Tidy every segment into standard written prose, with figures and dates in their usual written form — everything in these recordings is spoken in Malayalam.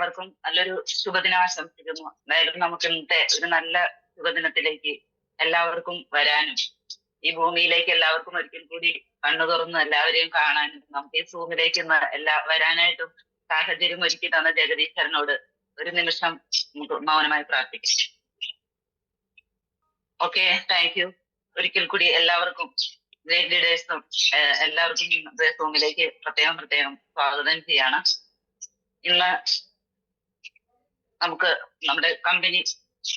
എല്ലാവർക്കും നല്ലൊരു ശുഭദിനം ആശംസിക്കുന്നു. എന്തായാലും നമുക്ക് ഇന്നത്തെ ഒരു നല്ല ശുഭദിനത്തിലേക്ക് എല്ലാവർക്കും വരാനും ഈ ഭൂമിയിലേക്ക് എല്ലാവർക്കും ഒരിക്കൽ കൂടി കണ്ണു തുറന്ന് എല്ലാവരെയും കാണാനും നമുക്ക് ഈ സൂമിലേക്ക് വരാനായിട്ടും സാഹചര്യം ഒരുക്കി തന്ന ജഗദീശ്വരനോട് ഒരു നിമിഷം മൗനമായി പ്രാർത്ഥിക്കാം. Okay, thank U. ഒരിക്കൽ കൂടി എല്ലാവർക്കും ഗ്രേറ്റ് ലീഡേഴ്സും എല്ലാവർക്കും സൂമിലേക്ക് പ്രത്യേകം സ്വാഗതം ചെയ്യാണ്. ഇന്ന് നമുക്ക് നമ്മുടെ കമ്പനി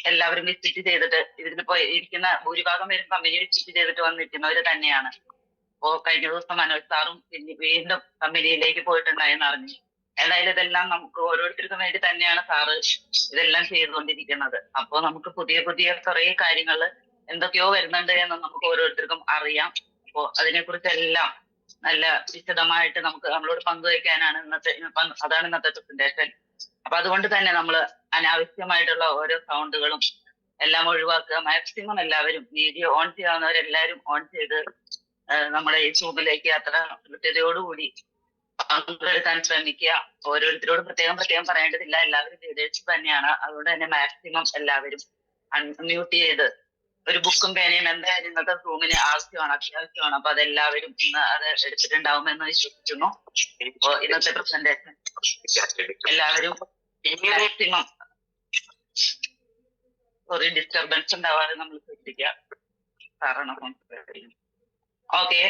എല്ലാവരും വിസിറ്റ് ചെയ്തിട്ട് ഇതിലിപ്പോ ഇരിക്കുന്ന ഭൂരിഭാഗം പേരും കമ്പനി വിസിറ്റ് ചെയ്തിട്ട് വന്നിരിക്കുന്നവര് തന്നെയാണ്. അപ്പോ കഴിഞ്ഞ ദിവസം മനോജ് സാറും വീണ്ടും കമ്പനിയിലേക്ക് പോയിട്ടുണ്ടായെന്ന് അറിഞ്ഞു. എന്തായാലും ഇതെല്ലാം നമുക്ക് ഓരോരുത്തർക്കും വേണ്ടി തന്നെയാണ് സാറ് ഇതെല്ലാം ചെയ്തുകൊണ്ടിരിക്കുന്നത്. അപ്പോ നമുക്ക് പുതിയ കുറെ കാര്യങ്ങൾ എന്തൊക്കെയോ വരുന്നുണ്ട് എന്ന് നമുക്ക് ഓരോരുത്തർക്കും അറിയാം. അപ്പോ അതിനെക്കുറിച്ചെല്ലാം നല്ല വിശദമായിട്ട് നമ്മളോട് പങ്കുവയ്ക്കാനാണ് അതാണ് ഇന്നത്തെ പ്രസന്റേഷൻ. അപ്പൊ അതുകൊണ്ട് തന്നെ നമ്മൾ അനാവശ്യമായിട്ടുള്ള ഓരോ സൗണ്ടുകളും എല്ലാം ഒഴിവാക്കുക. മാക്സിമം എല്ലാവരും വീഡിയോ ഓൺ ചെയ്യാവുന്നവരെല്ലാവരും ഓൺ ചെയ്ത് നമ്മുടെ ഈ സൂമിലേക്ക് അത്ര കൃത്യതയോടുകൂടി പങ്കെടുക്കാൻ ശ്രമിക്കുക. ഓരോരുത്തരോട് പ്രത്യേകം പറയേണ്ടതില്ല, എല്ലാവരും ലീഡേഴ്സ് തന്നെയാണ്. അതുകൊണ്ട് തന്നെ മാക്സിമം എല്ലാവരും അൺമ്യൂട്ട് ചെയ്ത് ഒരു ബുക്കും പേനയും എന്തായാലും ഇന്നത്തെ സൂമിന് അത്യാവശ്യമാണ്. അപ്പൊ അതെല്ലാവരും ഇന്ന് അത് എടുത്തിട്ടുണ്ടാവുമെന്ന് വിശ്വസിക്കുന്നു. ഇപ്പോ ഇന്നത്തെ പ്രസന്റേഷൻ എല്ലാവരും മാക്സിമം ഒരു ഡിസ്റ്റർബൻസ് ഉണ്ടാവാതെ നമ്മൾ ശ്രദ്ധിക്കുക. ഓക്കെ,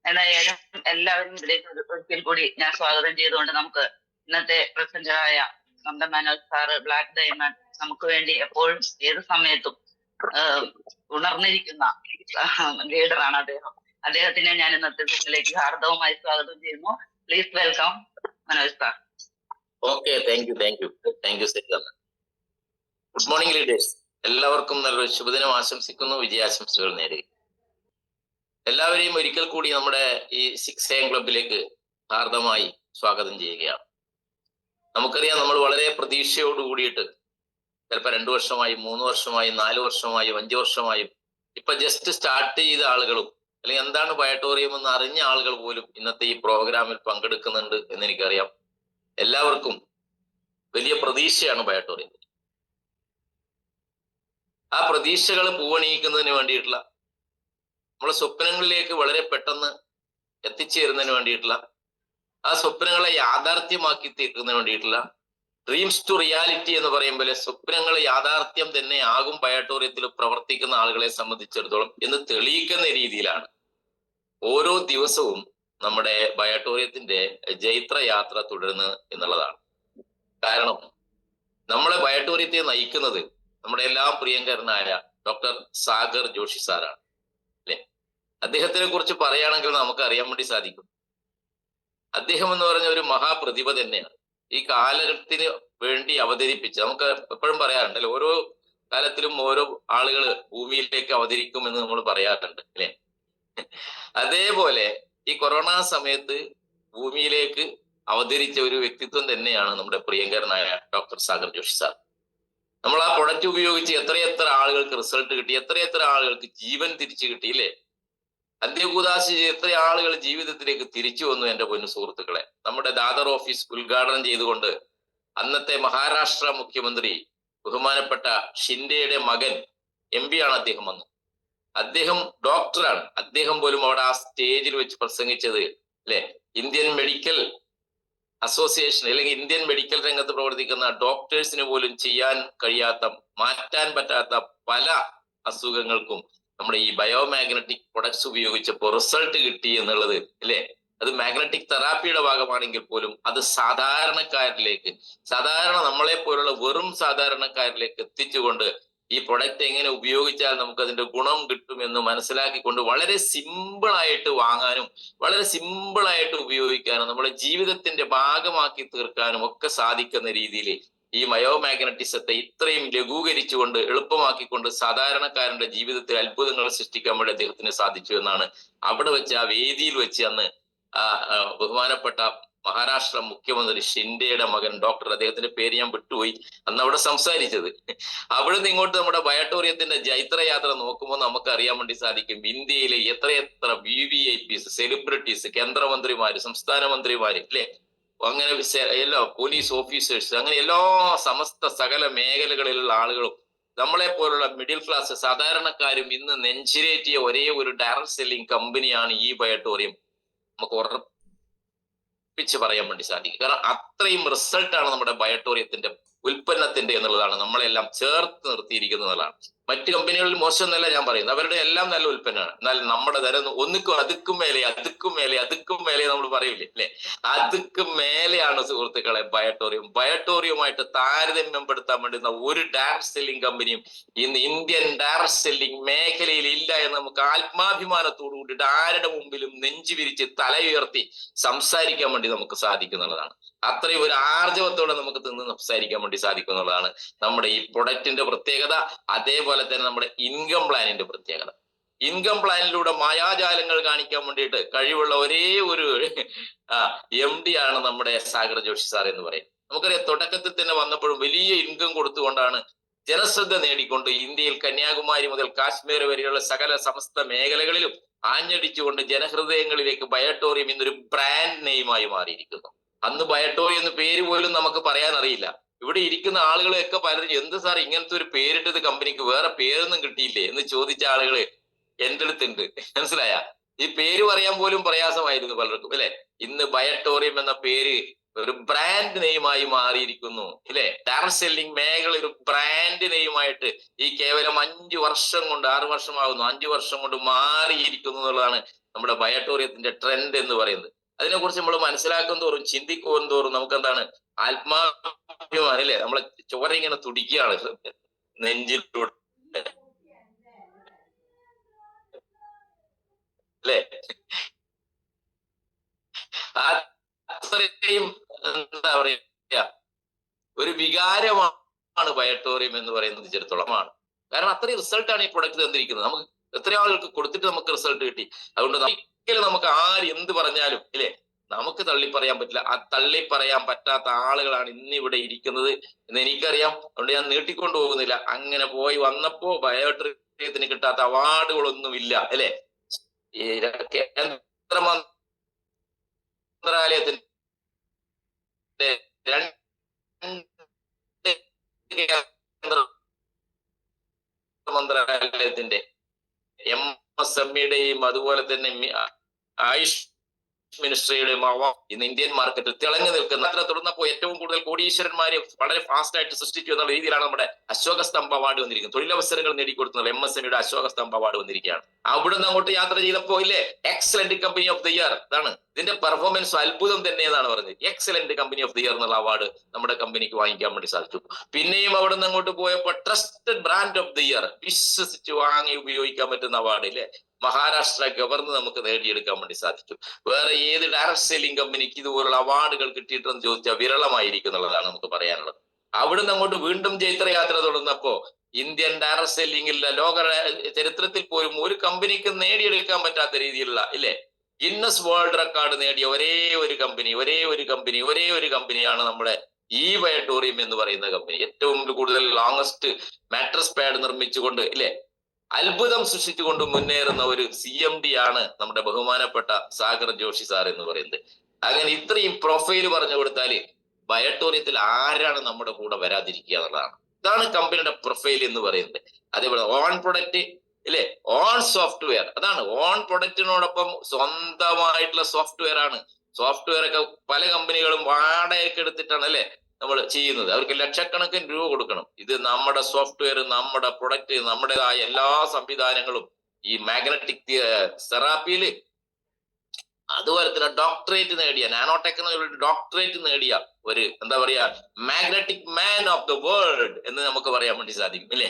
എന്തായാലും എല്ലാവരും ഇതിലേക്ക് ഒരിക്കൽ കൂടി ഞാൻ സ്വാഗതം ചെയ്തുകൊണ്ട് നമുക്ക് ഇന്നത്തെ പ്രസന്ററായ നമ്മുടെ മനോജ് സാറ് ബ്ലാക്ക് ഡയമണ്ട് നമുക്ക് വേണ്ടി എപ്പോഴും ഏത് സമയത്തും ഉണർന്നിരിക്കുന്ന ലീഡറാണ് അദ്ദേഹത്തിനെ ഞാൻ ഇന്നത്തെ സൂമിലേക്ക് ഹാർദവമായി സ്വാഗതം ചെയ്യുന്നു. Please welcome Manoj sir. Okay, thank U Saritha. Good morning leaders. എല്ലാവർക്കും നല്ലൊരു ശുഭദിനം ആശംസിക്കുന്നു, വിജയാശംസകൾ നേരുക. എല്ലാവരെയും ഒരിക്കൽ കൂടി നമ്മുടെ ഈ 6 AM ക്ലബിലേക്ക് ഹാർദമായി സ്വാഗതം ചെയ്യുകയാണ്. നമുക്കറിയാം, നമ്മൾ വളരെ പ്രതീക്ഷയോട് കൂടിയിട്ട് ചിലപ്പോൾ 2 വർഷമായി, 3 വർഷമായി, 4 വർഷമായും 5 വർഷമായും ഇപ്പൊ ജസ്റ്റ് സ്റ്റാർട്ട് ചെയ്ത ആളുകളും അല്ലെങ്കിൽ എന്താണ് ബയോട്ടോറിയം എന്ന് അറിഞ്ഞ ആളുകൾ പോലും ഇന്നത്തെ ഈ പ്രോഗ്രാമിൽ പങ്കെടുക്കുന്നുണ്ട് എന്ന് എനിക്കറിയാം. എല്ലാവർക്കും വലിയ പ്രതീക്ഷയാണ് ബയോട്ടോറിയം. ആ പ്രതീക്ഷകൾ പൂവണിയിക്കുന്നതിന് വേണ്ടിയിട്ടുള്ള, നമ്മളെ സ്വപ്നങ്ങളിലേക്ക് വളരെ പെട്ടെന്ന് എത്തിച്ചേരുന്നതിന് വേണ്ടിയിട്ടുള്ള, ആ സ്വപ്നങ്ങളെ യാഥാർത്ഥ്യമാക്കി തീർക്കുന്നതിന് വേണ്ടിയിട്ടുള്ള ഡ്രീംസ് ടു റിയാലിറ്റി എന്ന് പറയുമ്പോൾ സ്വപ്നങ്ങൾ യാഥാർത്ഥ്യം തന്നെ ആകും ബയോട്ടോറിയത്തിൽ പ്രവർത്തിക്കുന്ന ആളുകളെ സംബന്ധിച്ചിടത്തോളം എന്ന് തെളിയിക്കുന്ന രീതിയിലാണ് ഓരോ ദിവസവും നമ്മുടെ ബയോട്ടോറിയത്തിന്റെ ജൈത്രയാത്ര തുടരുന്നത് എന്നുള്ളതാണ്. കാരണം നമ്മളെ ബയോട്ടോറിയത്തെ നയിക്കുന്നത് നമ്മുടെ എല്ലാം പ്രിയങ്കരനായ ഡോക്ടർ സാഗർ ജോഷി സാറാണ് അല്ലെ. അദ്ദേഹത്തിനെ കുറിച്ച് പറയുകയാണെങ്കിൽ നമുക്ക് അറിയാൻ വേണ്ടി സാധിക്കും. അദ്ദേഹം എന്ന് പറഞ്ഞ ഒരു മഹാപ്രതിഭ തന്നെയാണ്. ഈ കാലത്തിന് വേണ്ടി അവതരിപ്പിച്ച്, നമുക്ക് എപ്പോഴും പറയാറുണ്ടല്ലോ, ഓരോ കാലത്തിലും ഓരോ ആളുകൾ ഭൂമിയിലേക്ക് അവതരിക്കും എന്ന് നമ്മൾ പറയാറുണ്ട് അല്ലെ. അതേപോലെ ഈ കൊറോണ സമയത്ത് ഭൂമിയിലേക്ക് അവതരിച്ച ഒരു വ്യക്തിത്വം തന്നെയാണ് നമ്മുടെ പ്രിയങ്കരനായ ഡോക്ടർ സാഗർ ജോഷി സാർ. നമ്മൾ ആ പ്രൊഡക്റ്റ് ഉപയോഗിച്ച് എത്രയെത്ര ആളുകൾക്ക് റിസൾട്ട് കിട്ടി, എത്രയെത്ര ആളുകൾക്ക് ജീവൻ തിരിച്ചു കിട്ടിയില്ലേ. അന്ത്യകൂദാശി എത്ര ആളുകൾ ജീവിതത്തിലേക്ക് തിരിച്ചു വന്നു. എന്റെ പൊന്നു സുഹൃത്തുക്കളെ, നമ്മുടെ ദാദർ ഓഫീസ് ഉദ്ഘാടനം ചെയ്തുകൊണ്ട് അന്നത്തെ മഹാരാഷ്ട്ര മുഖ്യമന്ത്രി ബഹുമാനപ്പെട്ട ഷിൻഡെയുടെ മകൻ MP ആണ് അദ്ദേഹം വന്നു. അദ്ദേഹം ഡോക്ടറാണ്. അദ്ദേഹം പോലും അവിടെ ആ സ്റ്റേജിൽ വെച്ച് പ്രസംഗിച്ചത് അല്ലെ, ഇന്ത്യൻ മെഡിക്കൽ അസോസിയേഷൻ അല്ലെങ്കിൽ ഇന്ത്യൻ മെഡിക്കൽ രംഗത്ത് പ്രവർത്തിക്കുന്ന ഡോക്ടേഴ്സിന് പോലും ചെയ്യാൻ കഴിയാത്ത, മാറ്റാൻ പറ്റാത്ത പല അസുഖങ്ങൾക്കും നമ്മുടെ ഈ ബയോമാഗ്നറ്റിക് പ്രൊഡക്ട്സ് ഉപയോഗിച്ചപ്പോൾ റിസൾട്ട് കിട്ടി എന്നുള്ളത് അല്ലെ. അത് മാഗ്നറ്റിക് തെറാപ്പിയുടെ ഭാഗമാണെങ്കിൽ പോലും അത് സാധാരണക്കാരിലേക്ക്, സാധാരണ നമ്മളെ പോലുള്ള വെറും സാധാരണക്കാരിലേക്ക് എത്തിച്ചുകൊണ്ട് ഈ പ്രൊഡക്റ്റ് എങ്ങനെ ഉപയോഗിച്ചാൽ നമുക്ക് അതിന്റെ ഗുണം കിട്ടും എന്ന് മനസ്സിലാക്കിക്കൊണ്ട് വളരെ സിമ്പിളായിട്ട് വാങ്ങാനും വളരെ സിമ്പിളായിട്ട് ഉപയോഗിക്കാനും നമ്മുടെ ജീവിതത്തിന്റെ ഭാഗമാക്കി തീർക്കാനും ഒക്കെ സാധിക്കുന്ന രീതിയിൽ ഈ ബയോമാഗ്നറ്റിസത്തെ ഇത്രയും ലഘൂകരിച്ചുകൊണ്ട് എളുപ്പമാക്കിക്കൊണ്ട് സാധാരണക്കാരന്റെ ജീവിതത്തിൽ അത്ഭുതങ്ങൾ സൃഷ്ടിക്കാൻ വേണ്ടി അദ്ദേഹത്തിന് സാധിച്ചു എന്നാണ് അവിടെ വെച്ച്, ആ വേദിയിൽ വെച്ച് അന്ന് ബഹുമാനപ്പെട്ട മഹാരാഷ്ട്ര മുഖ്യമന്ത്രി ഷിൻഡെയുടെ മകൻ ഡോക്ടർ, അദ്ദേഹത്തിന്റെ പേര് ഞാൻ വിട്ടുപോയി, അന്ന് അവിടെ സംസാരിച്ചത്. അവിടെ നിന്ന് ഇങ്ങോട്ട് നമ്മുടെ ബയോട്ടോറിയത്തിന്റെ ജൈത്രയാത്ര നോക്കുമ്പോൾ നമുക്ക് അറിയാൻ വേണ്ടി സാധിക്കും ഇന്ത്യയിലെ എത്രയെത്ര VVIPs, സെലിബ്രിറ്റീസ്, കേന്ദ്രമന്ത്രിമാര്, സംസ്ഥാന മന്ത്രിമാര് അല്ലെ, അങ്ങനെ എല്ലാ പോലീസ് ഓഫീസേഴ്സ്, അങ്ങനെ എല്ലാ സമസ്ത സകല മേഖലകളിലുള്ള ആളുകളും നമ്മളെ പോലുള്ള മിഡിൽ ക്ലാസ് സാധാരണക്കാരും ഇന്ന് നെഞ്ചിലേറ്റിയ ഒരേ ഒരു ഡയറക്ട് സെല്ലിംഗ് കമ്പനിയാണ് ഈ ബയോട്ടോറിയം. നമുക്ക് ഉറപ്പിച്ച് പറയാൻ വേണ്ടി സാധിക്കും. കാരണം അത്രയും റിസൾട്ടാണ് നമ്മുടെ ബയോട്ടോറിയത്തിന്റെ ഉൽപ്പന്നത്തിന്റെ എന്നുള്ളതാണ് നമ്മളെല്ലാം ചേർത്ത് നിർത്തിയിരിക്കുന്നതാണ്. മറ്റു കമ്പനികളിൽ മോശം എന്നല്ല ഞാൻ പറയുന്നത്, അവരുടെ എല്ലാം നല്ല ഉൽപ്പന്നമാണ്. എന്നാൽ നമ്മുടെ തരം ഒന്നിക്കും അതുക്കും മേലെ നമ്മൾ പറയില്ലേ അല്ലെ, അതുക്കും മേലെയാണ് സുഹൃത്തുക്കളെ ബയോട്ടോറിയം. ബയോട്ടോറിയവുമായിട്ട് താരതമ്യപ്പെടുത്താൻ വേണ്ടുന്ന ഒരു ഡയറക്ട് സെല്ലിംഗ് കമ്പനിയും ഇന്ന് ഇന്ത്യൻ ഡയറക്ട് സെല്ലിംഗ് മേഖലയിൽ ഇല്ല എന്ന് നമുക്ക് ആത്മാഭിമാനത്തോടു കൂടിയിട്ട് ആരുടെ മുമ്പിലും നെഞ്ചു വിരിച്ച് തലയുയർത്തി സംസാരിക്കാൻ വേണ്ടി നമുക്ക് സാധിക്കുന്നുള്ളതാണ്. അത്രയും ഒരു ആർജവത്തോടെ നമുക്ക് നിന്ന് സംസാരിക്കാൻ വേണ്ടി സാധിക്കുന്നുള്ളതാണ് നമ്മുടെ ഈ പ്രൊഡക്റ്റിന്റെ പ്രത്യേകത. അതേപോലെ തന്നെ നമ്മുടെ ഇൻകം പ്ലാനിന്റെ പ്രത്യേകത. ഇൻകം പ്ലാനിലൂടെ മായാജാലങ്ങൾ കാണിക്കാൻ വേണ്ടിയിട്ട് കഴിവുള്ള ഒരേ ഒരു MD ആണ് നമ്മുടെ സാഗർ ജോഷി സാർ എന്ന് പറയും. നമുക്കറിയാം, തുടക്കത്തിൽ തന്നെ വന്നപ്പോഴും വലിയ ഇൻകം കൊടുത്തുകൊണ്ടാണ് ജനശ്രദ്ധ നേടിക്കൊണ്ട് ഇന്ത്യയിൽ കന്യാകുമാരി മുതൽ കാശ്മീർ വരെയുള്ള സകല സമസ്ത മേഖലകളിലും ആഞ്ഞടിച്ചുകൊണ്ട് ജനഹൃദയങ്ങളിലേക്ക് ബയോട്ടോറിയം ഇന്നൊരു ബ്രാൻഡ് നെയിമായി മാറിയിരിക്കുന്നു. അന്ന് ബയോട്ടോറിയം എന്ന പേര് പോലും നമുക്ക് പറയാൻ അറിയില്ല. ഇവിടെ ഇരിക്കുന്ന ആളുകളെയൊക്കെ പലരും എന്ത് സാർ ഇങ്ങനത്തെ ഒരു പേരിട്ടത് കമ്പനിക്ക് വേറെ പേരൊന്നും കിട്ടിയില്ലേ എന്ന് ചോദിച്ച ആളുകള് എന്റെ അടുത്തുണ്ട്. മനസ്സിലായ? ഈ പേര് പറയാൻ പോലും പ്രയാസമായിരുന്നു പലർക്കും അല്ലെ. ഇന്ന് ബയോട്ടോറിയം എന്ന പേര് ഒരു ബ്രാൻഡ് നെയിമായി മാറിയിരിക്കുന്നു അല്ലെ. ഡയറക്ട് സെല്ലിംഗ് മേഖല ഒരു ബ്രാൻഡ് നെയിമായിട്ട് ഈ കേവലം 5 വർഷം കൊണ്ട്, 6 വർഷമാകുന്നു, 5 വർഷം കൊണ്ട് മാറിയിരിക്കുന്നു എന്നുള്ളതാണ് നമ്മുടെ ബയോട്ടോറിയത്തിന്റെ ട്രെൻഡ് എന്ന് പറയുന്നത്. അതിനെക്കുറിച്ച് നമ്മൾ മനസ്സിലാക്കും തോറും, ചിന്തിക്കും തോറും നമുക്ക് എന്താണ് ആത്മാഭിമാനം അല്ലെ, നമ്മളെ ചോര ഇങ്ങനെ തുടിക്കുകയാണ് നെഞ്ചിലൂടെ അല്ലെ. അത്രയും എന്താ പറയാ ഒരു വികാരമാണ് ബയോട്ടോറിയം എന്ന് പറയുന്നത് ചിരത്തോളമാണ്. കാരണം അത്രയും റിസൾട്ടാണ് ഈ പ്രൊഡക്റ്റ് തന്നിരിക്കുന്നത്. നമുക്ക് എത്ര ആളുകൾക്ക് കൊടുത്തിട്ട് നമുക്ക് റിസൾട്ട് കിട്ടി. അതുകൊണ്ട് ഒരിക്കലും നമുക്ക് ആര് എന്ത് പറഞ്ഞാലും ഇല്ലേ നമുക്ക് തള്ളിപ്പറയാൻ പറ്റില്ല. ആ തള്ളിപ്പറയാൻ പറ്റാത്ത ആളുകളാണ് ഇന്നിവിടെ ഇരിക്കുന്നത് എന്ന് എനിക്കറിയാം. അതുകൊണ്ട് ഞാൻ നീട്ടിക്കൊണ്ടു പോകുന്നില്ല. അങ്ങനെ പോയി വന്നപ്പോ ബയോട്ടോറിയത്തിന് കിട്ടാത്ത അവാർഡുകളൊന്നുമില്ല അല്ലെ. ഈ കേന്ദ്ര മന്ത്രാലയത്തിന്റെ മന്ത്രാലയത്തിന്റെ MSMEയുടെയും അതുപോലെ തന്നെ ആയുഷ് മിനിസ്ട്രിയുടെയും ഇന്ന് ഇന്ത്യൻ മാർക്കറ്റിൽ തിളങ്ങി നിൽക്കുന്ന, തുടർന്നപ്പോൾ ഏറ്റവും കൂടുതൽ കോടീശ്വരന്മാരെ വളരെ ഫാസ്റ്റ് ആയിട്ട് സൃഷ്ടിച്ചു എന്നുള്ള രീതിയിലാണ് നമ്മുടെ അശോക സ്തംഭ അവാർഡ് വന്നിരിക്കുന്നത്. തൊഴിലവസരങ്ങൾ നേടിക്കൊടുക്കുന്നത് MSMEയുടെ അശോക സ്തംഭ അവാർഡ് വന്നിരിക്കുകയാണ്. അവിടെ നിന്ന് അങ്ങോട്ട് യാത്ര ചെയ്തപ്പോ ഇല്ലേ excellent company of the year, അതാണ് ഇതിന്റെ പെർഫോമൻസ് അത്ഭുതം തന്നെ എന്നാണ് പറഞ്ഞത്. Excellent company of the year എന്നുള്ള അവാർഡ് നമ്മുടെ കമ്പനിക്ക് വാങ്ങിക്കാൻ വേണ്ടി സാധിച്ചു. പിന്നെയും അവിടെ നിന്ന് അങ്ങോട്ട് പോയപ്പോൾ trusted brand of the year, വിശ്വസിച്ച് വാങ്ങി ഉപയോഗിക്കാൻ പറ്റുന്ന അവാർഡ് ഇല്ലേ മഹാരാഷ്ട്ര ഗവർണർ നമുക്ക് നേടിയെടുക്കാൻ വേണ്ടി സാധിച്ചു. വേറെ ഏത് ഡയറക്ട് സെല്ലിംഗ് കമ്പനിക്ക് ഇതുപോലുള്ള അവാർഡുകൾ കിട്ടിയിട്ടെന്ന് ചോദിച്ചാൽ വിരളമായിരിക്കും എന്നുള്ളതാണ് നമുക്ക് പറയാനുള്ളത്. അവിടുന്ന് അങ്ങോട്ട് വീണ്ടും ജൈത്രയാത്ര തുടർന്നപ്പോ ഇന്ത്യൻ ഡയറക്ട് സെല്ലിംഗിൽ ലോക ചരിത്രത്തിൽ പോലും ഒരു കമ്പനിക്ക് നേടിയെടുക്കാൻ പറ്റാത്ത രീതിയിലുള്ള ഇല്ലേ ഗിന്നസ് വേൾഡ് റെക്കോർഡ് നേടിയ ഒരേ ഒരു കമ്പനിയാണ് നമ്മുടെ ഈ ബയോട്ടോറിയം എന്ന് പറയുന്ന കമ്പനി. ഏറ്റവും കൂടുതൽ ലോങ്സ്റ്റ് മാട്രസ് പാഡ് നിർമ്മിച്ചുകൊണ്ട് ഇല്ലേ അത്ഭുതം സൃഷ്ടിച്ചുകൊണ്ട് മുന്നേറുന്ന ഒരു CMD ആണ് നമ്മുടെ ബഹുമാനപ്പെട്ട സാഗർ ജോഷി സാർ എന്ന് പറയുന്നത്. അങ്ങനെ ഇത്രയും പ്രൊഫൈല് പറഞ്ഞു കൊടുത്താല് ബയോട്ടോറിയത്തിൽ ആരാണ് നമ്മുടെ കൂടെ വരാതിരിക്കുക എന്നുള്ളതാണ്. ഇതാണ് കമ്പനിയുടെ പ്രൊഫൈൽ എന്ന് പറയുന്നത്. അതേപോലെ ഓൺ പ്രൊഡക്റ്റ് ഇല്ലേ, ഓൺ സോഫ്റ്റ്വെയർ, അതാണ് ഓൺ പ്രൊഡക്റ്റിനോടൊപ്പം സ്വന്തമായിട്ടുള്ള സോഫ്റ്റ്വെയർ ആണ്. സോഫ്റ്റ്വെയർ ഒക്കെ പല കമ്പനികളും വാടകയ്ക്ക് എടുത്തിട്ടാണ് അല്ലെ നമ്മൾ ചെയ്യുന്നത്. അവർക്ക് ലക്ഷക്കണക്കിന് രൂപ കൊടുക്കണം. ഇത് നമ്മുടെ സോഫ്റ്റ്വെയർ, നമ്മുടെ പ്രൊഡക്റ്റ്, നമ്മുടേതായ എല്ലാ സംവിധാനങ്ങളും ഈ മാഗ്നറ്റിക് തെറാപ്പിയില് അതുപോലെ തന്നെ ഡോക്ടറേറ്റ് നേടിയ, നാനോ ടെക്നോളജി ഡോക്ടറേറ്റ് നേടിയ ഒരു എന്താ പറയാ magnetic man of the world എന്ന് നമുക്ക് പറയാൻ വേണ്ടി സാധിക്കും അല്ലെ.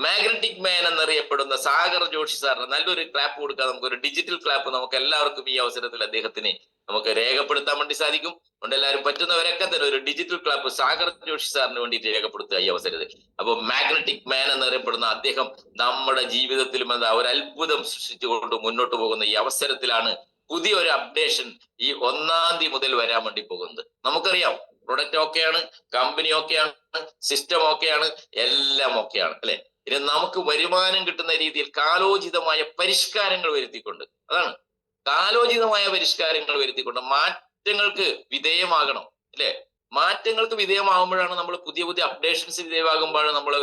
മാഗ്നറ്റിക് മാൻ എന്നറിയപ്പെടുന്ന സാഗർ ജോഷി സാറിന് നല്ലൊരു ക്ലാപ്പ് കൊടുക്കാം. നമുക്കൊരു ഡിജിറ്റൽ ക്ലാപ്പ് നമുക്ക് എല്ലാവർക്കും ഈ അവസരത്തിൽ അദ്ദേഹത്തിന് നമുക്ക് രേഖപ്പെടുത്താൻ വേണ്ടി സാധിക്കും. അതുകൊണ്ട് എല്ലാവരും പറ്റുന്നവരൊക്കെ തന്നെ ഒരു ഡിജിറ്റൽ ക്ലാപ്പ് സാഗർ ജോഷി സാറിന് വേണ്ടിയിട്ട് രേഖപ്പെടുത്തുക ഈ അവസരത്തിൽ. അപ്പൊ മാഗ്നറ്റിക് മാൻ എന്നറിയപ്പെടുന്ന അദ്ദേഹം നമ്മുടെ ജീവിതത്തിലും എന്താ ഒരു അത്ഭുതം സൃഷ്ടിച്ചുകൊണ്ട് മുന്നോട്ട് പോകുന്ന ഈ അവസരത്തിലാണ് പുതിയൊരു അപ്ഡേഷൻ ഈ 1-ാം തീയതി മുതൽ വരാൻ വേണ്ടി പോകുന്നത്. നമുക്കറിയാം പ്രൊഡക്റ്റ് ഓക്കെയാണ്, കമ്പനി ഓക്കെയാണ്, സിസ്റ്റം ഓക്കെയാണ്, എല്ലാം ഓക്കെയാണ് അല്ലെ. ഇനി നമുക്ക് വരുമാനം കിട്ടുന്ന രീതിയിൽ കാലോചിതമായ പരിഷ്കാരങ്ങൾ വരുത്തിക്കൊണ്ട്, അതാണ് കാലോചിതമായ പരിഷ്കാരങ്ങൾ വരുത്തിക്കൊണ്ട് മാറ്റങ്ങൾക്ക് വിധേയമാകണം. അല്ലെ? മാറ്റങ്ങൾക്ക് വിധേയമാകുമ്പോഴാണ് നമ്മൾ പുതിയ പുതിയ അപ്ഡേഷൻസ് വിധേയമാകുമ്പോഴാണ് നമ്മൾ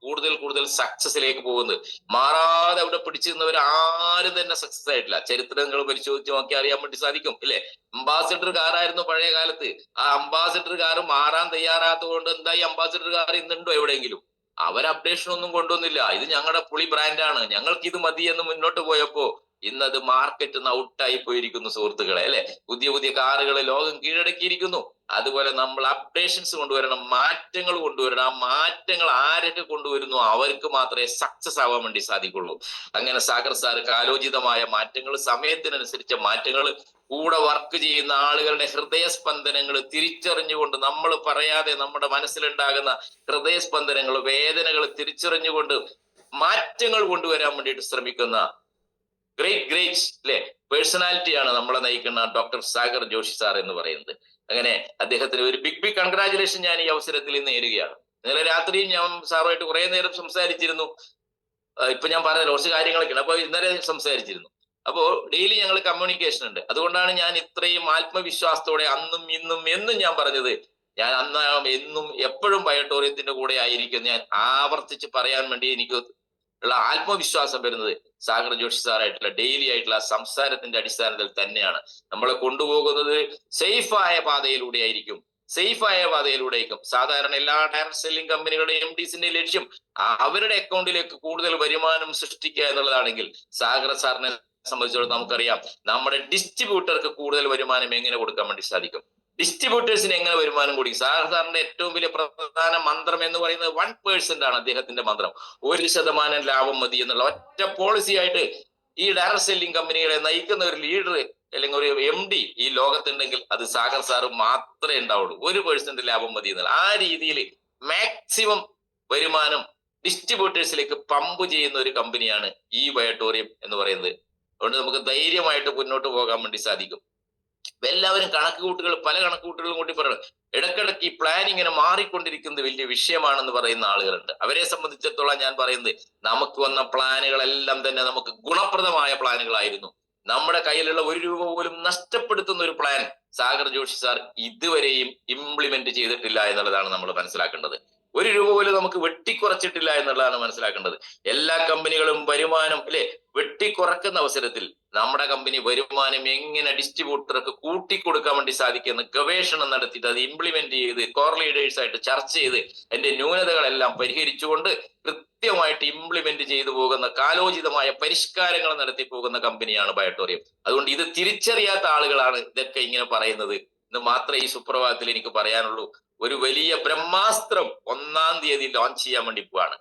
കൂടുതൽ കൂടുതൽ സക്സസിലേക്ക് പോകുന്നത്. മാറാതെ അവിടെ പിടിച്ചിരുന്നവർ ആരും തന്നെ സക്സസ് ആയിട്ടില്ല. ചരിത്രങ്ങൾ പരിശോധിച്ച് നോക്കി അറിയാൻ വേണ്ടി സാധിക്കും, ഇല്ലേ? അംബാസിഡർ കാറായിരുന്നു പഴയ കാലത്ത്. ആ അംബാസിഡർ കാർ മാറാൻ തയ്യാറാത്തത് കൊണ്ട് എന്തായി? അംബാസിഡർ കാർ ഇന്നുണ്ടോ എവിടെയെങ്കിലും? അവർ അപ്ഡേഷൻ ഒന്നും കൊണ്ടുവന്നില്ല. ഇത് ഞങ്ങളുടെ പുളി ബ്രാൻഡാണ്, ഞങ്ങൾക്ക് ഇത് മതി എന്ന് മുന്നോട്ട് പോയപ്പോ ഇന്നത് മാർക്കറ്റ് നിന്ന് ഔട്ടായി പോയിരിക്കുന്നു സുഹൃത്തുക്കളെ, അല്ലെ? പുതിയ പുതിയ കാറുകൾ ലോകം കീഴടക്കിയിരിക്കുന്നു. അതുപോലെ നമ്മൾ അപ്ഡേഷൻസ് കൊണ്ടുവരണം, മാറ്റങ്ങൾ കൊണ്ടുവരണം. ആ മാറ്റങ്ങൾ ആരൊക്കെ കൊണ്ടുവരുന്നു അവർക്ക് മാത്രമേ സക്സസ് ആവാൻ വേണ്ടി സാധിക്കുള്ളൂ. അങ്ങനെ സാഗർ സാർ കാലോചിതമായ മാറ്റങ്ങൾ, സമയത്തിനനുസരിച്ച മാറ്റങ്ങൾ, കൂടെ വർക്ക് ചെയ്യുന്ന ആളുകളുടെ ഹൃദയസ്പന്ദനങ്ങൾ തിരിച്ചറിഞ്ഞുകൊണ്ട്, നമ്മൾ പറയാതെ നമ്മുടെ മനസ്സിലുണ്ടാകുന്ന ഹൃദയസ്പന്ദനങ്ങൾ, വേദനകൾ തിരിച്ചറിഞ്ഞുകൊണ്ട് മാറ്റങ്ങൾ കൊണ്ടുവരാൻ വേണ്ടിയിട്ട് ശ്രമിക്കുന്ന ഗ്രേറ്റ് അല്ലെ പേഴ്സണാലിറ്റിയാണ് നമ്മളെ നയിക്കുന്ന ഡോക്ടർ സാഗർ ജോഷി സാർ എന്ന് പറയുന്നത്. അങ്ങനെ അദ്ദേഹത്തിന് ഒരു ബിഗ് കൺഗ്രാചുലേഷൻ ഞാൻ ഈ അവസരത്തിൽ നേരുകയാണ്. ഇന്നലെ രാത്രിയും ഞാൻ സാറുമായിട്ട് കുറെ നേരം സംസാരിച്ചിരുന്നു. ഇപ്പൊ ഞാൻ പറഞ്ഞ കുറച്ച് കാര്യങ്ങളൊക്കെയാണ്. അപ്പൊ ഇന്നലെ സംസാരിച്ചിരുന്നു. അപ്പോ ഡെയിലി ഞങ്ങൾ കമ്മ്യൂണിക്കേഷൻ ഉണ്ട്. അതുകൊണ്ടാണ് ഞാൻ ഇത്രയും ആത്മവിശ്വാസത്തോടെ അന്നും ഇന്നും എന്നും ഞാൻ പറഞ്ഞത്. ഞാൻ അന്ന് എന്നും എപ്പോഴും ബയോട്ടോറിയത്തിന്റെ കൂടെ ആയിരിക്കും. ഞാൻ ആവർത്തിച്ച് പറയാൻ വേണ്ടി എനിക്ക് ഉള്ള ആത്മവിശ്വാസം വരുന്നത് സാഗർ ജോഷി സാറായിട്ടുള്ള ഡെയിലി ആയിട്ടുള്ള സംസാരത്തിന്റെ അടിസ്ഥാനത്തിൽ തന്നെയാണ്. നമ്മളെ കൊണ്ടുപോകുന്നത് സേഫായ പാതയിലൂടെ ആയിരിക്കും. സാധാരണ എല്ലാ ഡയറക്ട് സെല്ലിംഗ് കമ്പനികളുടെയും MDസിന്റെ ലക്ഷ്യം അവരുടെ അക്കൗണ്ടിലേക്ക് കൂടുതൽ വരുമാനം സൃഷ്ടിക്കുക എന്നുള്ളതാണെങ്കിൽ, സാഗർ സാറിനെ സംബന്ധിച്ചിടത്തോളം നമുക്കറിയാം നമ്മുടെ ഡിസ്ട്രിബ്യൂട്ടർക്ക് കൂടുതൽ വരുമാനം എങ്ങനെ കൊടുക്കാൻ വേണ്ടി സാധിക്കും, ഡിസ്ട്രിബ്യൂട്ടേഴ്സിന് എങ്ങനെ വരുമാനം കൊടുക്കും. സാറിന്റെ ഏറ്റവും വലിയ പ്രധാന മന്ത്രം എന്ന് പറയുന്നത് 1% ആണ് അദ്ദേഹത്തിന്റെ മന്ത്രം. 1% ലാഭം മതി എന്നുള്ള ഒറ്റ പോളിസി ആയിട്ട് ഈ ഡയറക്ട് സെല്ലിംഗ് കമ്പനികളെ നയിക്കുന്ന ഒരു ലീഡർ അല്ലെങ്കിൽ ഒരു MD ഈ ലോകത്തുണ്ടെങ്കിൽ അത് സാഗർ സാറ് മാത്രമേ ഉണ്ടാവുള്ളൂ. 1% ലാഭം മതി എന്നുള്ള ആ രീതിയിൽ മാക്സിമം വരുമാനം ഡിസ്ട്രിബ്യൂട്ടേഴ്സിലേക്ക് പമ്പ് ചെയ്യുന്ന ഒരു കമ്പനിയാണ് ഈ ബയോട്ടോറിയം എന്ന് പറയുന്നത്. അതുകൊണ്ട് നമുക്ക് ധൈര്യമായിട്ട് മുന്നോട്ട് പോകാൻ വേണ്ടി സാധിക്കും. എല്ലാവരും പല കണക്കുകൂട്ടുകളും കൂട്ടി പറയണം. ഇടക്കിടക്ക് ഈ പ്ലാൻ ഇങ്ങനെ മാറിക്കൊണ്ടിരിക്കുന്നത് വലിയ വിഷയമാണെന്ന് പറയുന്ന ആളുകളുണ്ട്. അവരെ സംബന്ധിച്ചിടത്തോളം ഞാൻ പറയുന്നത്, നമുക്ക് വന്ന പ്ലാനുകളെല്ലാം തന്നെ നമുക്ക് ഗുണപ്രദമായ പ്ലാനുകളായിരുന്നു. നമ്മുടെ കയ്യിലുള്ള 1 രൂപ പോലും നഷ്ടപ്പെടുത്തുന്ന ഒരു പ്ലാൻ സാഗർ ജോഷി സാർ ഇതുവരെയും ഇംപ്ലിമെന്റ് ചെയ്തിട്ടില്ല എന്നുള്ളതാണ് നമ്മൾ മനസ്സിലാക്കേണ്ടത്. 1 രൂപ പോലും നമുക്ക് വെട്ടിക്കുറച്ചിട്ടില്ല എന്നുള്ളതാണ് മനസ്സിലാക്കേണ്ടത്. എല്ലാ കമ്പനികളും വരുമാനം വെട്ടിക്കുറക്കുന്ന അവസരത്തിൽ നമ്മുടെ കമ്പനി വരുമാനം എങ്ങനെ ഡിസ്ട്രിബ്യൂട്ടർക്ക് കൂട്ടിക്കൊടുക്കാൻ വേണ്ടി സാധിക്കുമെന്ന് ഗവേഷണം നടത്തിയിട്ട് അത് ഇംപ്ലിമെന്റ് ചെയ്ത് കോർ ലീഡേഴ്സ് ആയിട്ട് ചർച്ച ചെയ്ത് അതിന്റെ ന്യൂനതകളെല്ലാം പരിഹരിച്ചുകൊണ്ട് കൃത്യമായിട്ട് ഇംപ്ലിമെന്റ് ചെയ്തു പോകുന്ന കാലോചിതമായ പരിഷ്കാരങ്ങൾ നടത്തി പോകുന്ന കമ്പനിയാണ് ബയോട്ടോറിയം. അതുകൊണ്ട് ഇത് തിരിച്ചറിയാത്ത ആളുകളാണ് ഇതൊക്കെ ഇങ്ങനെ പറയുന്നത് എന്ന് മാത്രമേ ഈ സുപ്രഭാതത്തിൽ എനിക്ക് പറയാനുള്ളൂ. ഒരു വലിയ ബ്രഹ്മാസ്ത്രം 1-ാം തീയതി ലോഞ്ച് ചെയ്യാൻ വേണ്ടി പോവാണ്.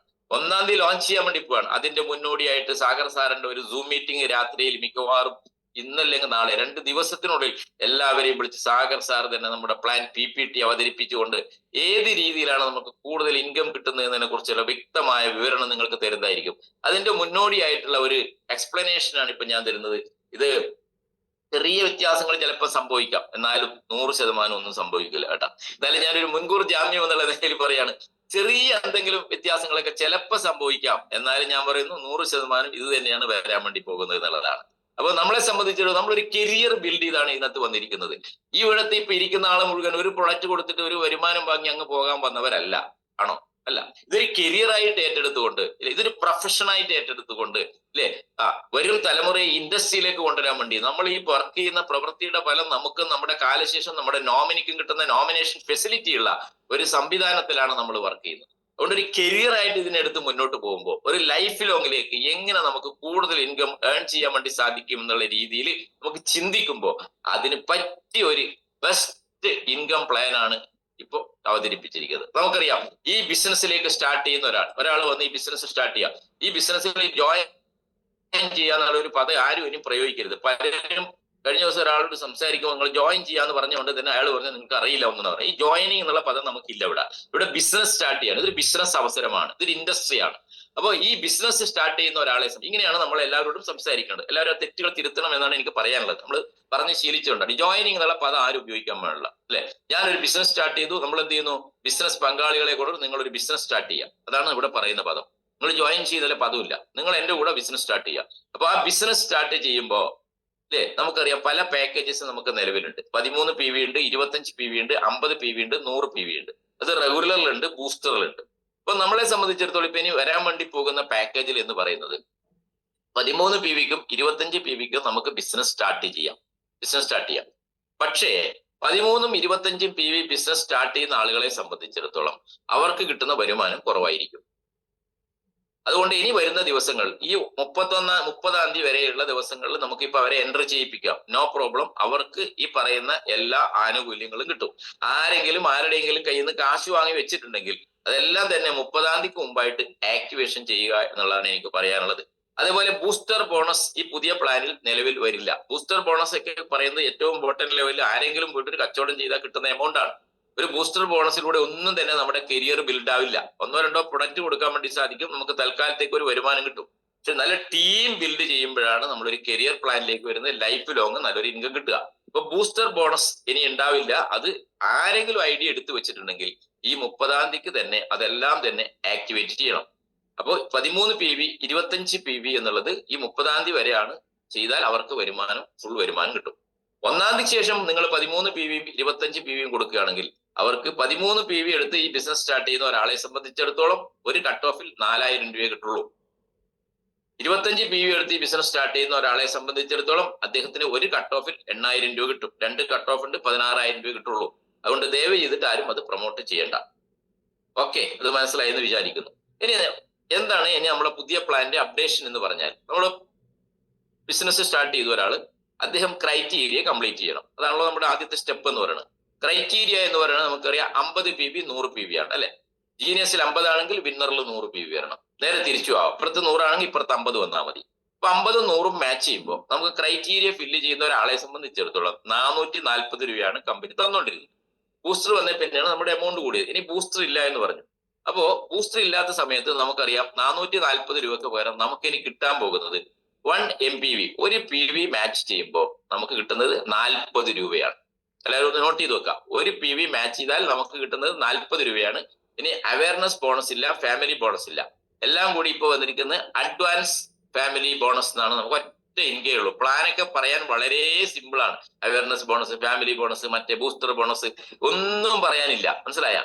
അതിന്റെ മുന്നോടിയായിട്ട് സാഗർ സാറിന്റെ ഒരു സൂം മീറ്റിംഗ് രാത്രിയിൽ മിക്കവാറും ഇന്നല്ലെങ്കിൽ നാളെ 2 ദിവസത്തിനുള്ളിൽ എല്ലാവരെയും വിളിച്ച് സാഗർ സാർ തന്നെ നമ്മുടെ പ്ലാൻ PPT അവതരിപ്പിച്ചുകൊണ്ട് ഏത് രീതിയിലാണ് നമുക്ക് കൂടുതൽ ഇൻകം കിട്ടുന്നത് എന്നതിനെ കുറിച്ചുള്ള വ്യക്തമായ വിവരണം നിങ്ങൾക്ക് തരുന്നതായിരിക്കും. അതിന്റെ മുന്നോടിയായിട്ടുള്ള ഒരു എക്സ്പ്ലനേഷൻ ആണ് ഇപ്പൊ ഞാൻ തരുന്നത്. ഇത് ചെറിയ വ്യത്യാസങ്ങൾ ചിലപ്പോൾ സംഭവിക്കാം, എന്നാലും 100% ഒന്നും സംഭവിക്കില്ല കേട്ടോ. എന്തായാലും ഞാനൊരു മുൻകൂർ ജാമ്യം എന്നുള്ള നിലയിൽ പറയാണ്, ചെറിയ എന്തെങ്കിലും വ്യത്യാസങ്ങളൊക്കെ ചിലപ്പോൾ സംഭവിക്കാം, എന്നാലും ഞാൻ പറയുന്നു 100% ഇത് തന്നെയാണ് വരാൻ വേണ്ടി പോകുന്നത് എന്നുള്ളതാണ്. അപ്പൊ നമ്മളെ സംബന്ധിച്ചിടത്തോളം നമ്മളൊരു കരിയർ ബിൽഡ് ചെയ്താണ് ഇതിനകത്ത് വന്നിരിക്കുന്നത്. ഈ ഇവിടത്തെ ഇപ്പൊ ഇരിക്കുന്ന ആളെ മുഴുവൻ ഒരു പ്രൊഡക്റ്റ് കൊടുത്തിട്ട് ഒരു വരുമാനം വാങ്ങി അങ്ങ് പോകാൻ വന്നവരല്ല, ആണോ? അല്ല, ഇതൊരു കരിയർ ആയിട്ട് ഏറ്റെടുത്തുകൊണ്ട്, ഇതൊരു പ്രൊഫഷനായിട്ട് ഏറ്റെടുത്തുകൊണ്ട് വരും തലമുറയെ ഇൻഡസ്ട്രിയിലേക്ക് കൊണ്ടുവരാൻ വേണ്ടി നമ്മൾ ഈ വർക്ക് ചെയ്യുന്ന പ്രവൃത്തിയുടെ ഫലം നമുക്ക് നമ്മുടെ കാലശേഷം നമ്മുടെ നോമിനിക്കും കിട്ടുന്ന നോമിനേഷൻ ഫെസിലിറ്റി ഉള്ള ഒരു സംവിധാനത്തിലാണ് നമ്മൾ വർക്ക് ചെയ്യുന്നത്. അതുകൊണ്ട് ഒരു കരിയർ ആയിട്ട് ഇതിനെടുത്ത് മുന്നോട്ട് പോകുമ്പോൾ ഒരു ലൈഫ് ലോങ്ങിലേക്ക് എങ്ങനെ നമുക്ക് കൂടുതൽ ഇൻകം ഏൺ ചെയ്യാൻ വേണ്ടി സാധിക്കും എന്നുള്ള രീതിയിൽ നമുക്ക് ചിന്തിക്കുമ്പോൾ അതിന് പറ്റിയ ഒരു ബെസ്റ്റ് ഇൻകം പ്ലാൻ ആണ് ഇപ്പോ അവതരിപ്പിച്ചിരിക്കുന്നത്. നമുക്കറിയാം, ഈ ബിസിനസ്സിലേക്ക് സ്റ്റാർട്ട് ചെയ്യുന്ന ഒരാൾ വന്ന് ഈ ബിസിനസ് സ്റ്റാർട്ട് ചെയ്യാം, ഈ ബിസിനസ്സിൽ ജോയിൻ ചെയ്യാന്നുള്ള ഒരു പദം ആരും ഇനി പ്രയോഗിക്കരുത്. പലരും കഴിഞ്ഞ ദിവസം ഒരാളോട് സംസാരിക്കുമ്പോൾ നിങ്ങൾ ജോയിൻ ചെയ്യാന്ന് പറഞ്ഞുകൊണ്ട് തന്നെ അയാൾ പറഞ്ഞു നിങ്ങൾക്ക് അറിയില്ല ഒന്നും പറയാം. ഈ ജോയിനിങ് എന്നുള്ള പദം നമുക്കില്ല. ഇവിടെ ബിസിനസ് സ്റ്റാർട്ട് ചെയ്യാണ്. ഇതൊരു ബിസിനസ് അവസരമാണ്, ഇതൊരു ഇൻഡസ്ട്രിയാണ്. അപ്പോൾ ഈ ബിസിനസ് സ്റ്റാർട്ട് ചെയ്യുന്ന ഒരാളെ ഇങ്ങനെയാണ് നമ്മൾ എല്ലാവരോടും സംസാരിക്കേണ്ടത്. എല്ലാവരും തെറ്റുകൾ തിരുത്തണം എന്നാണ് എനിക്ക് പറയാനുള്ളത്. നമ്മൾ പറഞ്ഞ് ശീലിച്ചുകൊണ്ടാണ്. ജോയിനിങ് എന്നുള്ള പദം ആരും ഉപയോഗിക്കാൻ പാടില്ല, അല്ലെ? ഞാനൊരു ബിസിനസ് സ്റ്റാർട്ട് ചെയ്തു, നമ്മൾ എന്ത് ചെയ്യുന്നു? ബിസിനസ് പങ്കാളികളെ കൊണ്ട് നിങ്ങളൊരു ബിസിനസ് സ്റ്റാർട്ട് ചെയ്യുക, അതാണ് ഇവിടെ പറയുന്ന പദം. നിങ്ങൾ ജോയിൻ ചെയ്താലേ പദമില്ല. നിങ്ങൾ എന്റെ കൂടെ ബിസിനസ് സ്റ്റാർട്ട് ചെയ്യുക. അപ്പൊ ആ ബിസിനസ് സ്റ്റാർട്ട് ചെയ്യുമ്പോൾ അല്ലേ? നമുക്കറിയാം പല പാക്കേജസ് നമുക്ക് നിലവിലുണ്ട്. 13 PV ഉണ്ട്, 25 PV ഉണ്ട്, 50 PV ഉണ്ട്, 100 PV ഉണ്ട്. അത് റെഗുലറിലുണ്ട്, ബൂസ്റ്ററിലുണ്ട്. അപ്പൊ നമ്മളെ സംബന്ധിച്ചിടത്തോളം ഇപ്പൊ ഇനി വരാൻ വേണ്ടി പോകുന്ന പാക്കേജിൽ എന്ന് പറയുന്നത് 13 PVക്കും 25 PVക്കും നമുക്ക് ബിസിനസ് സ്റ്റാർട്ട് ചെയ്യാം. പക്ഷേ 13ഉം 25ഉം PV ബിസിനസ് സ്റ്റാർട്ട് ചെയ്യുന്ന ആളുകളെ സംബന്ധിച്ചിടത്തോളം അവർക്ക് കിട്ടുന്ന വരുമാനം കുറവായിരിക്കും. അതുകൊണ്ട് ഇനി വരുന്ന ദിവസങ്ങൾ ഈ 30-ാം തീയതി വരെയുള്ള ദിവസങ്ങളിൽ നമുക്കിപ്പോ അവരെ എൻട്രി ചെയ്യിപ്പിക്കാം. No problem. അവർക്ക് ഈ പറയുന്ന എല്ലാ ആനുകൂല്യങ്ങളും കിട്ടും. ആരുടെയെങ്കിലും കയ്യിൽ നിന്ന് കാശ് വാങ്ങി വെച്ചിട്ടുണ്ടെങ്കിൽ അതെല്ലാം തന്നെ 30-ാം തീയതിക്ക് മുമ്പായിട്ട് ആക്ടിവേഷൻ ചെയ്യുക എന്നുള്ളതാണ് എനിക്ക് പറയാനുള്ളത്. അതേപോലെ ബൂസ്റ്റർ ബോണസ് ഈ പുതിയ പ്ലാനിൽ നിലവിൽ വരില്ല. ബൂസ്റ്റർ ബോണസ് ഒക്കെ പറയുന്നത് ഏറ്റവും ഇമ്പോർട്ടന്റ് ലെവലിൽ ആരെങ്കിലും പോയിട്ട് ഒരു കച്ചവടം ചെയ്താൽ കിട്ടുന്ന എമൗണ്ട് ആണ്. ഒരു ബൂസ്റ്റർ ബോണസിലൂടെ ഒന്നും തന്നെ നമ്മുടെ കരിയർ ബിൽഡ് ആവില്ല. 1-2 പ്രൊഡക്റ്റ് കൊടുക്കാൻ വേണ്ടി സാധിക്കും, നമുക്ക് തൽക്കാലത്തേക്ക് ഒരു വരുമാനം കിട്ടും. പക്ഷെ നല്ല ടീം ബിൽഡ് ചെയ്യുമ്പോഴാണ് നമ്മളൊരു കരിയർ പ്ലാനിലേക്ക് വരുന്നത്, ലൈഫ് ലോങ് നല്ലൊരു ഇൻകം കിട്ടുക. ഇപ്പൊ ബൂസ്റ്റർ ബോണസ് ഇനി ഉണ്ടാവില്ല. അത് ആരെങ്കിലും ഐഡിയ എടുത്തു വെച്ചിട്ടുണ്ടെങ്കിൽ ഈ 30-ാം തീയതിക്ക് തന്നെ അതെല്ലാം തന്നെ ആക്ടിവേറ്റ് ചെയ്യണം. അപ്പോൾ 13 PV 25 PV എന്നുള്ളത് ഈ 30-ാം തീയതി വരെയാണ്. ചെയ്താൽ അവർക്ക് ഫുൾ വരുമാനം കിട്ടും. 1-ാം തീയതിക്ക് ശേഷം നിങ്ങൾ 13 PVയും 25 PVയും കൊടുക്കുകയാണെങ്കിൽ അവർക്ക് 13 PV എടുത്ത് ഈ ബിസിനസ് സ്റ്റാർട്ട് ചെയ്യുന്ന ഒരാളെ സംബന്ധിച്ചിടത്തോളം ഒരു കട്ട് ഓഫിൽ 4000 രൂപയെ കിട്ടുള്ളൂ. 25 PV എടുത്ത് ഈ ബിസിനസ് സ്റ്റാർട്ട് ചെയ്യുന്ന ഒരാളെ സംബന്ധിച്ചിടത്തോളം അദ്ദേഹത്തിന് ഒരു കട്ട് ഓഫിൽ 8000 രൂപ കിട്ടും. 2 കട്ട് ഓഫ് ഉണ്ട്, 16000 രൂപ കിട്ടുള്ളൂ. അതുകൊണ്ട് ദയവ് ചെയ്തിട്ട് ആരും അത് പ്രൊമോട്ട് ചെയ്യണ്ട. ഓക്കെ, അത് മനസ്സിലായി എന്ന് വിചാരിക്കുന്നു. ഇനി എന്താണ് ഇനി നമ്മുടെ പുതിയ പ്ലാന്റെ അപ്ഡേഷൻ എന്ന് പറഞ്ഞാൽ, നമ്മൾ ബിസിനസ് സ്റ്റാർട്ട് ചെയ്ത ഒരാൾ അദ്ദേഹം ക്രൈറ്റീരിയ കംപ്ലീറ്റ് ചെയ്യണം. അതാണല്ലോ നമ്മുടെ ആദ്യത്തെ സ്റ്റെപ്പ് എന്ന് പറയുന്നത്. ക്രൈറ്റീരിയ എന്ന് പറയുന്നത് നമുക്കറിയാം 50 PV 100 PV ആണ് അല്ലെ? ജീനിയസിൽ 50 ആണെങ്കിൽ വിന്നറിൽ 100 PV വരണം. നേരെ തിരിച്ചു ആവും. ഇപ്പുറത്ത് 100 ആണെങ്കിൽ ഇപ്പുറത്ത് 50 വന്നാൽ മതി. അപ്പൊ 50ഉം 100ഉം മാച്ച് ചെയ്യുമ്പോൾ നമുക്ക് ക്രൈറ്റീരിയ ഫില്ല് ചെയ്യുന്ന ഒരാളെ സംബന്ധിച്ചിടത്തോളം 440 രൂപയാണ് കമ്പനി തന്നുകൊണ്ടിരിക്കുന്നത്. ബൂസ്റ്റർ വന്ന പിന്നെയാണ് നമ്മുടെ എമൗണ്ട് കൂടിയത്. ഇനി ബൂസ്റ്റർ ഇല്ല എന്ന് പറഞ്ഞു. അപ്പോ ബൂസ്റ്റർ ഇല്ലാത്ത സമയത്ത് നമുക്കറിയാം 440 രൂപക്ക് പകരം നമുക്കിനി കിട്ടാൻ പോകുന്നത് 1 MPV, ഒരു PV മാച്ച് ചെയ്യുമ്പോൾ നമുക്ക് കിട്ടുന്നത് 40 രൂപയാണ്. എല്ലാവരും നോട്ട് ചെയ്ത് വെക്കാം. ഒരു PV മാച്ച് ചെയ്താൽ നമുക്ക് കിട്ടുന്നത് 40 രൂപയാണ്. ഇനി അവയർനെസ് ബോണസ് ഇല്ല, ഫാമിലി ബോണസ് ഇല്ല. എല്ലാം കൂടി ഇപ്പൊ വന്നിരിക്കുന്നത് അഡ്വാൻസ് ഫാമിലി ബോണസ് എന്നാണ്. നമുക്ക് ഒറ്റ ഇൻകേ ഉള്ളൂ. പ്ലാനൊക്കെ പറയാൻ വളരെ സിമ്പിൾ ആണ്. അവയർനെസ് ബോണസ്, ഫാമിലി ബോണസ്, മറ്റേ ബൂസ്റ്റർ ബോണസ് ഒന്നും പറയാനില്ല. മനസ്സിലായ?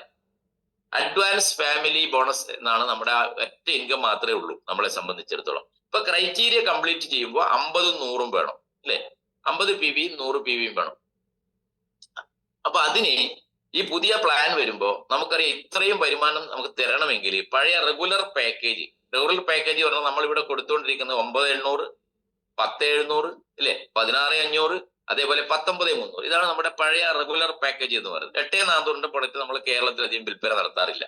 അഡ്വാൻസ് ഫാമിലി ബോണസ് എന്നാണ് നമ്മുടെ ഒറ്റ ഇൻകം മാത്രമേ ഉള്ളൂ നമ്മളെ സംബന്ധിച്ചിടത്തോളം. ഇപ്പൊ ക്രൈറ്റീരിയ കംപ്ലീറ്റ് ചെയ്യുമ്പോൾ 50ഉം 100ഉം വേണം അല്ലെ? 50 PV 100 PVയും വേണം. അപ്പൊ അതിന് ഈ പുതിയ പ്ലാൻ വരുമ്പോ നമുക്കറിയാം ഇത്രയും വരുമാനം നമുക്ക് തരണമെങ്കിൽ പഴയ റെഗുലർ പാക്കേജ് പറഞ്ഞാൽ നമ്മളിവിടെ കൊടുത്തുകൊണ്ടിരിക്കുന്നത് 9800, 10700 ഇല്ലേ, 16500, അതേപോലെ 19300. ഇതാണ് നമ്മുടെ പഴയ റെഗുലർ പാക്കേജ് എന്ന് പറയുന്നത്. 8400 പ്രൊഡക്റ്റ് നമ്മൾ കേരളത്തിലധികം വിൽപ്പന നടത്താറില്ല.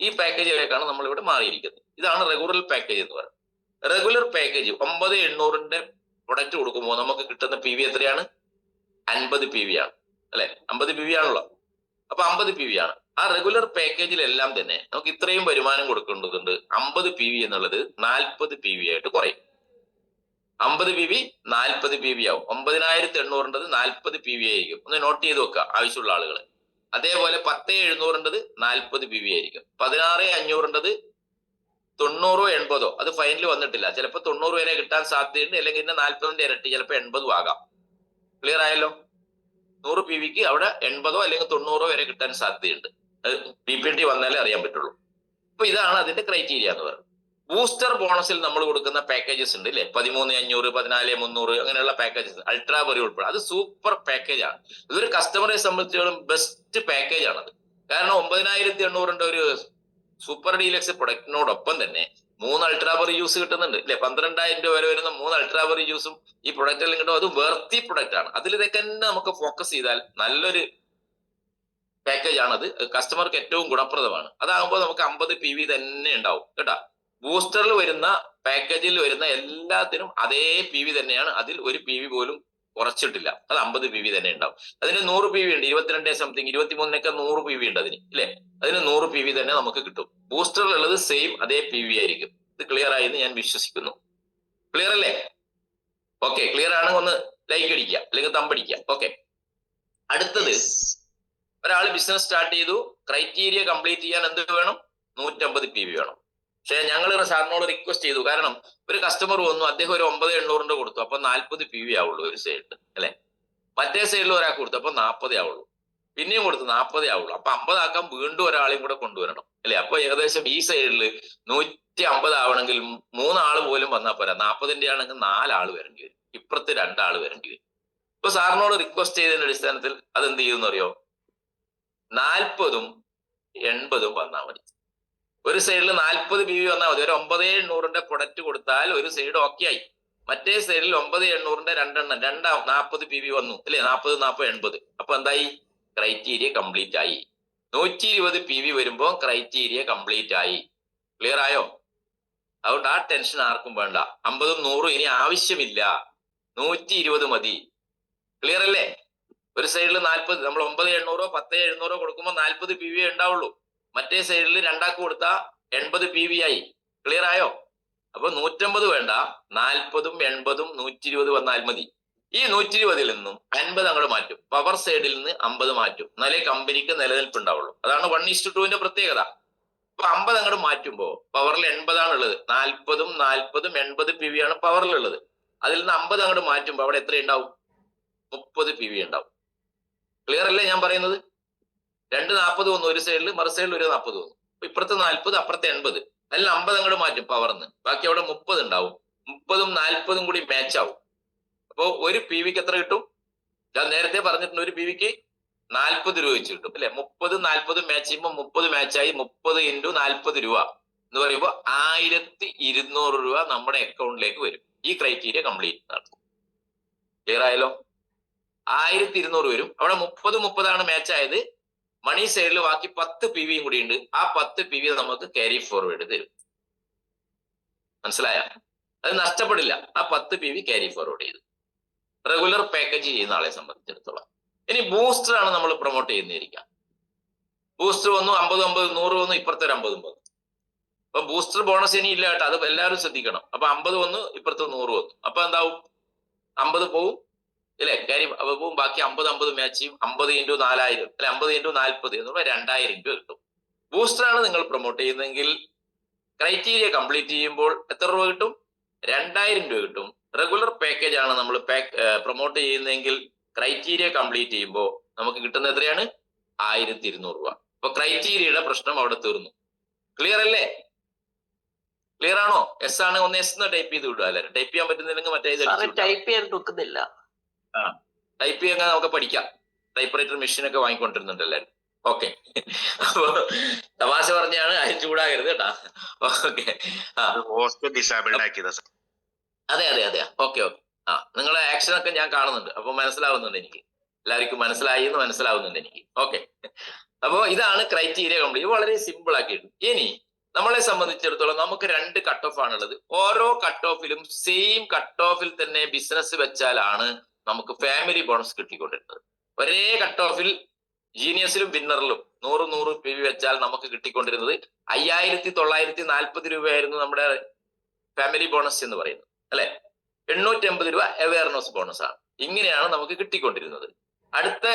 ഈ പാക്കേജിലേക്കാണ് നമ്മളിവിടെ മാറിയിരിക്കുന്നത്. ഇതാണ് റെഗുലർ പാക്കേജ് എന്ന് പറയുന്നത്. റെഗുലർ പാക്കേജ് 9800 പ്രൊഡക്റ്റ് കൊടുക്കുമ്പോൾ നമുക്ക് കിട്ടുന്ന PV എത്രയാണ്? 50 PV ആണ് അല്ലെ? 50 PV ആണല്ലോ. അപ്പൊ 50 PV ആണ്. ആ റെഗുലർ പാക്കേജിലെല്ലാം തന്നെ നമുക്ക് ഇത്രയും വരുമാനം കൊടുക്കേണ്ടതുണ്ട്. 50 PV എന്നുള്ളത് 40 PV ആയിട്ട് കുറയും. 50 PV 40 PV ആവും. 9800 40 PV ആയിരിക്കും. ഒന്ന് നോട്ട് ചെയ്ത് വെക്കുക ആവശ്യമുള്ള ആളുകൾ. അതേപോലെ 10700 40 PV ആയിരിക്കും. 16500 90 80 അത് ഫൈനൽ വന്നിട്ടില്ല. ചിലപ്പോൾ 90 വരെ കിട്ടാൻ സാധ്യതയുണ്ട്. അല്ലെങ്കിൽ 40ന്റെ ഇരട്ടി ചിലപ്പോൾ 80 ആകാം. ക്ലിയർ ആയല്ലോ? 100 PVക്ക് അവിടെ 80 അല്ലെങ്കിൽ 90 വരെ കിട്ടാൻ സാധ്യതയുണ്ട്. PPT വന്നാലേ അറിയാൻ പറ്റുള്ളൂ. അപ്പൊ ഇതാണ് അതിന്റെ ക്രൈറ്റീരിയ എന്ന് പറയുന്നത്. ബൂസ്റ്റർ ബോണസിൽ നമ്മൾ കൊടുക്കുന്ന പാക്കേജസ് ഉണ്ട് അല്ലെ? 13500, 14300 അങ്ങനെയുള്ള പാക്കേജസ്, അൾട്രാ ബറി ഉൾപ്പെടെ. അത് സൂപ്പർ പാക്കേജ് ആണ്. ഇതൊരു കസ്റ്റമറെ സംബന്ധിച്ചിടത്തോളം ബെസ്റ്റ് പാക്കേജ് ആണത്. കാരണം 9800 ഒരു സൂപ്പർ ഡീലക്സ് പ്രൊഡക്റ്റിനോടൊപ്പം തന്നെ 3 അൾട്രാ ബറി ജ്യൂസ് കിട്ടുന്നുണ്ട് അല്ലെ? 12000 രൂപ വരെ വരുന്ന 3 അൾട്രാ ബറി ജ്യൂസും ഈ പ്രൊഡക്റ്റിൽ കിട്ടും. അത് വെർത്തി പ്രൊഡക്റ്റ് ആണ്. അതിലേക്ക് തന്നെ നമുക്ക് ഫോക്കസ് ചെയ്താൽ നല്ലൊരു പാക്കേജ് ആണത്. കസ്റ്റമർക്ക് ഏറ്റവും ഗുണപ്രദമാണ്. അതാകുമ്പോൾ നമുക്ക് 50 PV തന്നെ ഉണ്ടാവും കേട്ടാ. ബൂസ്റ്ററിൽ വരുന്ന പാക്കേജിൽ വരുന്ന എല്ലാത്തിനും അതേ PV തന്നെയാണ്. അതിൽ ഒരു PV പോലും കുറച്ചിട്ടില്ല. അത് 50 PV തന്നെ ഉണ്ടാവും. അതിന് 100 PV ഉണ്ട്. 22 സംതിങ് 23 100 PV ഉണ്ട് അതിന് ഇല്ലേ? അതിന് 100 PV തന്നെ നമുക്ക് കിട്ടും. ബൂസ്റ്ററിലുള്ളത് സെയിം അതേ PV ആയിരിക്കും. ഇത് ക്ലിയർ ആയി എന്ന് ഞാൻ വിശ്വസിക്കുന്നു. ക്ലിയർ അല്ലേ? ഓക്കെ, ക്ലിയർ ആണെങ്കിൽ ഒന്ന് ലൈക്ക് അടിക്കുക അല്ലെങ്കിൽ തമ്പടിക്കുക. ഓക്കെ, അടുത്തത് ഒരാൾ ബിസിനസ് സ്റ്റാർട്ട് ചെയ്തു. ക്രൈറ്റീരിയ കംപ്ലീറ്റ് ചെയ്യാൻ എന്ത് വേണം? 150 PV വേണം. പക്ഷെ ഞങ്ങൾ സാറിനോട് റിക്വസ്റ്റ് ചെയ്തു. കാരണം ഒരു കസ്റ്റമർ വന്നു, അദ്ദേഹം ഒരു 9,800 കൊടുത്തു, അപ്പൊ 40 PV ആവുള്ളൂ ഒരു സൈഡിൽ അല്ലെ. മറ്റേ സൈഡിൽ ഒരാൾക്ക് കൊടുത്തു, അപ്പൊ 40 ആവുള്ളൂ. പിന്നെയും കൊടുത്തു 40 ആവുള്ളൂ. അപ്പൊ 50 ആക്കാൻ വീണ്ടും ഒരാളെയും കൂടെ കൊണ്ടുവരണം അല്ലെ. അപ്പൊ ഏകദേശം ഈ സൈഡിൽ 150 ആവണമെങ്കിൽ 3 ആള് പോലും വന്നാൽ പോരാ. 40ന്റെ ആണെങ്കിൽ 4 ആള് വരേണ്ടി വരും, ഇപ്പുറത്ത് 2 ആള് വരേണ്ടി വരും. ഇപ്പൊ സാറിനോട് റിക്വസ്റ്റ് ചെയ്തതിന്റെ അടിസ്ഥാനത്തിൽ അതെന്ത് ചെയ്യുമെന്ന് അറിയോ? 40ഉം 80ഉം വന്നാൽ മതി. ഒരു സൈഡിൽ 40 PV വന്നാൽ മതി. ഒരു 9,800ന്റെ പ്രൊഡക്റ്റ് കൊടുത്താൽ ഒരു സൈഡ് ഓക്കെ ആയി. മറ്റേ സൈഡിൽ 9,800ന്റെ 2 40 PV വന്നു അല്ലെ. 40, 40, 80. അപ്പൊ എന്തായി? ക്രൈറ്റീരിയ കംപ്ലീറ്റ് ആയി. 120 PV വരുമ്പോ ക്രൈറ്റീരിയ കംപ്ലീറ്റ് ആയി. ക്ലിയർ ആയോ? അതുകൊണ്ട് ആ ടെൻഷൻ ആർക്കും വേണ്ട. 50ഉം 100ഉം ഇനി ആവശ്യമില്ല, 120 മതി. ക്ലിയർ അല്ലേ? ഒരു സൈഡിൽ 40, നമ്മൾ 9,800, 10,700 കൊടുക്കുമ്പോൾ 40 PV ഉണ്ടാവുള്ളൂ. മറ്റേ സൈഡിൽ 2 ആൾക്ക് കൊടുത്താൽ 80 PV ആയി. ക്ലിയർ ആയോ? അപ്പൊ 150 വേണ്ട, 40ഉം 80ഉം 120 വന്നാൽ മതി. ഈ 120ൽ നിന്നും 50 അങ്ങോട്ട് മാറ്റും. പവർ സൈഡിൽ നിന്ന് 50 മാറ്റും. എന്നാലേ കമ്പനിക്ക് നിലനിൽപ്പുണ്ടാവുള്ളൂ. അതാണ് 1:2ന്റെ പ്രത്യേകത. അപ്പൊ 50 അങ്ങോട്ട് മാറ്റുമ്പോ പവറിൽ 80 ആണുള്ളത്. 40ഉം 40ഉം 80 PV ആണ് പവറിലുള്ളത്. അതിൽ നിന്ന് 50 അങ്ങോട്ട് മാറ്റുമ്പോ അവിടെ എത്ര ഉണ്ടാവും? 30 PV ഉണ്ടാവും. ക്ലിയർ അല്ലേ ഞാൻ പറയുന്നത്? 2 40 വന്നു ഒരു സൈഡിൽ, മറു സൈഡിൽ ഒരു 40 വന്നു. ഇപ്പുറത്തെ 40, അപ്പുറത്തെ 80. അതിൽ 50 അങ്ങോട്ട് മാറ്റും പവർന്ന്. ബാക്കി അവിടെ 30 ഉണ്ടാവും. 30ഉം 40ഉം കൂടി മാച്ച് ആവും. അപ്പൊ ഒരു PVക്ക് എത്ര കിട്ടും? ഞാൻ നേരത്തെ പറഞ്ഞിട്ടുണ്ട്, ഒരു PVക്ക് 40 രൂപ വെച്ച് കിട്ടും അല്ലെ. 30, 40 മാച്ച് ചെയ്യുമ്പോൾ 30 മാച്ചായി. 30 × 40 രൂപ എന്ന് പറയുമ്പോൾ 1,200 രൂപ നമ്മുടെ അക്കൗണ്ടിലേക്ക് വരും. ഈ ക്രൈറ്റീരിയ കംപ്ലീറ്റ് നടത്തും. ക്ലിയർ ആയല്ലോ? 1,200 വരും. അവിടെ 30 ആണ് മാച്ച് ആയത്. മണി സൈഡിൽ ബാക്കി 10 PVയും കൂടി ഉണ്ട്. ആ 10 PV നമുക്ക് ക്യാരി ഫോർവേഡ് തരും. മനസ്സിലായ? അത് നഷ്ടപ്പെടില്ല. ആ 10 PV ക്യാരി ഫോർവേഡ് ചെയ്തു റെഗുലർ പാക്കേജ് ചെയ്യുന്ന ആളെ സംബന്ധിച്ചിടത്തോളം. ഇനി ബൂസ്റ്റർ ആണ് നമ്മൾ പ്രൊമോട്ട് ചെയ്യുന്നതിരിക്കാം. ബൂസ്റ്റർ വന്നു, 50, 50, 100 വന്നു, ഇപ്പുറത്തെ ഒരു 50 വന്നു. അപ്പൊ ബൂസ്റ്റർ ബോണസ് ഇനി ഇല്ല കേട്ടോ, അത് എല്ലാവരും ശ്രദ്ധിക്കണം. അപ്പൊ 50 വന്നു, ഇപ്പുറത്തെ 100 വന്നു. അപ്പൊ എന്താവും? 50 പോവും അല്ലെ, കാര്യം പോവും. ബാക്കി 50, 50 മാച്ച് ചെയ്യും. 50 × 4,000 അല്ലെ, 50 × 40 എന്ന് പറയുമ്പോൾ 2,000 രൂപ കിട്ടും. ബൂസ്റ്റർ ആണ് നിങ്ങൾ പ്രൊമോട്ട് ചെയ്യുന്നതെങ്കിൽ ക്രൈറ്റീരിയ കംപ്ലീറ്റ് ചെയ്യുമ്പോൾ എത്ര രൂപ കിട്ടും? 2,000 രൂപ കിട്ടും. റെഗുലർ പാക്കേജ് ആണ് നമ്മൾ പ്രൊമോട്ട് ചെയ്യുന്നതെങ്കിൽ ക്രൈറ്റീരിയ കംപ്ലീറ്റ് ചെയ്യുമ്പോൾ നമുക്ക് കിട്ടുന്ന എത്രയാണ്? 1,200 രൂപ. അപ്പൊ ക്രൈറ്റീരിയയുടെ പ്രശ്നം അവിടെ തീർന്നു. ക്ലിയർ അല്ലേ? ക്ലിയർ ആണോ? എസ് ആണ്, ഒന്ന് എസ് ടൈപ്പ് ചെയ്ത് വിടുക. അല്ലെ, ടൈപ്പ് ചെയ്യാൻ പറ്റുന്നില്ലെങ്കിൽ മറ്റേ ടൈപ്പ് ചെയ്യാൻ നോക്കുന്നില്ല. ടൈപ്പ് ചെയ്യാൻ നമുക്ക് പഠിക്കാം. ടൈപ്പ് റൈറ്റർ മെഷീൻ ഒക്കെ വാങ്ങിക്കൊണ്ടിരുന്നുണ്ട് എല്ലാവരും. ഓക്കെ, അപ്പൊ തമാശ പറഞ്ഞാണ്, അതിന് ചൂടാകരുത് കേട്ടാ. ഓക്കെ, അതെ അതെ അതെ, ഓക്കെ ഓക്കെ. നിങ്ങളെ ആക്ഷൻ ഒക്കെ ഞാൻ കാണുന്നുണ്ട്, അപ്പൊ മനസ്സിലാവുന്നുണ്ട് എനിക്ക്. എല്ലാവർക്കും മനസ്സിലായി എന്ന് മനസ്സിലാവുന്നുണ്ട് എനിക്ക്. ഓക്കെ, അപ്പൊ ഇതാണ് ക്രൈറ്റീരിയ കംപ്ലീറ്റ്. വളരെ സിമ്പിൾ ആക്കിയിട്ടുണ്ട്. ഇനി നമ്മളെ സംബന്ധിച്ചിടത്തോളം നമുക്ക് 2 കട്ട് ഓഫ് ആണുള്ളത്. ഓരോ കട്ട് ഓഫിലും സെയിം കട്ട് ഓഫിൽ തന്നെ ബിസിനസ് വെച്ചാലാണ് നമുക്ക് ഫാമിലി ബോണസ് കിട്ടിക്കൊണ്ടിരുന്നത്. ഒരേ കട്ട് ഓഫിൽ ജീനിയസിലും വിന്നറിലും 100 PV വെച്ചാൽ നമുക്ക് കിട്ടിക്കൊണ്ടിരുന്നത് 5,940 രൂപയായിരുന്നു നമ്മുടെ ഫാമിലി ബോണസ് എന്ന് പറയുന്നത് അല്ലെ. 850 രൂപ അവയർനെസ് ബോണസ് ആണ്. ഇങ്ങനെയാണ് നമുക്ക് കിട്ടിക്കൊണ്ടിരുന്നത്. അടുത്ത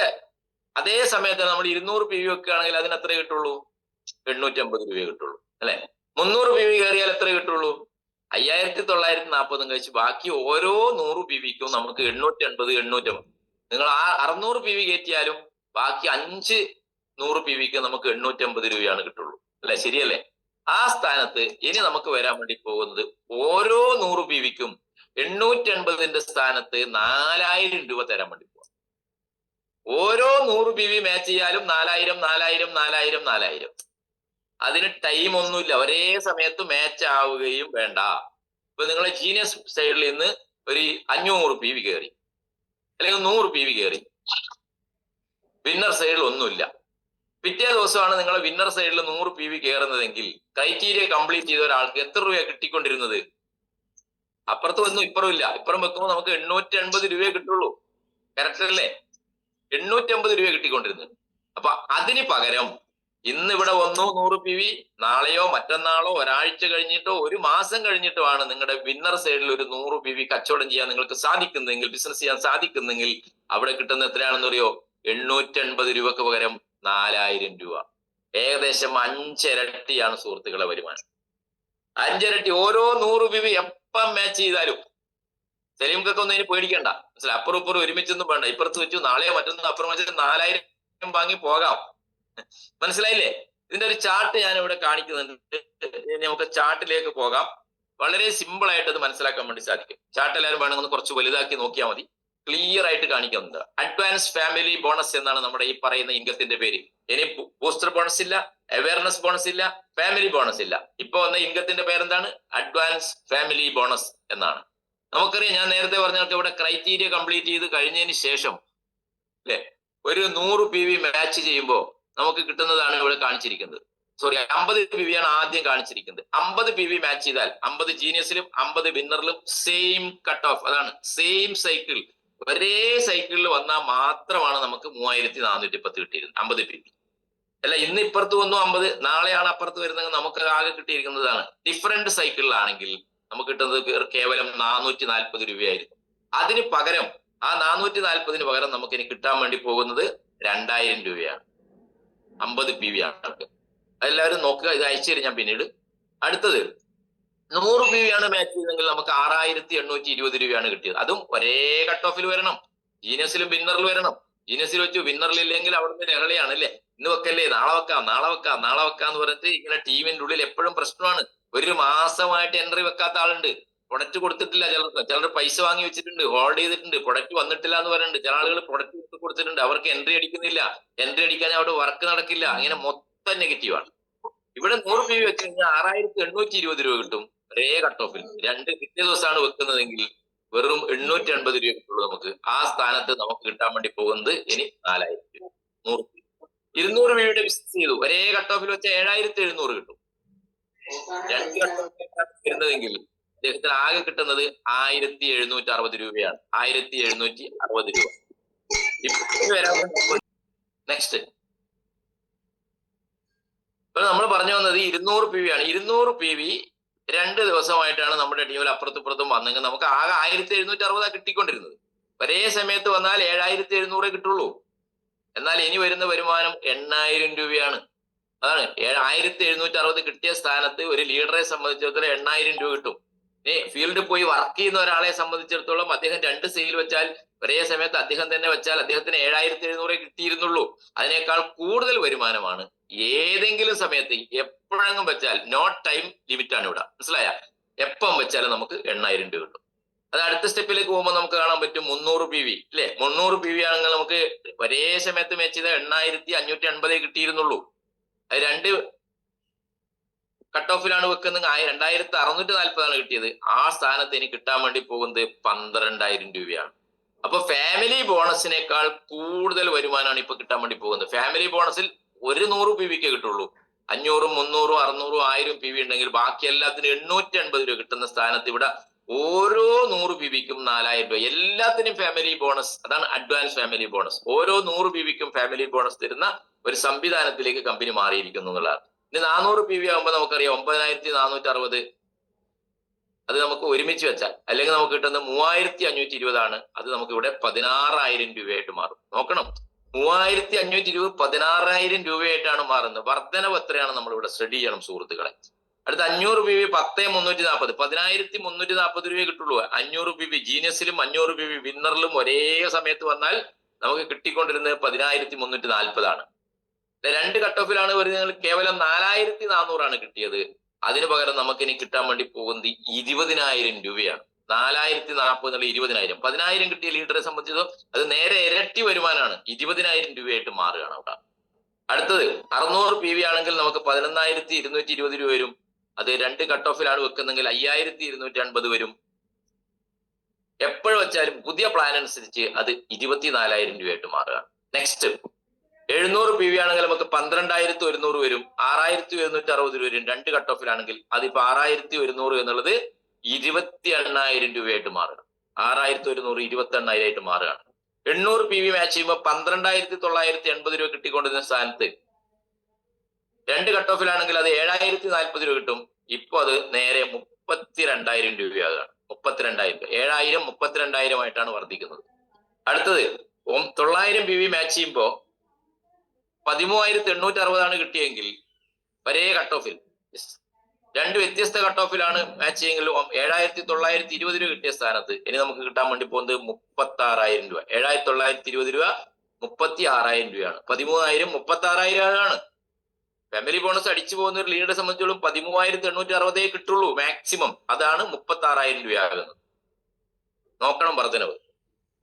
അതേ സമയത്ത് നമ്മൾ 200 PV വെക്കുകയാണെങ്കിൽ അതിന് എത്ര കിട്ടുള്ളൂ? 850 രൂപയെ കിട്ടുള്ളൂ അല്ലെ. 300 PV കയറിയാൽ എത്ര കിട്ടുള്ളൂ? 5,940 കഴിച്ച് ബാക്കി ഓരോ 100 PVക്കും നമുക്ക് 850, 850. നിങ്ങൾ ആ 600 PV കയറ്റിയാലും ബാക്കി 5 100 PVക്ക് നമുക്ക് 850 രൂപയാണ് കിട്ടുള്ളൂ അല്ലെ. ശരിയല്ലേ? ആ സ്ഥാനത്ത് ഇനി നമുക്ക് വരാൻ വേണ്ടി പോകുന്നത് ഓരോ 100 PVക്കും 850ന്റെ സ്ഥാനത്ത് 4,000 രൂപ തരാൻ വേണ്ടി പോകും. ഓരോ 100 PV മാച്ച് ചെയ്യാലും 4,000, 4,000, 4,000, 4,000. അതിന് ടൈം ഒന്നുമില്ല, ഒരേ സമയത്ത് മാച്ച് ആവുകയും വേണ്ട. ഇപ്പൊ നിങ്ങളെ ജീനിയസ് സൈഡിൽ നിന്ന് ഒരു 500 PV കയറി അല്ലെങ്കിൽ 100 PV കയറി, വിന്നർ സൈഡിൽ ഒന്നുമില്ല. പിറ്റേ ദിവസമാണ് നിങ്ങളെ വിന്നർ സൈഡിൽ 100 PV കയറുന്നതെങ്കിൽ ക്രൈറ്റീരിയ കംപ്ലീറ്റ് ചെയ്ത ഒരാൾക്ക് എത്ര രൂപയാണ് കിട്ടിക്കൊണ്ടിരുന്നത്? അപ്പുറത്ത് വന്നു, ഇപ്പുറം ഇല്ല. ഇപ്പുറം വെക്കുമ്പോൾ നമുക്ക് 850 രൂപയെ കിട്ടുള്ളൂ. കറക്റ്റ് അല്ലേ? 850 രൂപ കിട്ടിക്കൊണ്ടിരുന്നത്. അപ്പൊ അതിന് പകരം ഇന്ന് ഇവിടെ വന്നു 100 PV, നാളെയോ മറ്റന്നാളോ ഒരാഴ്ച കഴിഞ്ഞിട്ടോ 1 മാസം കഴിഞ്ഞിട്ടോ ആണ് നിങ്ങളുടെ വിന്നർ സൈഡിൽ ഒരു 100 PV കച്ചവടം ചെയ്യാൻ നിങ്ങൾക്ക് സാധിക്കുന്നെങ്കിൽ, ബിസിനസ് ചെയ്യാൻ സാധിക്കുന്നെങ്കിൽ അവിടെ കിട്ടുന്ന എത്രയാണെന്ന് അറിയോ? 850 രൂപക്ക് പകരം 4,000 രൂപ. ഏകദേശം 5 ഇരട്ടിയാണ് സുഹൃത്തുക്കളെ വരുമാനം. 5 ഇരട്ടി. ഓരോ 100 PV എപ്പം മാച്ച് ചെയ്താലും സലീംക്കൊക്കെ ഒന്നും ഇതിന് പേടിക്കണ്ട. മനസ്സിലായി? അപ്പുറം ഇപ്പുറം ഒരുമിച്ചൊന്നും വേണ്ട. ഇപ്പുറത്ത് വെച്ചു നാളെയോ മറ്റൊന്നും അപ്പുറം വെച്ചാൽ 4000 വാങ്ങി പോകാം. മനസ്സിലായില്ലേ? ഇതിന്റെ ഒരു ചാർട്ട് ഞാൻ ഇവിടെ കാണിക്കുന്നുണ്ട്. നമുക്ക് ചാർട്ടിലേക്ക് പോകാം. വളരെ സിമ്പിൾ ആയിട്ട് അത് മനസ്സിലാക്കാൻ വേണ്ടി സാധിക്കും. ചാർട്ട് എല്ലാവരും വേണമെന്ന് കുറച്ച് വലുതാക്കി നോക്കിയാൽ മതി. ക്ലിയർ ആയിട്ട് കാണിക്കുന്നുണ്ട്. അഡ്വാൻസ് ഫാമിലി ബോണസ് എന്നാണ് നമ്മുടെ ഈ പറയുന്ന ഇൻകത്തിന്റെ പേര്. ഇനി ബൂസ്റ്റർ ബോണസ് ഇല്ല, അവയർനെസ് ബോണസ് ഇല്ല, ഫാമിലി ബോണസ് ഇല്ല. ഇപ്പൊ വന്ന ഇൻകത്തിന്റെ പേരെന്താണ്? അഡ്വാൻസ് ഫാമിലി ബോണസ് എന്നാണ്. നമുക്കറിയാം, ഞാൻ നേരത്തെ പറഞ്ഞൊക്കെ ഇവിടെ ക്രൈറ്റീരിയ കംപ്ലീറ്റ് ചെയ്ത് കഴിഞ്ഞതിന് ശേഷം അല്ലെ ഒരു 100 PV മാച്ച് ചെയ്യുമ്പോൾ നമുക്ക് കിട്ടുന്നതാണ് ഇവിടെ കാണിച്ചിരിക്കുന്നത്. സോറി, 50 PV ആണ് ആദ്യം കാണിച്ചിരിക്കുന്നത്. 50 PV മാച്ച് ചെയ്താൽ 50 ജീനിയസിലും 50 വിന്നറിലും സെയിം കട്ട് ഓഫ്. അതാണ് സെയിം സൈക്കിൾ. ഒരേ സൈക്കിളിൽ വന്നാൽ മാത്രമാണ് നമുക്ക് 3410 കിട്ടിയിരുന്നത്. 50 PV അല്ല, ഇന്ന് ഇപ്പുറത്ത് വന്നു 50, നാളെയാണ് അപ്പുറത്ത് വരുന്നത്, നമുക്ക് ആകെ കിട്ടിയിരിക്കുന്നതാണ്. ഡിഫറെന്റ് സൈക്കിളിലാണെങ്കിൽ നമുക്ക് കിട്ടുന്നത് കേവലം 440 രൂപയായിരുന്നു. അതിന് പകരം ആ 440 പകരം നമുക്ക് ഇനി കിട്ടാൻ വേണ്ടി പോകുന്നത് 2000 രൂപയാണ്. 50 PV ആണ്. അതെല്ലാവരും നോക്കുക. ഇത് അയച്ചു തരും ഞാൻ പിന്നീട്. അടുത്തത് 100 PV ആണ് മാച്ച് ചെയ്തെങ്കിൽ നമുക്ക് 6820 രൂപയാണ് കിട്ടിയത്. അതും ഒരേ കട്ട് ഓഫിൽ വരണം. ജീനിയസിലും വിന്നറിൽ വരണം. ജീനിയസിൽ വെച്ചു വിന്നറിൽ ഇല്ലെങ്കിൽ അവിടുന്ന് ലഹളയാണ് അല്ലേ. ഇന്ന് വെക്കല്ലേ, നാളെ വെക്കാം, നാളെ വെക്കാം, നാളെ വെക്കാന്ന് പറഞ്ഞിട്ട് ഇങ്ങനെ ടീമിന്റെ ഉള്ളിൽ എപ്പോഴും പ്രശ്നമാണ്. ഒരു മാസമായിട്ട് എൻട്രി വെക്കാത്ത ആളുണ്ട്. പ്രൊഡക്റ്റ് കൊടുത്തിട്ടില്ല. ചിലർ പൈസ വാങ്ങി വെച്ചിട്ടുണ്ട്, ഹോൾഡ് ചെയ്തിട്ടുണ്ട്, പ്രൊഡക്റ്റ് വന്നിട്ടില്ല എന്ന് പറയുന്നുണ്ട്. ചില ആളുകൾ പ്രൊഡക്റ്റ് കൊടുത്തിട്ടുണ്ട്, അവർക്ക് എൻട്രി അടിക്കുന്നില്ല. എൻട്രി അടിക്കാൻ അവിടെ വർക്ക് നടക്കില്ല. അങ്ങനെ മൊത്തം നെഗറ്റീവാണ്. ഇവിടെ 100 PV വെച്ച് കഴിഞ്ഞാൽ 6820 രൂപ കിട്ടും. ഒരേ കട്ട് ഓഫിൽ. പിറ്റേ ദിവസമാണ് വെക്കുന്നതെങ്കിൽ വെറും 880 രൂപ കിട്ടുള്ളൂ നമുക്ക്. ആ സ്ഥാനത്ത് നമുക്ക് കിട്ടാൻ വേണ്ടി പോകുന്നത് ഇനി 4000 രൂപ. 100 200 രൂപയുടെ ബിസിനസ് ചെയ്തു. ഒരേ കട്ട് ഓഫിൽ വെച്ച 7700 കിട്ടും. 2 കട്ട് ഓഫിലാണ് വരുന്നതെങ്കിൽ അദ്ദേഹത്തിന് ആകെ കിട്ടുന്നത് 1760 രൂപയാണ്. 1760 രൂപ. ഇപ്പൊ വരാൻ നെക്സ്റ്റ്. ഇപ്പൊ നമ്മൾ പറഞ്ഞു വന്നത് 200 PV ആണ്. 200 PV 2 ദിവസമായിട്ടാണ് നമ്മുടെ ടീമിൽ അപ്പുറത്തും വന്നെങ്കിൽ നമുക്ക് ആകെ 1760 കിട്ടിക്കൊണ്ടിരുന്നത്. ഒരേ സമയത്ത് വന്നാൽ 7700 കിട്ടുള്ളൂ. എന്നാൽ ഇനി വരുന്ന വരുമാനം 8000 രൂപയാണ്. അതാണ് 1760 കിട്ടിയ സ്ഥാനത്ത് ഒരു ലീഡറെ സംബന്ധിച്ചിടത്തോളം 8000 രൂപ കിട്ടും. ഇനി ഫീൽഡിൽ പോയി വർക്ക് ചെയ്യുന്ന ഒരാളെ സംബന്ധിച്ചിടത്തോളം അദ്ദേഹം 2 സെയിൽ വെച്ചാൽ ഒരേ സമയത്ത് അദ്ദേഹം തന്നെ വെച്ചാൽ അദ്ദേഹത്തിന് 7700 കിട്ടിയിരുന്നുള്ളൂ. അതിനേക്കാൾ കൂടുതൽ വരുമാനമാണ് ഏതെങ്കിലും സമയത്ത് എപ്പോഴെങ്കിലും വെച്ചാൽ. നോ ടൈം ലിമിറ്റ് ആണ് ഇവിടെ. മനസ്സിലായ? എപ്പം വെച്ചാലും നമുക്ക് 8000 രൂപ കിട്ടും. അത് അടുത്ത സ്റ്റെപ്പിലേക്ക് പോകുമ്പോൾ നമുക്ക് കാണാൻ പറ്റും 300 PV അല്ലെ. 300 PV ആണെങ്കിൽ നമുക്ക് ഒരേ സമയത്ത് മാച്ച് ചെയ്ത 8550 കിട്ടിയിരുന്നുള്ളൂ. അത് 2 കട്ട് ഓഫിലാണ് വെക്കുന്നത്. 2640 കിട്ടിയത്. ആ സ്ഥാനത്ത് എനിക്ക് കിട്ടാൻ വേണ്ടി പോകുന്നത് 12000 രൂപയാണ്. അപ്പൊ ഫാമിലി ബോണസിനേക്കാൾ കൂടുതൽ വരുമാനമാണ് ഇപ്പൊ കിട്ടാൻ വേണ്ടി പോകുന്നത്. ഫാമിലി ബോണസിൽ ഒരു 100 PVക്ക് കിട്ടുള്ളൂ. 500, 300, 600, 1000 PV ഉണ്ടെങ്കിൽ ബാക്കി എല്ലാത്തിനും 880 രൂപ കിട്ടുന്ന സ്ഥാനത്ത് ഇവിടെ ഓരോ 100 PVക്കും 4000 രൂപ. എല്ലാത്തിനും ഫാമിലി ബോണസ്. അതാണ് അഡ്വാൻസ് ഫാമിലി ബോണസ്. ഓരോ 100 PVക്കും ഫാമിലി ബോണസ് തരുന്ന ഒരു സംവിധാനത്തിലേക്ക് കമ്പനി മാറിയിരിക്കുന്നു എന്നുള്ളതാണ്. ഇനി 400 PV ആകുമ്പോൾ നമുക്കറിയാം 9460. അത് നമുക്ക് ഒരുമിച്ച് വെച്ചാൽ അല്ലെങ്കിൽ നമുക്ക് കിട്ടുന്നത് 3520 ആണ്. അത് നമുക്ക് ഇവിടെ 16000 രൂപയായിട്ട് മാറും. നോക്കണം, 3520 16000 രൂപയായിട്ടാണ് മാറുന്നത്. വർധനവ് എത്രയാണ് നമ്മൾ ഇവിടെ സ്റ്റഡി ചെയ്യണം സുഹൃത്തുക്കളെ. അടുത്ത 500 PV 10340. 10340 രൂപയെ കിട്ടുള്ളൂ. 500 PV ജീനിയസിലും 500 PV വിന്നറിലും ഒരേ സമയത്ത് വന്നാൽ നമുക്ക് കിട്ടിക്കൊണ്ടിരുന്നത് 10340 ആണ്. 2 കട്ട് ഓഫിലാണ് വരുന്നത്. കേവലം 4400 കിട്ടിയത്. അതിനു പകരം നമുക്ക് ഇനി കിട്ടാൻ വേണ്ടി പോകുന്നത് 20000 രൂപയാണ്. 4040 എന്നുള്ള 20000. 10000 കിട്ടിയ ലീഡറെ സംബന്ധിച്ചോ അത് നേരെ ഇരട്ടി വരുമാനമാണ്. 20000 രൂപയായിട്ട് മാറുകയാണ് അവിടെ. അടുത്തത് 600 PV ആണെങ്കിൽ നമുക്ക് 11220 രൂപ വരും. അത് 2 കട്ട് ഓഫിലാണ് വെക്കുന്നെങ്കിൽ 5250 വരും. എപ്പോഴും വെച്ചാലും പുതിയ പ്ലാൻ അനുസരിച്ച് അത് 24000 രൂപയായിട്ട് മാറുകയാണ്. നെക്സ്റ്റ് 700 PV ആണെങ്കിൽ നമുക്ക് 12100 വരും. 6160 വരും. 2 കട്ട് ഓഫിലാണെങ്കിൽ അതിപ്പോ 6100 എന്നുള്ളത് 28000 രൂപയായിട്ട് മാറുക. 6100 28000 ആയിട്ട് മാറുകയാണ്. 800 PV മാച്ച് ചെയ്യുമ്പോൾ 12980 രൂപ കിട്ടിക്കൊണ്ടിരുന്ന സ്ഥാനത്ത് 2 കട്ട് ഓഫിലാണെങ്കിൽ അത് 7040 രൂപ കിട്ടും. ഇപ്പൊ അത് നേരെ 32000 രൂപയാകുകയാണ്. 32000. 7000 32000 ആയിട്ടാണ് വർദ്ധിക്കുന്നത്. അടുത്തത് 900 PV മാച്ച് ചെയ്യുമ്പോൾ 13860 കിട്ടിയെങ്കിൽ ഒരേ കട്ട് ഓഫിൽ രണ്ട് വ്യത്യസ്ത കട്ട് ഓഫിലാണ് മാച്ച് ചെയ്യുമെങ്കിലും 7,920 രൂപ കിട്ടിയ സ്ഥാനത്ത് ഇനി നമുക്ക് കിട്ടാൻ വേണ്ടി പോകുന്നത് 36,000 രൂപ. 7,920 രൂപ 36,000 രൂപയാണ്. 13,000 36,000 ആണ്. ഫാമിലി ബോണസ് അടിച്ചു പോകുന്ന ഒരു ലീഡറെ സംബന്ധിച്ചോളം 13,860 കിട്ടുള്ളൂ മാക്സിമം. അതാണ് 36,000 രൂപയാകുന്നത്. നോക്കണം വർധനവ്.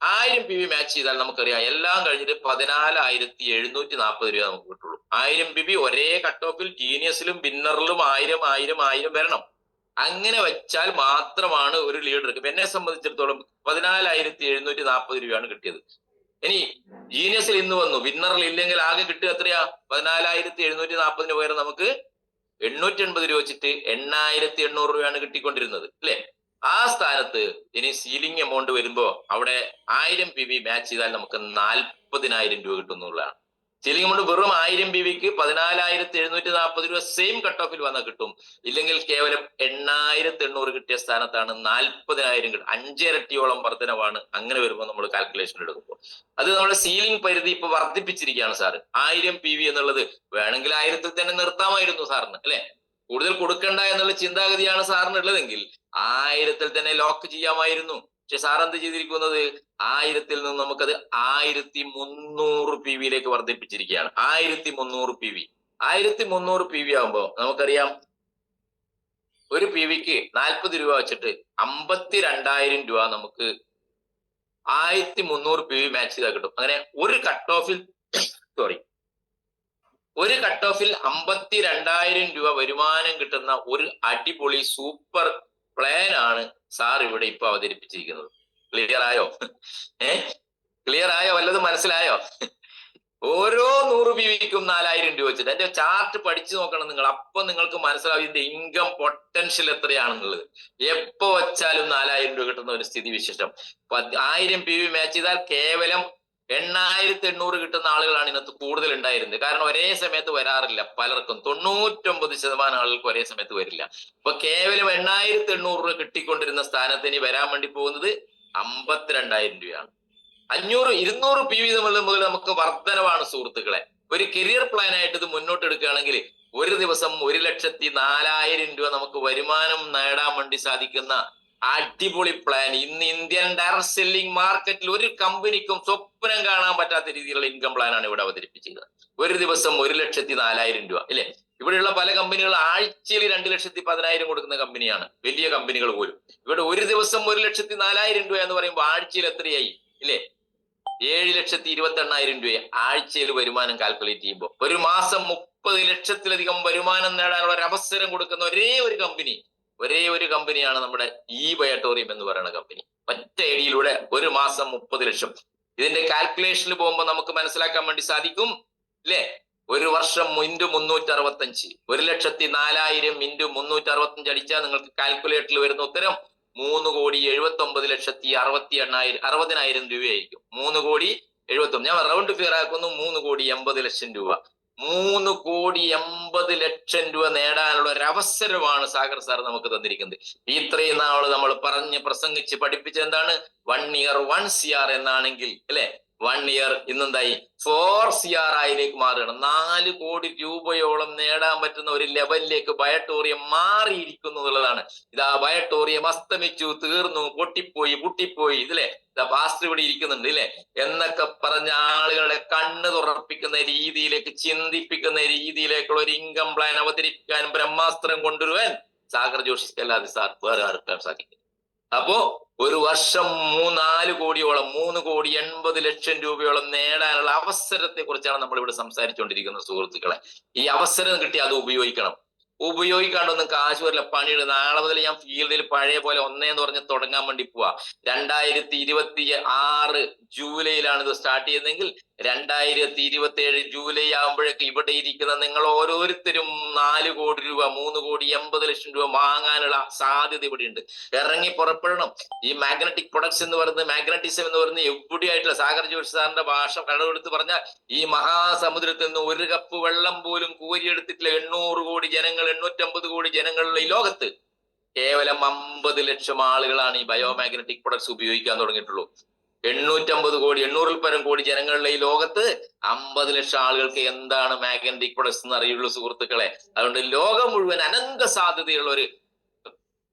1000 PV മാച്ച് ചെയ്താൽ നമുക്കറിയാം എല്ലാം കഴിഞ്ഞിട്ട് 14,740 രൂപ നമുക്ക് കിട്ടുള്ളൂ. 1000 PV ഒരേ കട്ട് ഓഫിൽ ജീനിയസിലും വിന്നറിലും 1000 വരണം. അങ്ങനെ വെച്ചാൽ മാത്രമാണ് ഒരു ലീഡർക്ക്. എന്നെ സംബന്ധിച്ചിടത്തോളം 14,740 രൂപയാണ് കിട്ടിയത്. ഇനി ജീനിയസിൽ ഇന്ന് വന്നു, വിന്നറിൽ ഇല്ലെങ്കിൽ ആകെ കിട്ടുക എത്രയാ? 14,740 പകരം നമുക്ക് 880 രൂപ വെച്ചിട്ട് 8,800 രൂപയാണ് കിട്ടിക്കൊണ്ടിരുന്നത് അല്ലെ? ആ സ്ഥാനത്ത് ഇനി സീലിംഗ് എമൗണ്ട് വരുമ്പോ അവിടെ 1000 PV മാച്ച് ചെയ്താൽ നമുക്ക് 40,000 രൂപ കിട്ടുന്നുള്ളതാണ്. സീലിംഗ് എമൗണ്ട് വെറും 1000 PVക്ക് 14,740 രൂപ സെയിം കട്ട് ഓഫിൽ വന്നാൽ കിട്ടും. ഇല്ലെങ്കിൽ കേവലം 8,800 കിട്ടിയ സ്ഥാനത്താണ് 40,000 കിട്ടും. 5 ഇരട്ടിയോളം വർധനവാണ് അങ്ങനെ വരുമ്പോൾ നമ്മൾ കാൽക്കുലേഷൻ എടുക്കുമ്പോൾ. അത് നമ്മുടെ സീലിംഗ് പരിധി ഇപ്പൊ വർദ്ധിപ്പിച്ചിരിക്കുകയാണ് സാറ്. 1000 PV എന്നുള്ളത് വേണമെങ്കിൽ 1000-ൽ തന്നെ നിർത്താമായിരുന്നു സാറിന് അല്ലെ? കൂടുതൽ കൊടുക്കണ്ട എന്നുള്ള ചിന്താഗതിയാണ് സാറിന് ഉള്ളതെങ്കിൽ 1000-ൽ തന്നെ ലോക്ക് ചെയ്യാമായിരുന്നു. പക്ഷെ സാർ എന്ത് ചെയ്തിരിക്കുന്നത്? 1000-ൽ നിന്ന് നമുക്കത് 1,300 PVയിലേക്ക് വർദ്ധിപ്പിച്ചിരിക്കുകയാണ്. 1,300 PV. 1,300 PV ആകുമ്പോ നമുക്കറിയാം ഒരു PVക്ക് 40 രൂപ വെച്ചിട്ട് 52,000 രൂപ നമുക്ക് 1,300 PV മാച്ച് ചെയ്താൽ കിട്ടും. അങ്ങനെ ഒരു കട്ട് ഓഫിൽ 52,000 രൂപ വരുമാനം കിട്ടുന്ന ഒരു അടിപൊളി സൂപ്പർ പ്ലാൻ ആണ് സാർ ഇവിടെ ഇപ്പൊ അവതരിപ്പിച്ചിരിക്കുന്നത്. ക്ലിയർ ആയോ? ക്ലിയർ ആയോ? വല്ലതും മനസ്സിലായോ? ഓരോ 100 PVക്കും 4,000 രൂപ വെച്ചിട്ട് എന്റെ ചാർട്ട് പഠിച്ചു നോക്കണം നിങ്ങൾ. അപ്പൊ നിങ്ങൾക്ക് മനസ്സിലാവും ഇതിന്റെ ഇൻകം പൊട്ടൻഷ്യൽ എത്രയാണെന്നുള്ളത്. എപ്പോ വെച്ചാലും 4,000 രൂപ കിട്ടുന്ന ഒരു സ്ഥിതി വിശേഷം. 1000 PV മാച്ച് ചെയ്താൽ കേവലം 8,800 കിട്ടുന്ന ആളുകളാണ് ഇന്നത്തെ കൂടുതൽ ഉണ്ടായിരുന്നത്. കാരണം ഒരേ സമയത്ത് വരാറില്ല പലർക്കും. 99% ആളുകൾക്ക് ഒരേ സമയത്ത് വരില്ല. അപ്പൊ കേവലം 8,800 രൂപ കിട്ടിക്കൊണ്ടിരുന്ന സ്ഥാനത്തിന് വരാൻ വേണ്ടി പോകുന്നത് 52,000 രൂപയാണ്. 200 PV മുതൽ നമുക്ക് വർധനവാണ് സുഹൃത്തുക്കളെ. ഒരു കരിയർ പ്ലാൻ ആയിട്ട് ഇത് മുന്നോട്ട് എടുക്കുകയാണെങ്കിൽ ഒരു ദിവസം 1,04,000 രൂപ നമുക്ക് വരുമാനം നേടാൻ വേണ്ടി സാധിക്കുന്ന അടിപൊളി പ്ലാൻ ഇന്ന് ഇന്ത്യൻ ഡയറക്ട് സെല്ലിംഗ് മാർക്കറ്റിൽ ഒരു കമ്പനിക്കും സ്വപ്നം കാണാൻ പറ്റാത്ത രീതിയിലുള്ള ഇൻകം പ്ലാൻ ആണ് ഇവിടെ അവതരിപ്പിച്ചത്. ഒരു ദിവസം 1,04,000 രൂപ അല്ലെ? ഇവിടെയുള്ള പല കമ്പനികൾ ആഴ്ചയിൽ 2,10,000 കൊടുക്കുന്ന കമ്പനിയാണ്, വലിയ കമ്പനികൾ പോലും. ഇവിടെ ഒരു ദിവസം 1,04,000 രൂപ എന്ന് പറയുമ്പോൾ ആഴ്ചയിൽ എത്രയായി ഇല്ലേ? 7,28,000 രൂപ ആഴ്ചയിൽ വരുമാനം കാൽക്കുലേറ്റ് ചെയ്യുമ്പോൾ ഒരു മാസം 30 ലക്ഷത്തിലധികം വരുമാനം നേടാനുള്ള ഒരു അവസരം കൊടുക്കുന്ന ഒരേ ഒരു കമ്പനിയാണ് നമ്മുടെ ഈ ബയോട്ടോറിയം എന്ന് പറയുന്ന കമ്പനി. ഒറ്റ ഐഡിയിലൂടെ ഒരു മാസം 30 ലക്ഷം. ഇതിന്റെ കാൽക്കുലേഷനിൽ പോകുമ്പോൾ നമുക്ക് മനസ്സിലാക്കാൻ വേണ്ടി സാധിക്കും ഇല്ലേ? ഒരു വർഷം × 365, 1,04,000 × 365 അടിച്ചാൽ നിങ്ങൾക്ക് കാൽക്കുലേറ്ററിൽ വരുന്ന ഉത്തരം 3,77,60,000 രൂപയായിരിക്കും. 3,70,000. ഞാൻ റൗണ്ട് ഫിഗർ ആക്കുന്നു. 3,80,00,000 രൂപ. 3,80,00,000 രൂപ നേടാനുള്ള ഒരു അവസരമാണ് സാഗർ സാർ നമുക്ക് തന്നിരിക്കുന്നത്. ഇത്രയും നാള് നമ്മൾ പ്രസംഗിച്ച് പഠിപ്പിച്ച എന്താണ്? 1 year 1 CR എന്നാണെങ്കിൽ അല്ലെ? 1 year ഇന്നെന്തായി? 4 CR ആയിലേക്ക് മാറുകയാണ്. 4 കോടി രൂപയോളം നേടാൻ പറ്റുന്ന ഒരു ലെവലിലേക്ക് ബയോട്ടോറിയം മാറിയിരിക്കുന്നു എന്നുള്ളതാണ്. ഇതാ ബയോട്ടോറിയം അസ്തമിച്ചു, തീർന്നു, പൊട്ടിപ്പോയി ഇതിലെ പാസ്റ്റർ ഇവിടെ ഇരിക്കുന്നുണ്ട് ഇല്ലേ എന്നൊക്കെ പറഞ്ഞ ആളുകളുടെ കണ്ണ് തുറപ്പിക്കുന്ന രീതിയിലേക്ക്, ചിന്തിപ്പിക്കുന്ന രീതിയിലേക്കുള്ള ഒരു ഇൻകം പ്ലാൻ അവതരിപ്പിക്കാൻ, ബ്രഹ്മാസ്ത്രം കൊണ്ടുവരുവാൻ സാഗർ ജോഷിക്കല്ലാതെ സാർ വേറെ ആർക്കാൻ സാധിക്കും. അപ്പോ ഒരു വർഷം 4 കോടിയോളം 3,80,00,000 രൂപയോളം നേടാനുള്ള അവസരത്തെ കുറിച്ചാണ് നമ്മൾ ഇവിടെ സംസാരിച്ചുകൊണ്ടിരിക്കുന്നത് സുഹൃത്തുക്കളെ. ഈ അവസരം കിട്ടി അത് ഉപയോഗിക്കണം. ഉപയോഗിക്കാണ്ടൊന്നും കാശ് വരില്ല. പണിയുടെ നാളെ മുതൽ ഞാൻ ഫീൽഡിൽ പഴയ പോലെ 1 എന്ന് പറഞ്ഞ് തുടങ്ങാൻ വേണ്ടി പോവാ. 2026 ജൂലൈയിലാണ് ഇത് സ്റ്റാർട്ട് ചെയ്യുന്നതെങ്കിൽ 2027 ജൂലൈ ആകുമ്പോഴേക്ക് ഇവിടെ ഇരിക്കുന്ന നിങ്ങൾ ഓരോരുത്തരും 4 കോടി രൂപ 3,80,00,000 രൂപ വാങ്ങാനുള്ള സാധ്യത ഇവിടെയുണ്ട്. ഇറങ്ങി പുറപ്പെടണം. ഈ മാഗ്നറ്റിക് പ്രൊഡക്ട്സ് എന്ന് പറയുന്നത്, മാഗ്നറ്റിസം എന്ന് പറയുന്നത് എവിടെയായിട്ടുള്ള സാഗർ ജോഷി സാറിന്റെ ഭാഷ കടമെടുത്ത് പറഞ്ഞാൽ ഈ മഹാസമുദ്രത്തിൽ നിന്ന് ഒരു കപ്പ് വെള്ളം പോലും കോരിയെടുത്തിട്ടില്ല 800 കോടി ജനങ്ങൾ, 850 കോടി ജനങ്ങളുള്ള ഈ ലോകത്ത് കേവലം 50 ലക്ഷം ആളുകളാണ് ഈ ബയോമാഗ്നറ്റിക് പ്രൊഡക്ട്സ് ഉപയോഗിക്കാൻ തുടങ്ങിയിട്ടുള്ളൂ. 850 കോടി 800-ൽ പരം കോടി ജനങ്ങളുടെ ഈ ലോകത്ത് 50 ലക്ഷം ആളുകൾക്ക് എന്താണ് മാഗ്നറ്റിക് പ്രൊഡക്ട്സ് എന്ന് അറിയുള്ളൂ സുഹൃത്തുക്കളെ. അതുകൊണ്ട് ലോകം മുഴുവൻ അനന്ത സാധ്യതയുള്ള ഒരു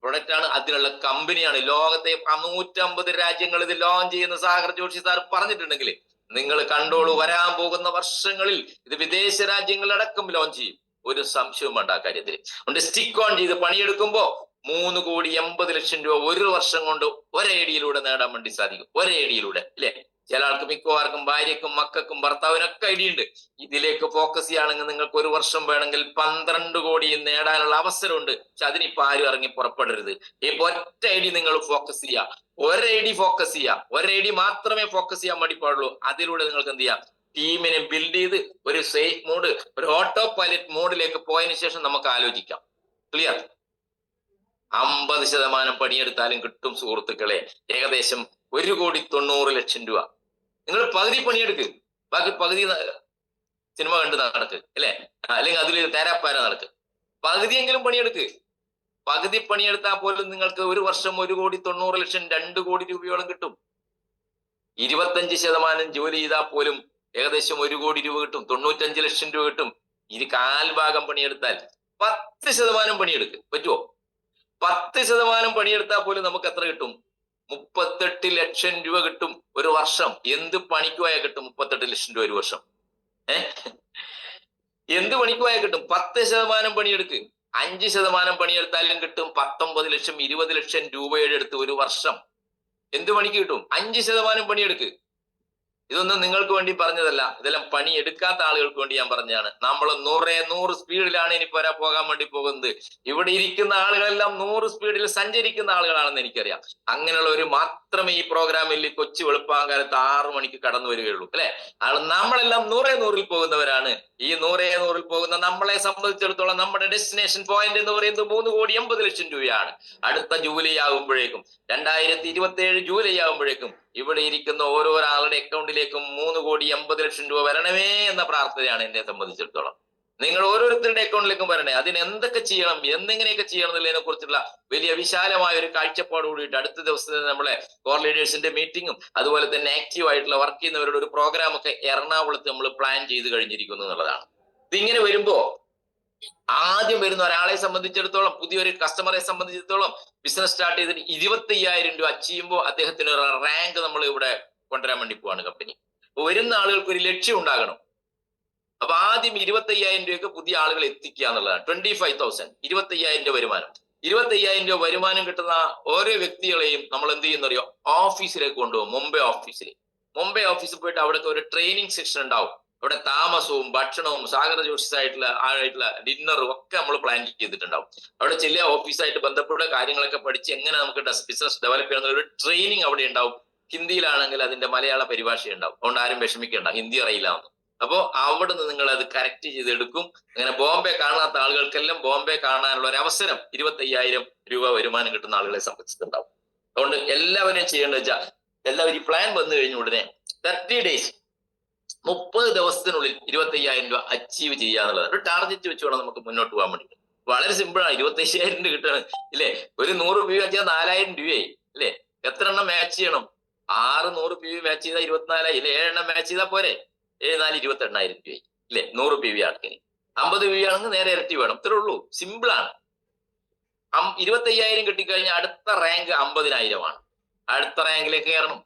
പ്രൊഡക്റ്റ് ആണ്, അതിനുള്ള കമ്പനിയാണ്. ലോകത്തെ 150 രാജ്യങ്ങൾ ഇത് ലോഞ്ച് ചെയ്യുന്ന സാഗർ ജോഷി സാർ പറഞ്ഞിട്ടുണ്ടെങ്കിൽ നിങ്ങൾ കണ്ടോളൂ, വരാൻ പോകുന്ന വർഷങ്ങളിൽ ഇത് വിദേശ രാജ്യങ്ങളടക്കം ലോഞ്ച് ചെയ്യും. ഒരു സംശയവും വേണ്ട ആ കാര്യത്തിൽ. അതുകൊണ്ട് സ്റ്റിക്ക് ഓൺ ചെയ്ത് പണിയെടുക്കുമ്പോ 3,80,00,000 രൂപ ഒരു വർഷം കൊണ്ട് ഒരൈഡിയയിലൂടെ നേടാൻ വേണ്ടി സാധിക്കും. ഒരൈഡിയയിലൂടെ അല്ലെ. ചില ആൾക്ക് മിക്കവാർക്കും ഭാര്യക്കും മക്കൾക്കും ഭർത്താവിനൊക്കെ ഐഡിയ ഉണ്ട്. ഇതിലേക്ക് ഫോക്കസ് ചെയ്യുകയാണെങ്കിൽ നിങ്ങൾക്ക് ഒരു വർഷം വേണമെങ്കിൽ 12 കോടി നേടാനുള്ള അവസരമുണ്ട്. പക്ഷെ അതിനിപ്പോ ആരും ഇറങ്ങി പുറപ്പെടരുത്. ഇപ്പൊ ഒറ്റ ഐഡി നിങ്ങൾ ഫോക്കസ് ചെയ്യുക, ഒരൈഡി ഫോക്കസ് ചെയ്യുക, ഒരൈഡി മാത്രമേ ഫോക്കസ് ചെയ്യാൻ വേണ്ടി പാടുള്ളൂ. അതിലൂടെ നിങ്ങൾക്ക് എന്ത് ചെയ്യാം, ടീമിനെ ബിൽഡ് ചെയ്ത് ഒരു സേഫ് മോഡ്, ഒരു ഓട്ടോ പൈലറ്റ് മോഡിലേക്ക് പോയതിനു ശേഷം നമുക്ക് ആലോചിക്കാം. ക്ലിയർ? 50% പണിയെടുത്താലും കിട്ടും സുഹൃത്തുക്കളെ, ഏകദേശം 1,90,00,000 രൂപ. നിങ്ങൾ പകുതി പണിയെടുക്ക്, ബാക്കി പകുതി സിനിമ കണ്ട് നടക്ക് അല്ലെ, അല്ലെങ്കിൽ അതിൽ തേരാപ്പാര നടക്ക്. പകുതിയെങ്കിലും പണിയെടുക്ക്. പകുതി പണിയെടുത്താൽ പോലും നിങ്ങൾക്ക് ഒരു വർഷം 1,90,00,000 2 കോടി രൂപയോളം കിട്ടും. 25% ജോലി ചെയ്താൽ പോലും ഏകദേശം 1 കോടി രൂപ കിട്ടും. 95 ലക്ഷം രൂപ കിട്ടും. ഇത് 1/4 ഭാഗം പണിയെടുത്താൽ 10% പണിയെടുക്ക്. പറ്റുമോ? 10% പണിയെടുത്താൽ പോലും നമുക്ക് എത്ര കിട്ടും? 38 ലക്ഷം രൂപ കിട്ടും ഒരു വർഷം. എന്ത് പണിക്കുപോയാൽ കിട്ടും 38 ലക്ഷം രൂപ ഒരു വർഷം? എന്ത് പണിക്കുപോയാൽ കിട്ടും? 10% പണിയെടുക്ക്. 5% പണിയെടുത്താലും കിട്ടും 19 ലക്ഷം 20 ലക്ഷം രൂപയുടെ അടുത്ത് ഒരു വർഷം. എന്ത് പണിക്ക് കിട്ടും? 5% പണിയെടുക്ക്. ഇതൊന്നും നിങ്ങൾക്ക് വേണ്ടി പറഞ്ഞതല്ല, ഇതെല്ലാം പണി എടുക്കാത്ത ആളുകൾക്ക് വേണ്ടി ഞാൻ പറഞ്ഞതാണ്. നമ്മൾ 100 സ്പീഡിലാണ് ഇനി പോകാൻ വേണ്ടി പോകുന്നത്. ഇവിടെ ഇരിക്കുന്ന ആളുകളെല്ലാം 100 സ്പീഡിൽ സഞ്ചരിക്കുന്ന ആളുകളാണെന്ന് എനിക്കറിയാം. അങ്ങനെയുള്ളവർ മാത്രമേ ഈ പ്രോഗ്രാമിൽ കൊച്ചു വെളുപ്പാങ്കാലത്ത് 6 മണിക്ക് കടന്നു വരികയുള്ളൂ അല്ലെ. നമ്മളെല്ലാം 100 പോകുന്നവരാണ്. ഈ 100 പോകുന്ന നമ്മളെ സംബന്ധിച്ചിടത്തോളം നമ്മുടെ ഡെസ്റ്റിനേഷൻ പോയിന്റ് എന്ന് പറയുന്നത് 3,80,00,000 രൂപയാണ്. അടുത്ത ജൂലൈ ആകുമ്പോഴേക്കും, 2027 ജൂലൈ ആകുമ്പോഴേക്കും ഇവിടെ ഇരിക്കുന്ന ഓരോരാളുടെ അക്കൗണ്ടിലേക്കും 3,80,00,000 രൂപ വരണമേ എന്ന പ്രാർത്ഥനയാണ് എന്നെ സംബന്ധിച്ചിടത്തോളം. നിങ്ങൾ ഓരോരുത്തരുടെ അക്കൗണ്ടിലേക്കും വരണേ. അതിന് എന്തൊക്കെ ചെയ്യണം, എന്തെങ്ങനെയൊക്കെ ചെയ്യണം എന്നുള്ളതിനെ കുറിച്ചുള്ള വലിയ വിശാലമായ ഒരു കാഴ്ചപ്പാട് കൂടിയിട്ട് അടുത്ത ദിവസത്തെ നമ്മളെ കോർ ലീഡേഴ്സിന്റെ മീറ്റിങ്ങും അതുപോലെ തന്നെ ആക്റ്റീവ് ആയിട്ടുള്ള വർക്ക് ചെയ്യുന്നവരുടെ ഒരു പ്രോഗ്രാം ഒക്കെ എറണാകുളത്ത് നമ്മൾ പ്ലാൻ ചെയ്ത് കഴിഞ്ഞിരിക്കുന്നു എന്നുള്ളതാണ്. ഇതിങ്ങനെ വരുമ്പോ ആദ്യം വരുന്ന ഒരാളെ സംബന്ധിച്ചിടത്തോളം, പുതിയൊരു കസ്റ്റമറെ സംബന്ധിച്ചിടത്തോളം ബിസിനസ് സ്റ്റാർട്ട് ചെയ്തിട്ട് 25,000 രൂപ അച്ചീവ് ചെയ്യുമ്പോൾ അദ്ദേഹത്തിന് ഒരു റാങ്ക് നമ്മൾ ഇവിടെ കൊണ്ടുവരാൻ വേണ്ടി പോവാണ് കമ്പനി. അപ്പൊ വരുന്ന ആളുകൾക്ക് ഒരു ലക്ഷ്യം ഉണ്ടാകണം. അപ്പൊ ആദ്യം 25,000 രൂപയ്ക്ക് പുതിയ ആളുകൾ എത്തിക്കുക എന്നുള്ളതാണ്. 25,000 25,000 രൂപ വരുമാനം. 25,000 രൂപ വരുമാനം കിട്ടുന്ന ഓരോ വ്യക്തികളെയും നമ്മൾ എന്ത് ചെയ്യുന്നറിയോ, ഓഫീസിലേക്ക് കൊണ്ടുപോകും. മുംബൈ ഓഫീസിൽ പോയിട്ട് അവിടെ ഒരു ട്രെയിനിങ് സെക്ഷൻ ഉണ്ടാവും. അവിടെ താമസവും ഭക്ഷണവും സാഗർ ജോഷി ആയിട്ടുള്ള ഡിന്നറും ഒക്കെ നമ്മൾ പ്ലാൻ ചെയ്തിട്ടുണ്ടാവും. അവിടെ ചെല്ലുക, ഓഫീസായിട്ട് ബന്ധപ്പെട്ട കാര്യങ്ങളൊക്കെ പഠിച്ച് എങ്ങനെ നമുക്ക് ബിസിനസ് ഡെവലപ്പ് ചെയ്യുന്ന ഒരു ട്രെയിനിങ് അവിടെ ഉണ്ടാവും. ഹിന്ദിയിലാണെങ്കിൽ അതിന്റെ മലയാള പരിഭാഷ ഉണ്ടാവും. അതുകൊണ്ട് ആരും വിഷമിക്കേണ്ട, ഹിന്ദി അറിയില്ല. അപ്പോ അവിടെ നിന്ന് നിങ്ങൾ അത് കറക്റ്റ് ചെയ്തെടുക്കും. അങ്ങനെ ബോംബെ കാണാത്ത ആളുകൾക്കെല്ലാം ബോംബെ കാണാനുള്ള ഒരു അവസരം 25,000 രൂപ വരുമാനം കിട്ടുന്ന ആളുകളെ സംബന്ധിച്ചിട്ടുണ്ടാവും. അതുകൊണ്ട് എല്ലാവരും ചെയ്യേണ്ടത് വെച്ചാൽ, എല്ലാവരും പ്ലാൻ വന്നു കഴിഞ്ഞ ഉടനെ 30 ഡേയ്സ് 30 ദിവസത്തിനുള്ളിൽ 25,000 രൂപ അച്ചീവ് ചെയ്യാന്നുള്ളത് ഒരു ടാർഗറ്റ് വെച്ച് വേണം നമുക്ക് മുന്നോട്ട് പോകാൻ വേണ്ടി. വളരെ സിമ്പിളാണ്. 25,000 രൂപ കിട്ടണം ഇല്ലേ. ഒരു 100 PV വെച്ചാൽ 4,000 രൂപയായി അല്ലേ. എത്ര എണ്ണം മാച്ച് ചെയ്യണം? 6 PV മാച്ച് ചെയ്താൽ 24,000 ഇല്ലേ. 7 എണ്ണം മാച്ച് ചെയ്താൽ പോരെ. 7 4 28,000 രൂപയായി ഇല്ലേ. 100 PV ആൾക്കിന് 50 PV ആണെങ്കിൽ നേരെ ഇരട്ടി വേണം. ഇത്രേ ഉള്ളൂ, സിമ്പിളാണ്. 25,000 കിട്ടിക്കഴിഞ്ഞാൽ അടുത്ത റാങ്ക് 50,000 ആണ്. അടുത്ത റാങ്കിലേക്ക് കയറണം.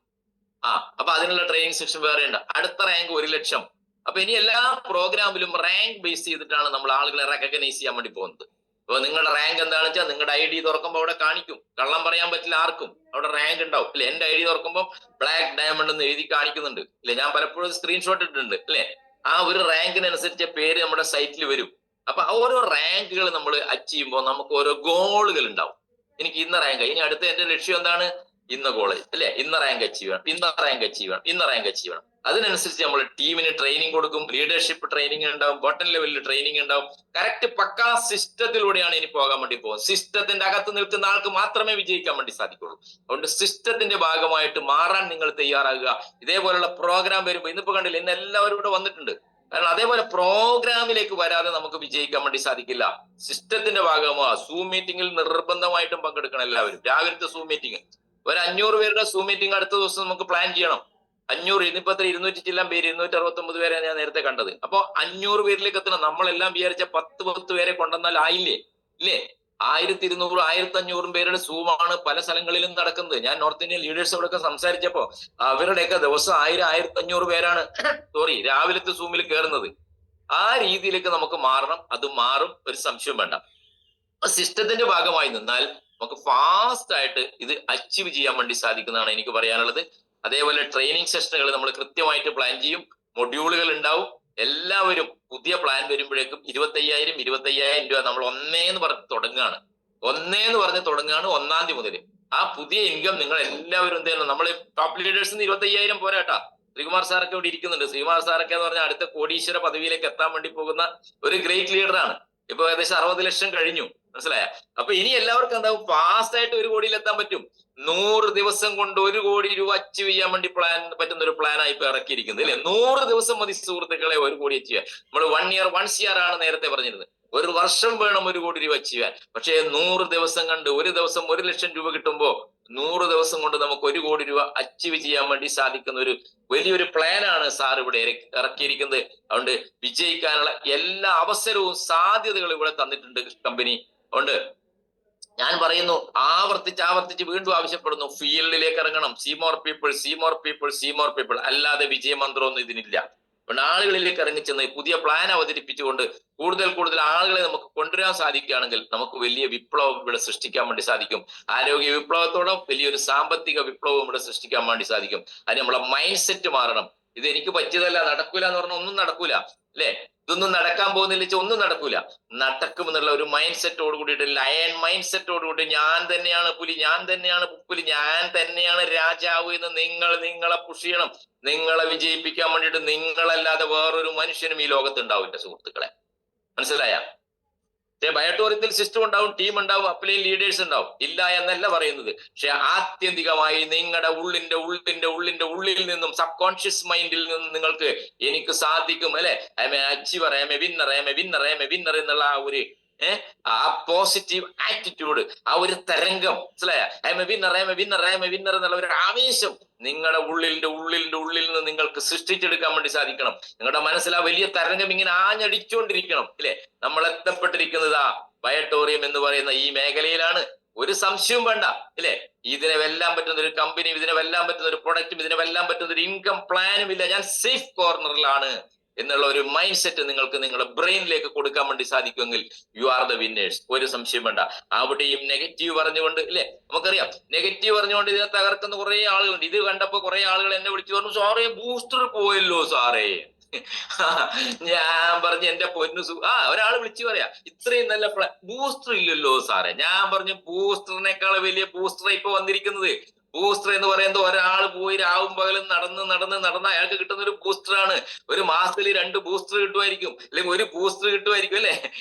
അപ്പൊ അതിനുള്ള ട്രെയിനിങ് സെക്ഷൻ വേറെ ഉണ്ട്. അടുത്ത റാങ്ക് 1,00,000. അപ്പൊ ഇനി എല്ലാ പ്രോഗ്രാമിലും റാങ്ക് ബേസ് ചെയ്തിട്ടാണ് നമ്മൾ ആളുകളെ റെക്കഗ്നൈസ് ചെയ്യാൻ വേണ്ടി പോകുന്നത്. അപ്പൊ നിങ്ങളുടെ റാങ്ക് എന്താണെന്ന് വെച്ചാൽ നിങ്ങളുടെ ID തുറക്കുമ്പോൾ അവിടെ കാണിക്കും. കള്ളം പറയാൻ പറ്റില്ല ആർക്കും. അവിടെ റാങ്ക് ഉണ്ടാവും അല്ലെ. എന്റെ ID തുറക്കുമ്പോൾ ബ്ലാക്ക് ഡയമണ്ട് എന്ന് എഴുതി കാണിക്കുന്നുണ്ട് അല്ലെ. ഞാൻ പലപ്പോഴും സ്ക്രീൻഷോട്ട് ഇട്ടിട്ടുണ്ട് അല്ലെ. ആ ഒരു റാങ്കിനനുസരിച്ച പേര് നമ്മുടെ സൈറ്റിൽ വരും. അപ്പൊ ഓരോ റാങ്കുകൾ നമ്മൾ അച്ചീവ് ചെയ്യുമ്പോൾ നമുക്ക് ഓരോ ഗോളുകൾ ഉണ്ടാവും. എനിക്ക് ഇന്ന റാങ്ക്, ഇനി അടുത്ത എന്റെ ലക്ഷ്യം എന്താണ്? ഇന്ന കോളേജ് അല്ലെ, ഇന്ന റാങ്ക് അച്ചീവ് ചെയ്യണം, ഇന്ന റാങ്ക് അച്ചീവ് ചെയ്യണം, ഇന്ന റാങ്ക് അച്ചീവ് ചെയ്യണം. അതിനനുസരിച്ച് നമ്മൾ ടീമിന് ട്രെയിനിങ് കൊടുക്കും. ലീഡർഷിപ്പ് ട്രെയിനിങ് ഉണ്ടാവും, ബോട്ടം ലെവലിൽ ട്രെയിനിങ് ഉണ്ടാവും. കറക്റ്റ് പക്കാ സിസ്റ്റത്തിലൂടെയാണ് ഇനി പോകാൻ വേണ്ടി പോകുന്നത്. സിസ്റ്റത്തിന്റെ അകത്ത് നിൽക്കുന്ന ആൾക്ക് മാത്രമേ വിജയിക്കാൻ വേണ്ടി സാധിക്കുള്ളൂ. അതുകൊണ്ട് സിസ്റ്റത്തിന്റെ ഭാഗമായിട്ട് മാറാൻ നിങ്ങൾ തയ്യാറാകുക. ഇതേപോലുള്ള പ്രോഗ്രാം വരുമ്പോൾ, ഇന്നിപ്പോ കണ്ടില്ല, ഇന്ന് എല്ലാവരും ഇവിടെ വന്നിട്ടുണ്ട്. കാരണം അതേപോലെ പ്രോഗ്രാമിലേക്ക് വരാതെ നമുക്ക് വിജയിക്കാൻ വേണ്ടി സാധിക്കില്ല. സിസ്റ്റത്തിന്റെ ഭാഗമാ. സൂം മീറ്റിംഗിൽ നിർബന്ധമായിട്ടും പങ്കെടുക്കണം എല്ലാവരും. രാവിലത്തെ സൂം മീറ്റിംഗ് ഒരു 500 പേരുടെ സൂം മീറ്റിംഗ് അടുത്ത ദിവസം നമുക്ക് പ്ലാൻ ചെയ്യണം. 500 ഇന്നിപ്പോ 200 ചില്ലാൻ പേര്, 269 പേരെ ഞാൻ നേരത്തെ കണ്ടത്. അപ്പൊ 500 പേരിലേക്ക് എത്തണം. നമ്മളെല്ലാം വിചാരിച്ച 10 പേരെ കൊണ്ടുവന്നാൽ ആയില്ലേ? ഇല്ലേ? 1200 1500 പേരുടെ സൂമാണ് പല സ്ഥലങ്ങളിലും നടക്കുന്നത്. ഞാൻ നോർത്ത് ഇന്ത്യൻ ലീഡേഴ്സോടൊക്കെ സംസാരിച്ചപ്പോ അവരുടെയൊക്കെ ദിവസം 1000 1500 പേരാണ് രാവിലത്തെ സൂമിൽ കയറുന്നത്. ആ രീതിയിലേക്ക് നമുക്ക് മാറണം. അത് മാറും, ഒരു സംശയം വേണ്ട. സിസ്റ്റത്തിന്റെ ഭാഗമായി നിന്നാൽ നമുക്ക് ഫാസ്റ്റ് ആയിട്ട് ഇത് അച്ചീവ് ചെയ്യാൻ വേണ്ടി സാധിക്കുന്നതാണ് എനിക്ക് പറയാനുള്ളത്. അതേപോലെ ട്രെയിനിങ് സെഷനുകൾ നമ്മൾ കൃത്യമായിട്ട് പ്ലാൻ ചെയ്യും. മൊഡ്യൂളുകൾ ഉണ്ടാവും. എല്ലാവരും പുതിയ പ്ലാൻ വരുമ്പോഴേക്കും 25,000 രൂപ നമ്മൾ ഒന്നേന്ന് പറഞ്ഞ് തുടങ്ങുകയാണ്. 1-ാം തീയതി മുതൽ ആ പുതിയ ഇൻകം നിങ്ങൾ എല്ലാവരും എന്ത് ചെയ്യണം? നമ്മൾ ടോപ്പ് ലീഡേഴ്സിന് 25,000 പോരാട്ടാ. ശ്രീകുമാർ സാറൊക്കെ ഇവിടെ ഇരിക്കുന്നുണ്ട്. ശ്രീകുമാർ സാറൊക്കെ എന്ന് പറഞ്ഞാൽ അടുത്ത കോടീശ്വര പദവിയിലേക്ക് എത്താൻ വേണ്ടി പോകുന്ന ഒരു ഗ്രേറ്റ് ലീഡറാണ്. ഇപ്പൊ ഏകദേശം 60 ലക്ഷം കഴിഞ്ഞു. മനസ്സിലായ? അപ്പൊ ഇനി എല്ലാവർക്കും എന്താവും? ഫാസ്റ്റ് ആയിട്ട് 1 കോടിയിൽ എത്താൻ പറ്റും. 100 ദിവസം കൊണ്ട് 1 കോടി രൂപ അച്ചീവ് ചെയ്യാൻ വേണ്ടി പറ്റുന്ന ഒരു പ്ലാനായി ഇപ്പൊ ഇറക്കിയിരിക്കുന്നത് അല്ലെ? 100 ദിവസം മതി സുഹൃത്തുക്കളെ 1 കോടി അച്ചീവ് ചെയ്യാൻ. നമ്മൾ 1 ഇയർ 1 CR ആണ് നേരത്തെ പറഞ്ഞിരുന്നത്. 1 വർഷം വേണം 1 കോടി രൂപ അച്ചീവ് ചെയ്യാൻ. പക്ഷേ 100 ദിവസം കണ്ട് 1 ദിവസം 1 ലക്ഷം രൂപ കിട്ടുമ്പോ 100 ദിവസം കൊണ്ട് നമുക്ക് 1 കോടി രൂപ അച്ചീവ് ചെയ്യാൻ വേണ്ടി സാധിക്കുന്ന ഒരു വലിയൊരു പ്ലാനാണ് സാർ ഇവിടെ ഇറക്കിയിരിക്കുന്നത്. അതുകൊണ്ട് വിജയിക്കാനുള്ള എല്ലാ അവസരവും സാധ്യതകളും ഇവിടെ തന്നിട്ടുണ്ട് കമ്പനി. അതുകൊണ്ട് ഞാൻ പറയുന്നു, ആവർത്തിച്ച് വീണ്ടും ആവശ്യപ്പെടുന്നു, ഫീൽഡിലേക്ക് ഇറങ്ങണം. സീമോർ പീപ്പിൾ അല്ലാതെ വിജയമന്ത്രമൊന്നും ഇതിനില്ല. അതുകൊണ്ട് ആളുകളിലേക്ക് ഇറങ്ങിച്ചെന്ന് പുതിയ പ്ലാൻ അവതരിപ്പിച്ചുകൊണ്ട് കൂടുതൽ ആളുകളെ നമുക്ക് കൊണ്ടുവരാൻ സാധിക്കുകയാണെങ്കിൽ നമുക്ക് വലിയ വിപ്ലവം ഇവിടെ സൃഷ്ടിക്കാൻ വേണ്ടി സാധിക്കും. ആരോഗ്യ വിപ്ലവത്തോളം വലിയൊരു സാമ്പത്തിക വിപ്ലവം ഇവിടെ സൃഷ്ടിക്കാൻ വേണ്ടി സാധിക്കും. അതിന് നമ്മളെ മൈൻഡ് സെറ്റ് മാറണം. ഇത് എനിക്ക് പറ്റിയതല്ല, നടക്കൂല എന്ന് പറഞ്ഞാൽ ഒന്നും നടക്കൂല അല്ലെ? ഇതൊന്നും നടക്കാൻ പോകുന്നില്ല, ഒന്നും നടക്കൂല. നടക്കുമെന്നുള്ള ഒരു മൈൻഡ് സെറ്റോട് കൂടിയിട്ട്, ലയൺ മൈൻഡ് സെറ്റോട് കൂടി ഞാൻ തന്നെയാണ് പുലി, ഞാൻ തന്നെയാണ് രാജാവ് എന്ന് നിങ്ങളെ പുഷ് ചെയ്യണം. നിങ്ങളെ വിജയിപ്പിക്കാൻ വേണ്ടിയിട്ട് നിങ്ങളല്ലാതെ വേറൊരു മനുഷ്യനും ഈ ലോകത്ത് ഉണ്ടാവില്ല സുഹൃത്തുക്കളെ. മനസ്സിലായ? ബയോട്ടോറിയത്തിൽ സിസ്റ്റം ഉണ്ടാവും, ടീം ഉണ്ടാവും, അപ്ലൈൻ ലീഡേഴ്സ് ഉണ്ടാവും. ഇല്ല എന്നല്ല പറയുന്നത്. പക്ഷെ ആത്യന്തികമായി നിങ്ങളുടെ ഉള്ളിൽ നിന്നും, സബ് കോൺഷ്യസ് മൈൻഡിൽ നിന്നും നിങ്ങൾക്ക് എനിക്ക് സാധിക്കും അല്ലെ, I M A achiever, I M A winner എന്നുള്ള ആ ഒരു ആ പോസിറ്റീവ് ആറ്റിറ്റ്യൂഡ്, ആ ഒരു തരംഗം, മനസ്സിലായ? ഐ എം എ വിന്നർ എന്നുള്ള ഒരു ആവേശം നിങ്ങളുടെ ഉള്ളിൽ നിന്ന് നിങ്ങൾക്ക് സൃഷ്ടിച്ചെടുക്കാൻ വേണ്ടി സാധിക്കണം. നിങ്ങളുടെ മനസ്സിൽ ആ വലിയ തരംഗം ഇങ്ങനെ ആഞ്ഞടിച്ചുകൊണ്ടിരിക്കണം ഇല്ലേ? നമ്മൾ എത്തപ്പെട്ടിരിക്കുന്നതാ ബയോട്ടോറിയം എന്ന് പറയുന്ന ഈ മേഖലയിലാണ്. ഒരു സംശയവും വേണ്ട ഇല്ലേ? ഇതിനെ വെല്ലാൻ പറ്റുന്ന ഒരു കമ്പനിയും, ഇതിനെ വെല്ലാൻ പറ്റുന്ന ഒരു പ്രൊഡക്റ്റും, ഇതിനെ വെല്ലാൻ പറ്റുന്ന ഒരു ഇൻകം പ്ലാനും ഇല്ല. ഞാൻ സേഫ് കോർണറിലാണ് എന്നുള്ള ഒരു മൈൻഡ് സെറ്റ് നിങ്ങൾക്ക് നിങ്ങളുടെ ബ്രെയിനിലേക്ക് കൊടുക്കാൻ വേണ്ടി സാധിക്കുമെങ്കിൽ യു ആർ ദ വിന്നേഴ്സ്. ഒരു സംശയം വേണ്ട. അവിടെയും നെഗറ്റീവ് പറഞ്ഞുകൊണ്ട് ഇല്ലേ? നമുക്കറിയാം, നെഗറ്റീവ് പറഞ്ഞുകൊണ്ട് ഇതിനെ തകർക്കുന്ന കുറെ ആളുകളുണ്ട്. ഇത് കണ്ടപ്പോ കുറെ ആളുകൾ എന്നെ വിളിച്ചു പറഞ്ഞു, സാറേ ബൂസ്റ്റർ പോയല്ലോ സാറേ. ഞാൻ പറഞ്ഞു, എന്റെ പൊന്നു ഒരാൾ വിളിച്ചു പറയാ, ഇത്രയും നല്ല ബൂസ്റ്റർ ഇല്ലല്ലോ സാറേ. ഞാൻ പറഞ്ഞു, ബൂസ്റ്ററിനേക്കാൾ വലിയ ബൂസ്റ്റർ ഇപ്പൊ വന്നിരിക്കുന്നത്. ബൂസ്റ്റർ എന്ന് പറയുന്നത് ഒരാൾ പോയി രാവും പകലും നടന്ന് അയാൾക്ക് കിട്ടുന്ന ഒരു ബൂസ്റ്ററാണ്. ഒരു മാസത്തിൽ 2 ബൂസ്റ്റർ കിട്ടുമായിരിക്കും, അല്ലെങ്കിൽ 1 ബൂസ്റ്റർ കിട്ടുമായിരിക്കും അല്ലെ?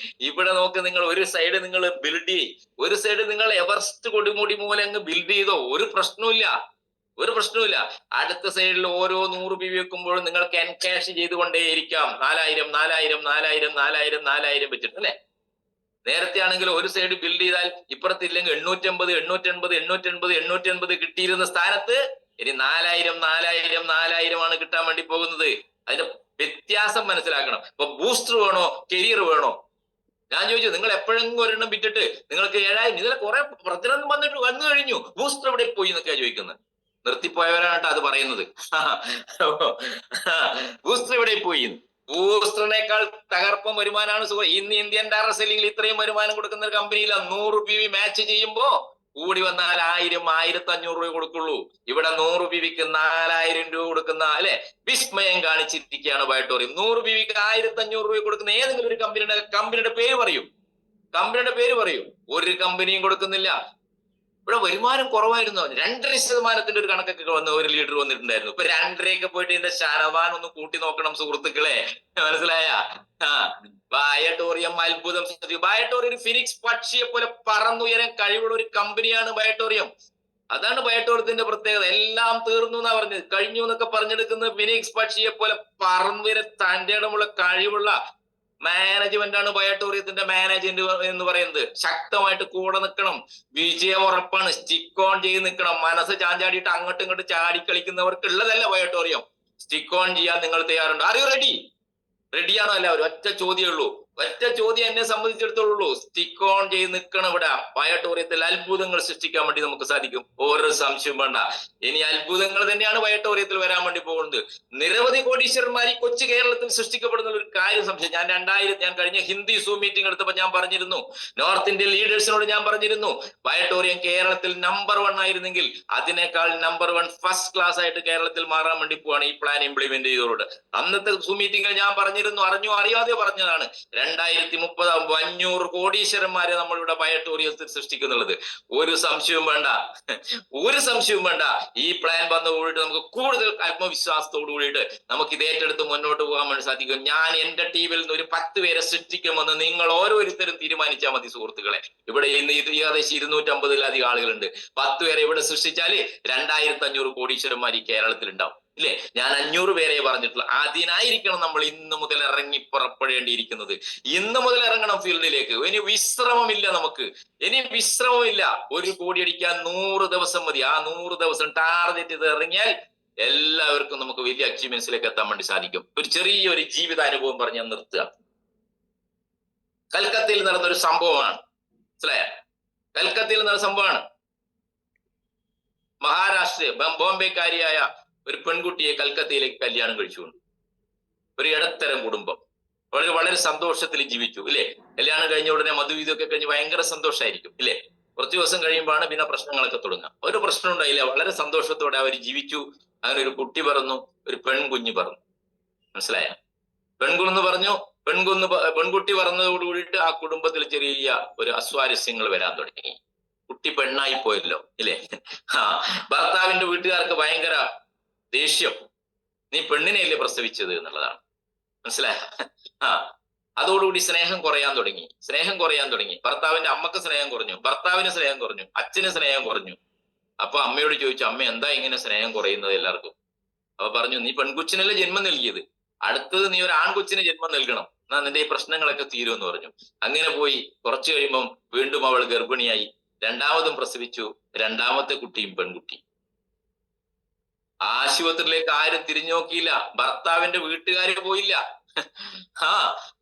ഇവിടെ നോക്ക്, നിങ്ങൾ ഒരു സൈഡ് നിങ്ങൾ ബിൽഡ് ചെയ്യും, ഒരു സൈഡ് നിങ്ങൾ എവറസ്റ്റ് കൊടുമുടി മൂലം അങ്ങ് ബിൽഡ് ചെയ്തോ, ഒരു പ്രശ്നവുമില്ല. അടുത്ത സൈഡിൽ ഓരോ 100 PV വെക്കുമ്പോഴും നിങ്ങൾക്ക് എൻകാഷ് ചെയ്തുകൊണ്ടേയിരിക്കാം. 4000 വെച്ചിട്ട് അല്ലെ? നേരത്തെ ആണെങ്കിൽ ഒരു സൈഡ് ബിൽഡ് ചെയ്താൽ ഇപ്പുറത്തില്ലെങ്കിൽ 880 കിട്ടിയിരുന്ന സ്ഥാനത്ത് ഇനി 4000 കിട്ടാൻ വേണ്ടി പോകുന്നത്. അതിന്റെ വ്യത്യാസം മനസ്സിലാക്കണം. ഇപ്പൊ ബൂസ്റ്റർ വേണോ, കരിയർ വേണോ? ഞാൻ ചോദിച്ചു, നിങ്ങൾ എപ്പോഴെങ്കിലും ഒരെണ്ണം വിറ്റിട്ട് നിങ്ങൾക്ക് 7000 ഇതിലെ കുറെ പ്രചരണം വന്നു കഴിഞ്ഞു, ബൂസ്റ്റർ എവിടെ പോയി എന്നൊക്കെയാ ചോദിക്കുന്നത്. നിർത്തിപ്പോയവരാണ് അത് പറയുന്നത്. ബൂസ്റ്റർ എവിടെ പോയി? ബൂസ്റ്ററിനേക്കാൾ തകർപ്പം വരുമാനമാണ് സുഖം. ഇന്ന് ഇന്ത്യൻ ഡയറക്ട് സെല്ലിംഗിൽ ഇത്രയും വരുമാനം കൊടുക്കുന്ന ഒരു കമ്പനിയില്ല. 100 PV മാച്ച് ചെയ്യുമ്പോ കൂടി വന്നാൽ 1500 രൂപ കൊടുക്കുള്ളൂ. ഇവിടെ 100 PVക്ക് 4000 രൂപ കൊടുക്കുന്ന അല്ലെ, വിസ്മയം കാണിച്ചിരിക്കുകയാണ് ബയോട്ടോറിയം. 100 PVക്ക് 1500 രൂപ കൊടുക്കുന്ന ഏതെങ്കിലും ഒരു കമ്പനിയുടെ പേര് പറയൂ. ഒരു കമ്പനിയും കൊടുക്കുന്നില്ല. ഇവിടെ വരുമാനം കുറവായിരുന്നു. 2.5% ഒരു കണക്കൊക്കെ വന്ന് ഒരു ലീഡർ വന്നിട്ടുണ്ടായിരുന്നു. ഇപ്പൊ 2.5 പോയിട്ട് ഇതിന്റെ ശതമാനം ഒന്ന് കൂട്ടി നോക്കണം സുഹൃത്തുക്കളെ. മനസ്സിലായ? ബയോട്ടോറിയം അത്ഭുതം. ബയോട്ടോറിയം ഫിനിക്സ് പക്ഷിയെ പോലെ പറന്നുയരാൻ കഴിവുള്ള ഒരു കമ്പനിയാണ് ബയോട്ടോറിയം. അതാണ് ബയോട്ടോറിയത്തിന്റെ പ്രത്യേകത. എല്ലാം തീർന്നു എന്നാ പറഞ്ഞത്, കഴിഞ്ഞു എന്നൊക്കെ പറഞ്ഞെടുക്കുന്ന ഫിനിക്സ് പക്ഷിയെ പോലെ പറന്നുയരാൻ തന്റെ ഇടമുള്ള കഴിവുള്ള മാനേജ്മെന്റ് ആണ് ബയോട്ടോറിയത്തിന്റെ മാനേജ്മെന്റ് എന്ന് പറയുന്നത്. ശക്തമായിട്ട് കൂടെ നിൽക്കണം. വിജയം ഉറപ്പാണ്. സ്റ്റിക്ക് ഓൺ ചെയ്ത് നിൽക്കണം. മനസ്സ് ചാഞ്ചാടിയിട്ട് അങ്ങോട്ടും ഇങ്ങോട്ടും ചാടി കളിക്കുന്നവർക്ക് ഉള്ളതല്ല ബയോട്ടോറിയം. സ്റ്റിക്ക് ഓൺ ചെയ്യാൻ നിങ്ങൾ തയ്യാറുണ്ട്? Are you ready? റെഡിയാണോ എല്ലാവരും? ഒറ്റ ചോദ്യമേ ഉള്ളൂ. ഒറ്റ ചോദ്യം എന്നെ സംബന്ധിച്ചിടത്തോളൂ. സ്റ്റിക്ക് ഓൺ ചെയ്ത് നിൽക്കണം. ഇവിടെ ബയോട്ടോറിയത്തിൽ അത്ഭുതങ്ങൾ സൃഷ്ടിക്കാൻ വേണ്ടി നമുക്ക് സാധിക്കും. ഓരോ സംശയം വേണ്ട. ഇനി അത്ഭുതങ്ങൾ തന്നെയാണ് ബയോട്ടോറിയത്തിൽ വരാൻ വേണ്ടി പോകുന്നത്. നിരവധി കോടീശ്വരന്മാർ ഈ കൊച്ചു കേരളത്തിൽ സൃഷ്ടിക്കപ്പെടുന്ന ഒരു കാര്യം സംശയം. ഞാൻ കഴിഞ്ഞ ഹിന്ദി സൂം മീറ്റിംഗ് എടുത്തപ്പോൾ ഞാൻ പറഞ്ഞിരുന്നു, നോർത്ത് ഇന്ത്യൻ ലീഡേഴ്സിനോട് ഞാൻ പറഞ്ഞിരുന്നു, ബയോട്ടോറിയം കേരളത്തിൽ നമ്പർ 1 ആയിരുന്നെങ്കിൽ അതിനേക്കാൾ നമ്പർ 1 ഫസ്റ്റ് ക്ലാസ് ആയിട്ട് കേരളത്തിൽ മാറാൻ വേണ്ടി പോവാണ് ഈ പ്ലാൻ ഇംപ്ലിമെന്റ് ചെയ്തതോട്. അന്നത്തെ സൂം മീറ്റിംഗിൽ ഞാൻ പറഞ്ഞിരുന്നു, അറിയാതെ പറഞ്ഞതാണ്, 2030 ആകുമ്പോൾ 500 കോടീശ്വരന്മാരെ നമ്മളിവിടെ ബയോട്ടോറിയത്തിൽ സൃഷ്ടിക്കുന്നുള്ളത്. ഒരു സംശയവും വേണ്ട. ഒരു സംശയവും വേണ്ട. ഈ പ്ലാൻ വന്നതോടുകൂടി നമുക്ക് കൂടുതൽ ആത്മവിശ്വാസത്തോടു കൂടിയിട്ട് നമുക്ക് ഇത് ഏറ്റെടുത്ത് മുന്നോട്ട് പോകാൻ വേണ്ടി സാധിക്കും. ഞാൻ എന്റെ ടീമിൽ നിന്ന് ഒരു 10 പേരെ സൃഷ്ടിക്കുമെന്ന് നിങ്ങൾ ഓരോരുത്തരും തീരുമാനിച്ചാൽ മതി സുഹൃത്തുക്കളെ. ഇവിടെ ഇന്ന് ഏകദേശം 250-ലധികം ആളുകളുണ്ട്. 10 പേരെ ഇവിടെ സൃഷ്ടിച്ചാല് 2500 കോടീശ്വരന്മാർ ഈ കേരളത്തിൽ ഉണ്ടാവും. ഇല്ലേ? ഞാൻ 500 പേരെ പറഞ്ഞിട്ടുള്ള. അതിനായിരിക്കണം നമ്മൾ ഇന്ന് മുതൽ ഇറങ്ങി പുറപ്പെടേണ്ടിയിരിക്കുന്നത്. ഇന്ന് മുതൽ ഇറങ്ങണം ഫീൽഡിലേക്ക്. ഇനി വിശ്രമമില്ല നമുക്ക്. ഇനി വിശ്രമമില്ല. 1 കോടി അടിക്കാൻ 100 ദിവസം മതി. ആ 100 ദിവസം ടാർഗറ്റ് ചെയ്ത് ഇറങ്ങിയാൽ എല്ലാവർക്കും നമുക്ക് വലിയ അച്ചീവ്മെന്റ്സിലേക്ക് എത്താൻ വേണ്ടി സാധിക്കും. ഒരു ചെറിയൊരു ജീവിതാനുഭവം പറഞ്ഞ് ഞാൻ നിർത്തുക. കൽക്കത്തയിൽ നടന്നൊരു സംഭവമാണ്. മനസ്സിലായ? കൽക്കത്തയിൽ നടന്ന സംഭവമാണ്. മഹാരാഷ്ട്ര ബോംബെക്കാരിയായ ഒരു പെൺകുട്ടിയെ കൽക്കത്തയിലേക്ക് കല്യാണം കഴിച്ചുകൊണ്ട് ഒരു ഇടത്തരം കുടുംബം വളരെ സന്തോഷത്തിൽ ജീവിച്ചു. ഇല്ലേ? കല്യാണം കഴിഞ്ഞ ഉടനെ മധുവിധമൊക്കെ കഴിഞ്ഞ് ഭയങ്കര സന്തോഷമായിരിക്കും. ഇല്ലേ? കുറച്ചു ദിവസം കഴിയുമ്പോഴാണ് പിന്നെ പ്രശ്നങ്ങളൊക്കെ തുടങ്ങുക. ഒരു പ്രശ്നം ഉണ്ടായില്ല. വളരെ സന്തോഷത്തോടെ അവർ ജീവിച്ചു. അങ്ങനെ ഒരു കുട്ടി പറന്നു, ഒരു പെൺകുഞ്ഞ് പറന്നു. മനസ്സിലായ? പെൺകുട്ടി പറന്നതോട് കൂടിയിട്ട് ആ കുടുംബത്തിൽ ചെറിയ ഒരു അസ്വാരസ്യങ്ങൾ വരാൻ തുടങ്ങി. കുട്ടി പെണ്ണായി പോയല്ലോ. ഇല്ലേ? ഭർത്താവിന്റെ വീട്ടുകാർക്ക് ഭയങ്കര ദേഷ്യം. നീ പെണ്ണിനെയല്ലേ പ്രസവിച്ചത് എന്നുള്ളതാണ്. മനസ്സിലായ? അതോടുകൂടി സ്നേഹം കുറയാൻ തുടങ്ങി. ഭർത്താവിന്റെ അമ്മക്ക് സ്നേഹം കുറഞ്ഞു, ഭർത്താവിന് സ്നേഹം കുറഞ്ഞു, അച്ഛന് സ്നേഹം കുറഞ്ഞു. അപ്പൊ അമ്മയോട് ചോദിച്ചു, അമ്മ എന്താ ഇങ്ങനെ സ്നേഹം കുറയുന്നത് എല്ലാവർക്കും? അപ്പൊ പറഞ്ഞു, നീ പെൺകൊച്ചിനല്ലേ ജന്മം നൽകിയത്, അടുത്തത് നീ ഒരു ആൺകൊച്ചിന് ജന്മം നൽകണം, എന്നാ നിന്റെ ഈ പ്രശ്നങ്ങളൊക്കെ തീരുമെന്ന് പറഞ്ഞു. അങ്ങനെ പോയി കുറച്ചു കഴിയുമ്പം വീണ്ടും അവൾ ഗർഭിണിയായി. രണ്ടാമതും പ്രസവിച്ചു. രണ്ടാമത്തെ കുട്ടിയും പെൺകുട്ടി. ആശുപത്രിയിലേക്ക് ആരും തിരിഞ്ഞു നോക്കിയില്ല. ഭർത്താവിന്റെ വീട്ടുകാര് പോയില്ല.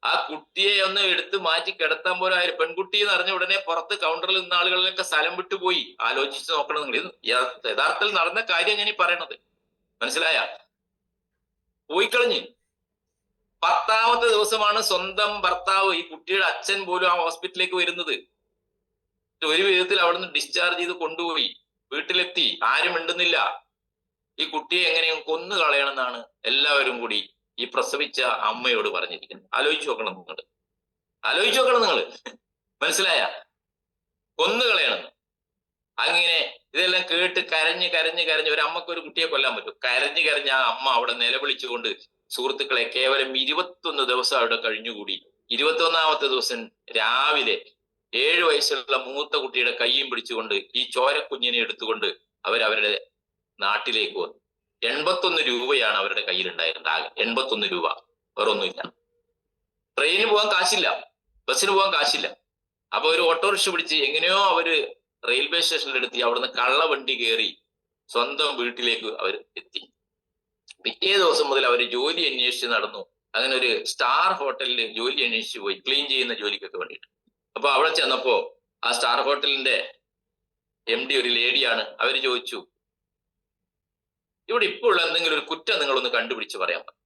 ആ കുട്ടിയെ ഒന്ന് എടുത്ത് മാറ്റി കിടത്താൻ പോലും ആരും. പെൺകുട്ടി എന്ന് അറിഞ്ഞ ഉടനെ പുറത്ത് കൗണ്ടറിൽ നിന്ന ആളുകളിലൊക്കെ സ്ഥലം വിട്ടുപോയി. ആലോചിച്ച് നോക്കണം നിങ്ങൾ. യഥാർത്ഥത്തിൽ നടന്ന കാര്യം ഞാൻ ഈ പറയണത്. മനസ്സിലായ? പോയി കളഞ്ഞ്. 10ാമത്തെ ദിവസമാണ് സ്വന്തം ഭർത്താവ്, ഈ കുട്ടിയുടെ അച്ഛൻ പോലും ആ ഹോസ്പിറ്റലിലേക്ക് വരുന്നത്. ഒരു വിധത്തിൽ അവിടുന്ന് ഡിസ്ചാർജ് ചെയ്ത് കൊണ്ടുപോയി. വീട്ടിലെത്തി. ആരും മിണ്ടുന്നില്ല. ഈ കുട്ടിയെ എങ്ങനെയും കൊന്നു കളയണമെന്നാണ് എല്ലാവരും കൂടി ഈ പ്രസവിച്ച അമ്മയോട് പറഞ്ഞിരിക്കുന്നത്. ആലോചിച്ച് നോക്കണം നിങ്ങൾ. മനസ്സിലായ? കൊന്നു കളയണം. അങ്ങനെ ഇതെല്ലാം കേട്ട് കരഞ്ഞ് ഒരു അമ്മക്ക് ഒരു കുട്ടിയെ കൊല്ലാൻ പറ്റും. കരഞ്ഞ് ആ അമ്മ അവിടെ നിലവിളിച്ചുകൊണ്ട്, സുഹൃത്തുക്കളെ, കേവലം 21 ദിവസം അവിടെ കഴിഞ്ഞുകൂടി. 21ാമത്തെ ദിവസം രാവിലെ 7 വയസ്സുള്ള മൂത്ത കുട്ടിയുടെ കയ്യും പിടിച്ചുകൊണ്ട് ഈ ചോരക്കുഞ്ഞിനെ എടുത്തുകൊണ്ട് അവരവരുടെ നാട്ടിലേക്ക് വന്നു. 81 രൂപയാണ് അവരുടെ കയ്യിലുണ്ടായിരുന്നത്. ആകെ 81 രൂപ, വേറൊന്നുമില്ല. ട്രെയിനിന് പോകാൻ കാശില്ല, ബസ്സിന് പോകാൻ കാശില്ല. അപ്പൊ ഒരു ഓട്ടോറിക്ഷ പിടിച്ച് എങ്ങനെയോ അവര് റെയിൽവേ സ്റ്റേഷനിൽ എടുത്തി. അവിടുന്ന് കള്ളവണ്ടി കയറി സ്വന്തം വീട്ടിലേക്ക് അവർ എത്തി. പിറ്റേ ദിവസം മുതൽ അവർ ജോലി അന്വേഷിച്ച് നടന്നു. അങ്ങനെ ഒരു സ്റ്റാർ ഹോട്ടലിൽ ജോലി അന്വേഷിച്ച് പോയി, ക്ലീൻ ചെയ്യുന്ന ജോലിക്കൊക്കെ വേണ്ടിയിട്ട്. അപ്പൊ അവിടെ ചെന്നപ്പോ ആ സ്റ്റാർ ഹോട്ടലിന്റെ MD ഒരു ലേഡിയാണ്. അവര് ചോദിച്ചു, ഇവിടെ ഇപ്പോൾ ഉള്ള എന്തെങ്കിലും ഒരു കുറ്റം നിങ്ങളൊന്ന് കണ്ടുപിടിച്ച് പറയാൻ പറ്റും?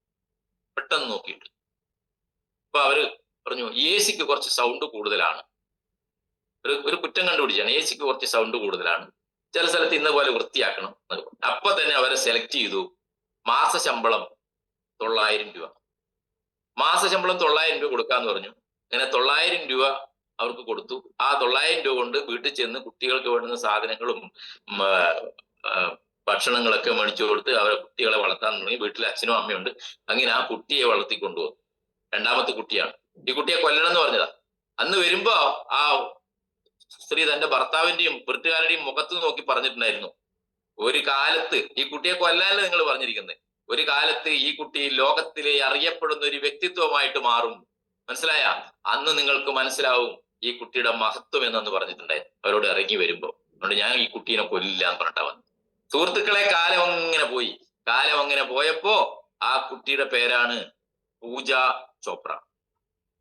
പെട്ടെന്ന് നോക്കിയിട്ട് അപ്പൊ അവര് പറഞ്ഞു, AC-ക്ക് കുറച്ച് സൗണ്ട് കൂടുതലാണ്. ഒരു കുറ്റം കണ്ടുപിടിച്ചാണ്. AC-ക്ക് കുറച്ച് സൗണ്ട് കൂടുതലാണ്, ചില സ്ഥലത്ത് ഇന്ന പോലെ വൃത്തിയാക്കണം. അപ്പൊ തന്നെ അവരെ സെലക്ട് ചെയ്തു. മാസശമ്പളം 900 രൂപ. മാസശമ്പളം 900 രൂപ കൊടുക്കാന്ന് പറഞ്ഞു. അങ്ങനെ 900 രൂപ അവർക്ക് കൊടുത്തു. ആ 900 രൂപ കൊണ്ട് വീട്ടിൽ ചെന്ന് കുട്ടികൾക്ക് വേണ്ടുന്ന സാധനങ്ങളും ഭക്ഷണങ്ങളൊക്കെ മേടിച്ചു കൊടുത്ത് അവരെ കുട്ടികളെ വളർത്താൻ തുടങ്ങി. വീട്ടിൽ അച്ഛനും അമ്മയുണ്ട്. അങ്ങനെ ആ കുട്ടിയെ വളർത്തിക്കൊണ്ടുപോകും. 2ാമത്തെ കുട്ടിയാണ്. ഈ കുട്ടിയെ കൊല്ലണം എന്ന് പറഞ്ഞതാ. അന്ന് വരുമ്പോ ആ സ്ത്രീ തന്റെ ഭർത്താവിന്റെയും വീട്ടുകാരുടെയും മുഖത്ത് നോക്കി പറഞ്ഞിട്ടുണ്ടായിരുന്നു, ഒരു കാലത്ത് ഈ കുട്ടിയെ കൊല്ലാനല്ല നിങ്ങൾ പറഞ്ഞിരിക്കുന്നത്, ഒരു കാലത്ത് ഈ കുട്ടി ലോകത്തിലെ അറിയപ്പെടുന്ന ഒരു വ്യക്തിത്വമായിട്ട് മാറും. മനസ്സിലായ? അന്ന് നിങ്ങൾക്ക് മനസ്സിലാവും ഈ കുട്ടിയുടെ മഹത്വം എന്നു പറഞ്ഞിട്ടുണ്ടായി അവരോട് ഇറങ്ങി വരുമ്പോ. അതുകൊണ്ട് ഞാൻ ഈ കുട്ടീനെ കൊല്ലില്ലാന്ന് പറഞ്ഞിട്ടാ വന്നു. സുഹൃത്തുക്കളെ, കാലം അങ്ങനെ പോയി. കാലം അങ്ങനെ പോയപ്പോ ആ കുട്ടിയുടെ പേരാണ് പൂജ ചോപ്ര.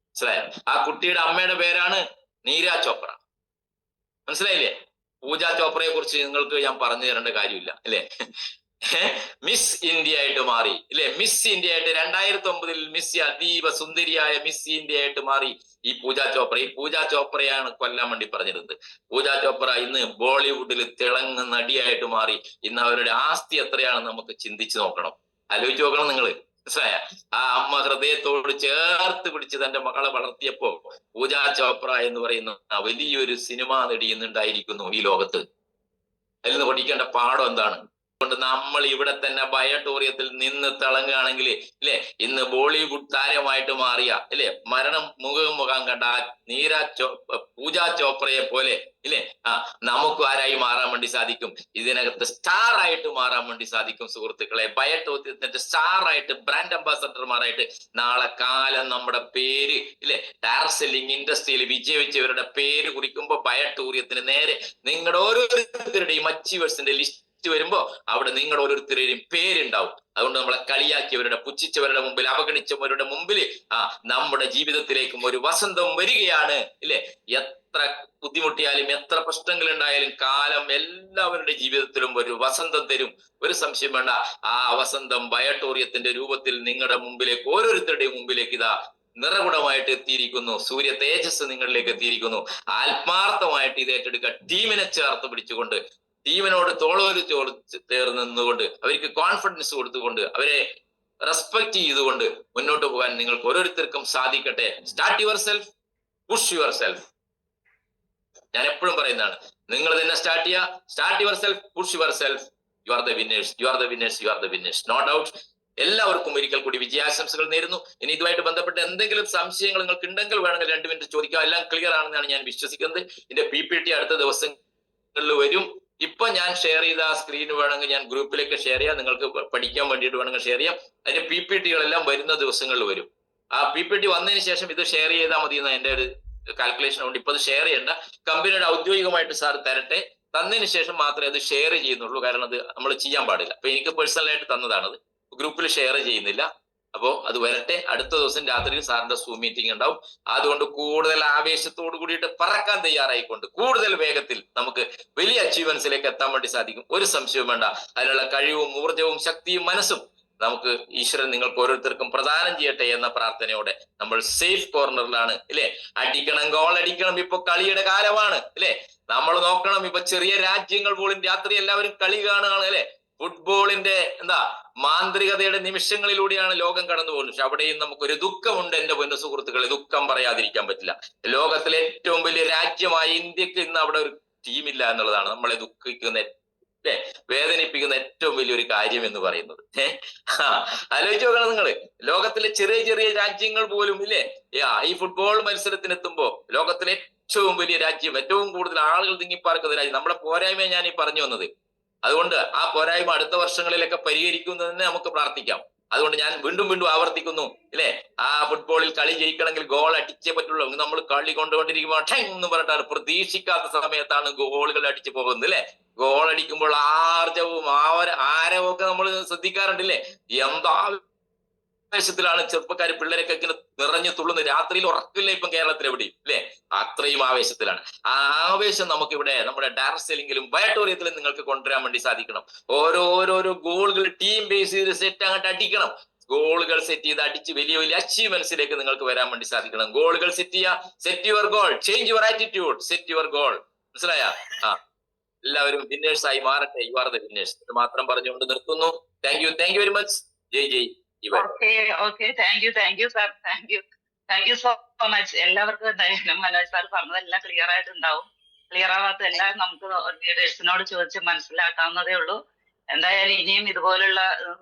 മനസ്സിലായ? ആ കുട്ടിയുടെ അമ്മയുടെ പേരാണ് നീര ചോപ്ര. മനസ്സിലായില്ലേ? പൂജ ചോപ്രയെ കുറിച്ച് നിങ്ങൾക്ക് ഞാൻ പറഞ്ഞു തരേണ്ട കാര്യമില്ല അല്ലെ? മിസ് ഇന്ത്യ ആയിട്ട് മാറി ഇല്ലേ? മിസ് ഇന്ത്യ ആയിട്ട് 2009 മിസ് അതീവ സുന്ദരിയായ മിസ് ഇന്ത്യ ആയിട്ട് മാറി ഈ പൂജ ചോപ്ര. ഈ പൂജ ചോപ്രയാണ് കൊല്ലാൻ വേണ്ടി പറഞ്ഞിരുന്നത്. പൂജ ചോപ്ര ഇന്ന് ബോളിവുഡിൽ തിളങ്ങുന്ന നടിയായിട്ട് മാറി. ഇന്ന് അവരുടെ ആസ്തി എത്രയാണെന്ന് നമുക്ക് ചിന്തിച്ചു നോക്കണം, ആലോചിച്ച് നോക്കണം നിങ്ങള്. മനസ്സിലായ? ആ അമ്മ ഹൃദയത്തോട് ചേർത്ത് പിടിച്ച് തന്റെ മകളെ വളർത്തിയപ്പോ പൂജ ചോപ്ര എന്ന് പറയുന്ന വലിയൊരു സിനിമാ നടി ഇന്നുണ്ടായിരിക്കുന്നു ഈ ലോകത്ത്. അതിൽ നിന്ന് പഠിക്കേണ്ട പാഠം എന്താണ്? കൊണ്ട് നമ്മൾ ഇവിടെ തന്നെ ബയോട്ടോറിയത്തിൽ നിന്ന് തിളങ്ങുകയാണെങ്കിൽ ഇല്ലേ, ഇന്ന് ബോളിവുഡ് താരമായിട്ട് മാറിയ ഇല്ലേ, മരണം മുഖം കണ്ട പൂജ ചോപ്രയെ പോലെ ഇല്ലേ, നമുക്ക് ആരായി മാറാൻ വേണ്ടി സാധിക്കും? ഇതിനകത്ത് സ്റ്റാർ ആയിട്ട് മാറാൻ വേണ്ടി സാധിക്കും സുഹൃത്തുക്കളെ. ബയോട്ടോറിയത്തിന്റെ സ്റ്റാർ ആയിട്ട്, ബ്രാൻഡ് അംബാസഡർമാരായിട്ട് നാളെ കാലം നമ്മുടെ പേര് ഇല്ലേ, ടയർ സെല്ലിംഗ് ഇൻഡസ്ട്രിയിൽ വിജയിച്ചവരുടെ പേര് കുറിക്കുമ്പോ ബയോട്ടോറിയത്തിന് നേരെ നിങ്ങളുടെ ഓരോരുത്തരുടെയും അച്ചീവേഴ്സിന്റെ ലിസ്റ്റ് വരുമ്പോ അവിടെ നിങ്ങൾ ഓരോരുത്തരുടെയും പേരുണ്ടാവും. അതുകൊണ്ട് നമ്മളെ കളിയാക്കിയവരുടെ, പുച്ഛിച്ചവരുടെ മുമ്പിൽ, അവഗണിച്ചവരുടെ മുമ്പിൽ നമ്മുടെ ജീവിതത്തിലേക്കും ഒരു വസന്തം വരികയാണ് ഇല്ലേ. എത്ര ബുദ്ധിമുട്ടിയാലും എത്ര പ്രശ്നങ്ങൾ ഉണ്ടായാലും കാലം എല്ലാവരുടെ ജീവിതത്തിലും ഒരു വസന്തം തരും, ഒരു സംശയം വേണ്ട. ആ വസന്തം ബയോട്ടോറിയത്തിന്റെ രൂപത്തിൽ നിങ്ങളുടെ മുമ്പിലേക്ക്, ഓരോരുത്തരുടെയും മുമ്പിലേക്ക് ഇതാ നിറകുടമായിട്ട് എത്തിയിരിക്കുന്നു. സൂര്യ തേജസ് നിങ്ങളിലേക്ക് എത്തിയിരിക്കുന്നു. ആത്മാർത്ഥമായിട്ട് ഇത് ഏറ്റെടുക്കുക. ടീമിനെ ചേർത്ത് പിടിച്ചുകൊണ്ട്, ടീമിനോട് തോളോര് ചേർന്ന് നിന്നുകൊണ്ട്, അവർക്ക് കോൺഫിഡൻസ് കൊടുത്തുകൊണ്ട്, അവരെ റെസ്പെക്ട് ചെയ്തുകൊണ്ട് മുന്നോട്ട് പോകാൻ നിങ്ങൾക്ക് ഓരോരുത്തർക്കും സാധിക്കട്ടെ. Start yourself, push yourself. ഞാൻ എപ്പോഴും പറയുന്നതാണ്, നിങ്ങൾ തന്നെ സ്റ്റാർട്ട് ചെയ്യുക. Start yourself, push yourself. You are the winners, you are the winners, you are the winners, no doubt. എല്ലാവർക്കും ഒരിക്കൽ കൂടി വിജയാശംസകൾ നേരുന്നു. ഇനി ഇതുമായിട്ട് ബന്ധപ്പെട്ട എന്തെങ്കിലും സംശയങ്ങൾ നിങ്ങൾക്ക് ഉണ്ടെങ്കിൽ വേണമെങ്കിൽ 2 മിനിറ്റ് ചോദിക്കാം. എല്ലാം ക്ലിയർ ആണെന്നാണ് ഞാൻ വിശ്വസിക്കുന്നത്. ഇതിന്റെ PPT അടുത്ത ദിവസങ്ങളിൽ വരും. ഇപ്പൊ ഞാൻ ഷെയർ ചെയ്ത ആ സ്ക്രീൻ വേണമെങ്കിൽ ഞാൻ ഗ്രൂപ്പിലേക്ക് ഷെയർ ചെയ്യാം. നിങ്ങൾക്ക് പഠിക്കാൻ വേണ്ടിയിട്ട് വേണമെങ്കിൽ ഷെയർ ചെയ്യാം. അതിന്റെ PPTകളെല്ലാം വരുന്ന ദിവസങ്ങളിൽ വരും. ആ PPT വന്നതിന് ശേഷം ഇത് ഷെയർ ചെയ്താൽ മതി എന്ന് എന്റെ ഒരു കാൽക്കുലേഷൻ ഉണ്ട്. ഇപ്പൊ അത് ഷെയർ ചെയ്യണ്ട, കമ്പനിയുടെ ഔദ്യോഗികമായിട്ട് സാർ തരട്ടെ. തന്നതിന് ശേഷം മാത്രമേ അത് ഷെയർ ചെയ്യുന്നുള്ളൂ. കാരണം അത് നമ്മൾ ചെയ്യാൻ പാടില്ല. അപ്പൊ എനിക്ക് പേഴ്സണലായിട്ട് തന്നതാണത്, ഗ്രൂപ്പിൽ ഷെയർ ചെയ്യുന്നില്ല. അപ്പോ അത് വരട്ടെ. അടുത്ത ദിവസം രാത്രിയിൽ സാറിന്റെ സൂം മീറ്റിംഗ് ഉണ്ടാവും. അതുകൊണ്ട് കൂടുതൽ ആവേശത്തോടു കൂടിയിട്ട് പറക്കാൻ തയ്യാറായിക്കൊണ്ട് കൂടുതൽ വേഗത്തിൽ നമുക്ക് വലിയ അച്ചീവ്മെന്റ്സിലേക്ക് എത്താൻ വേണ്ടി സാധിക്കും. ഒരു സംശയവും വേണ്ട. അതിനുള്ള കഴിവും ഊർജവും ശക്തിയും മനസ്സും നമുക്ക് ഈശ്വരൻ നിങ്ങൾക്ക് ഓരോരുത്തർക്കും പ്രദാനം ചെയ്യട്ടെ എന്ന പ്രാർത്ഥനയോടെ നമ്മൾ സേഫ് കോർണറിലാണ് ഇല്ലേ. അടിക്കണം, ഗോൾ അടിക്കണം. ഇപ്പൊ കളിയുടെ കാലമാണ് ഇല്ലേ. നമ്മൾ നോക്കണം, ഇപ്പൊ ചെറിയ രാജ്യങ്ങൾ പോലും രാത്രി എല്ലാവരും കളി കാണുകയാണ് അല്ലെ. ഫുട്ബോളിന്റെ മാന്ത്രികതയുടെ നിമിഷങ്ങളിലൂടെയാണ് ലോകം കടന്നു പോകുന്നത്. പക്ഷെ അവിടെയും നമുക്കൊരു ദുഃഖമുണ്ട് എന്റെ പൊന്നു സുഹൃത്തുക്കളെ. ദുഃഖം പറയാതിരിക്കാൻ പറ്റില്ല. ലോകത്തിലെ ഏറ്റവും വലിയ രാജ്യമായ ഇന്ത്യക്ക് ഇന്ന് അവിടെ ഒരു ടീമില്ല എന്നുള്ളതാണ് നമ്മളെ ദുഃഖിക്കുന്ന, അല്ലെ, വേദനിപ്പിക്കുന്ന ഏറ്റവും വലിയൊരു കാര്യം എന്ന് പറയുന്നത്. ആലോചിച്ച് നോക്കണം നിങ്ങള്. ലോകത്തിലെ ചെറിയ ചെറിയ രാജ്യങ്ങൾ പോലും ഇല്ലേ ഈ ഫുട്ബോൾ മത്സരത്തിനെത്തുമ്പോ ലോകത്തിലെ ഏറ്റവും വലിയ രാജ്യം, ഏറ്റവും കൂടുതൽ ആളുകൾ തിങ്ങിപ്പാർക്കുന്ന രാജ്യം, നമ്മുടെ പോരായ്മ ഞാൻ ഈ പറഞ്ഞു വന്നത്. അതുകൊണ്ട് ആ പോരായ്മ അടുത്ത വർഷങ്ങളിലൊക്കെ പരിഹരിക്കുന്നതിന് നമുക്ക് പ്രാർത്ഥിക്കാം. അതുകൊണ്ട് ഞാൻ വീണ്ടും വീണ്ടും ആവർത്തിക്കുന്നു ഇല്ലേ, ആ ഫുട്ബോളിൽ കളി ജയിക്കണമെങ്കിൽ ഗോൾ അടിച്ചേ പറ്റുള്ളൂ. നമ്മൾ കളി കൊണ്ടുകൊണ്ടിരിക്കുമ്പോൾ ഠെങ് എന്ന് പറഞ്ഞിട്ടാണ്, പ്രതീക്ഷിക്കാത്ത സമയത്താണ് ഗോളുകൾ അടിച്ചു പോകുന്നത് അല്ലെ. ഗോൾ അടിക്കുമ്പോൾ ആർജവും ആരവവും ഒക്കെ നമ്മൾ ശ്രദ്ധിക്കാറുണ്ടല്ലേ. എന്താ ആവേശത്തിലാണ് ചെറുപ്പക്കാർ, പിള്ളേരൊക്കെ ഇങ്ങനെ നിറഞ്ഞു തുള്ളുന്നത്. രാത്രിയിൽ ഉറക്കില്ല ഇപ്പം കേരളത്തിൽ എവിടെയും അല്ലെ. അത്രയും ആവേശത്തിലാണ്. ആ ആവേശം നമുക്കിവിടെ നമ്മുടെ ഡയർ സെല്ലിംഗിലും ബയോട്ടോറിയത്തിലും നിങ്ങൾക്ക് കൊണ്ടുവരാൻ വേണ്ടി സാധിക്കണം. ഓരോരോ ഗോളുകൾ ടീം ബേസ് ചെയ്ത് സെറ്റ് അങ്ങോട്ട് അടിക്കണം. ഗോളുകൾ സെറ്റ് ചെയ്ത് അടിച്ച് വലിയ വലിയ അച്ചീവ്മെന്റ്സിലേക്ക് നിങ്ങൾക്ക് വരാൻ വേണ്ടി സാധിക്കണം. ഗോളുകൾ സെറ്റ് ചെയ്യുക. Set your goal, change your attitude, set your goal. മനസ്സിലായ? എല്ലാവരും വിന്നേഴ്സ് ആയി മാറട്ടെ. You are the winners. ഇത് മാത്രം പറഞ്ഞുകൊണ്ട് നിർത്തുന്നു. Thank you very much. ജയ് ജയ്. Okay thank you sir. Thank you so much. എല്ലാവർക്കും എന്തായാലും മനോജ് സാർ പറഞ്ഞതെല്ലാം ക്ലിയർ ആയിട്ടുണ്ടാവും. ക്ലിയർ ആവാത്ത എല്ലാം നമുക്ക് ലീഡേഴ്സിനോട് ചോദിച്ച് മനസ്സിലാക്കാവുന്നതേ ഉള്ളൂ. എന്തായാലും ഇനിയും ഇതുപോലുള്ള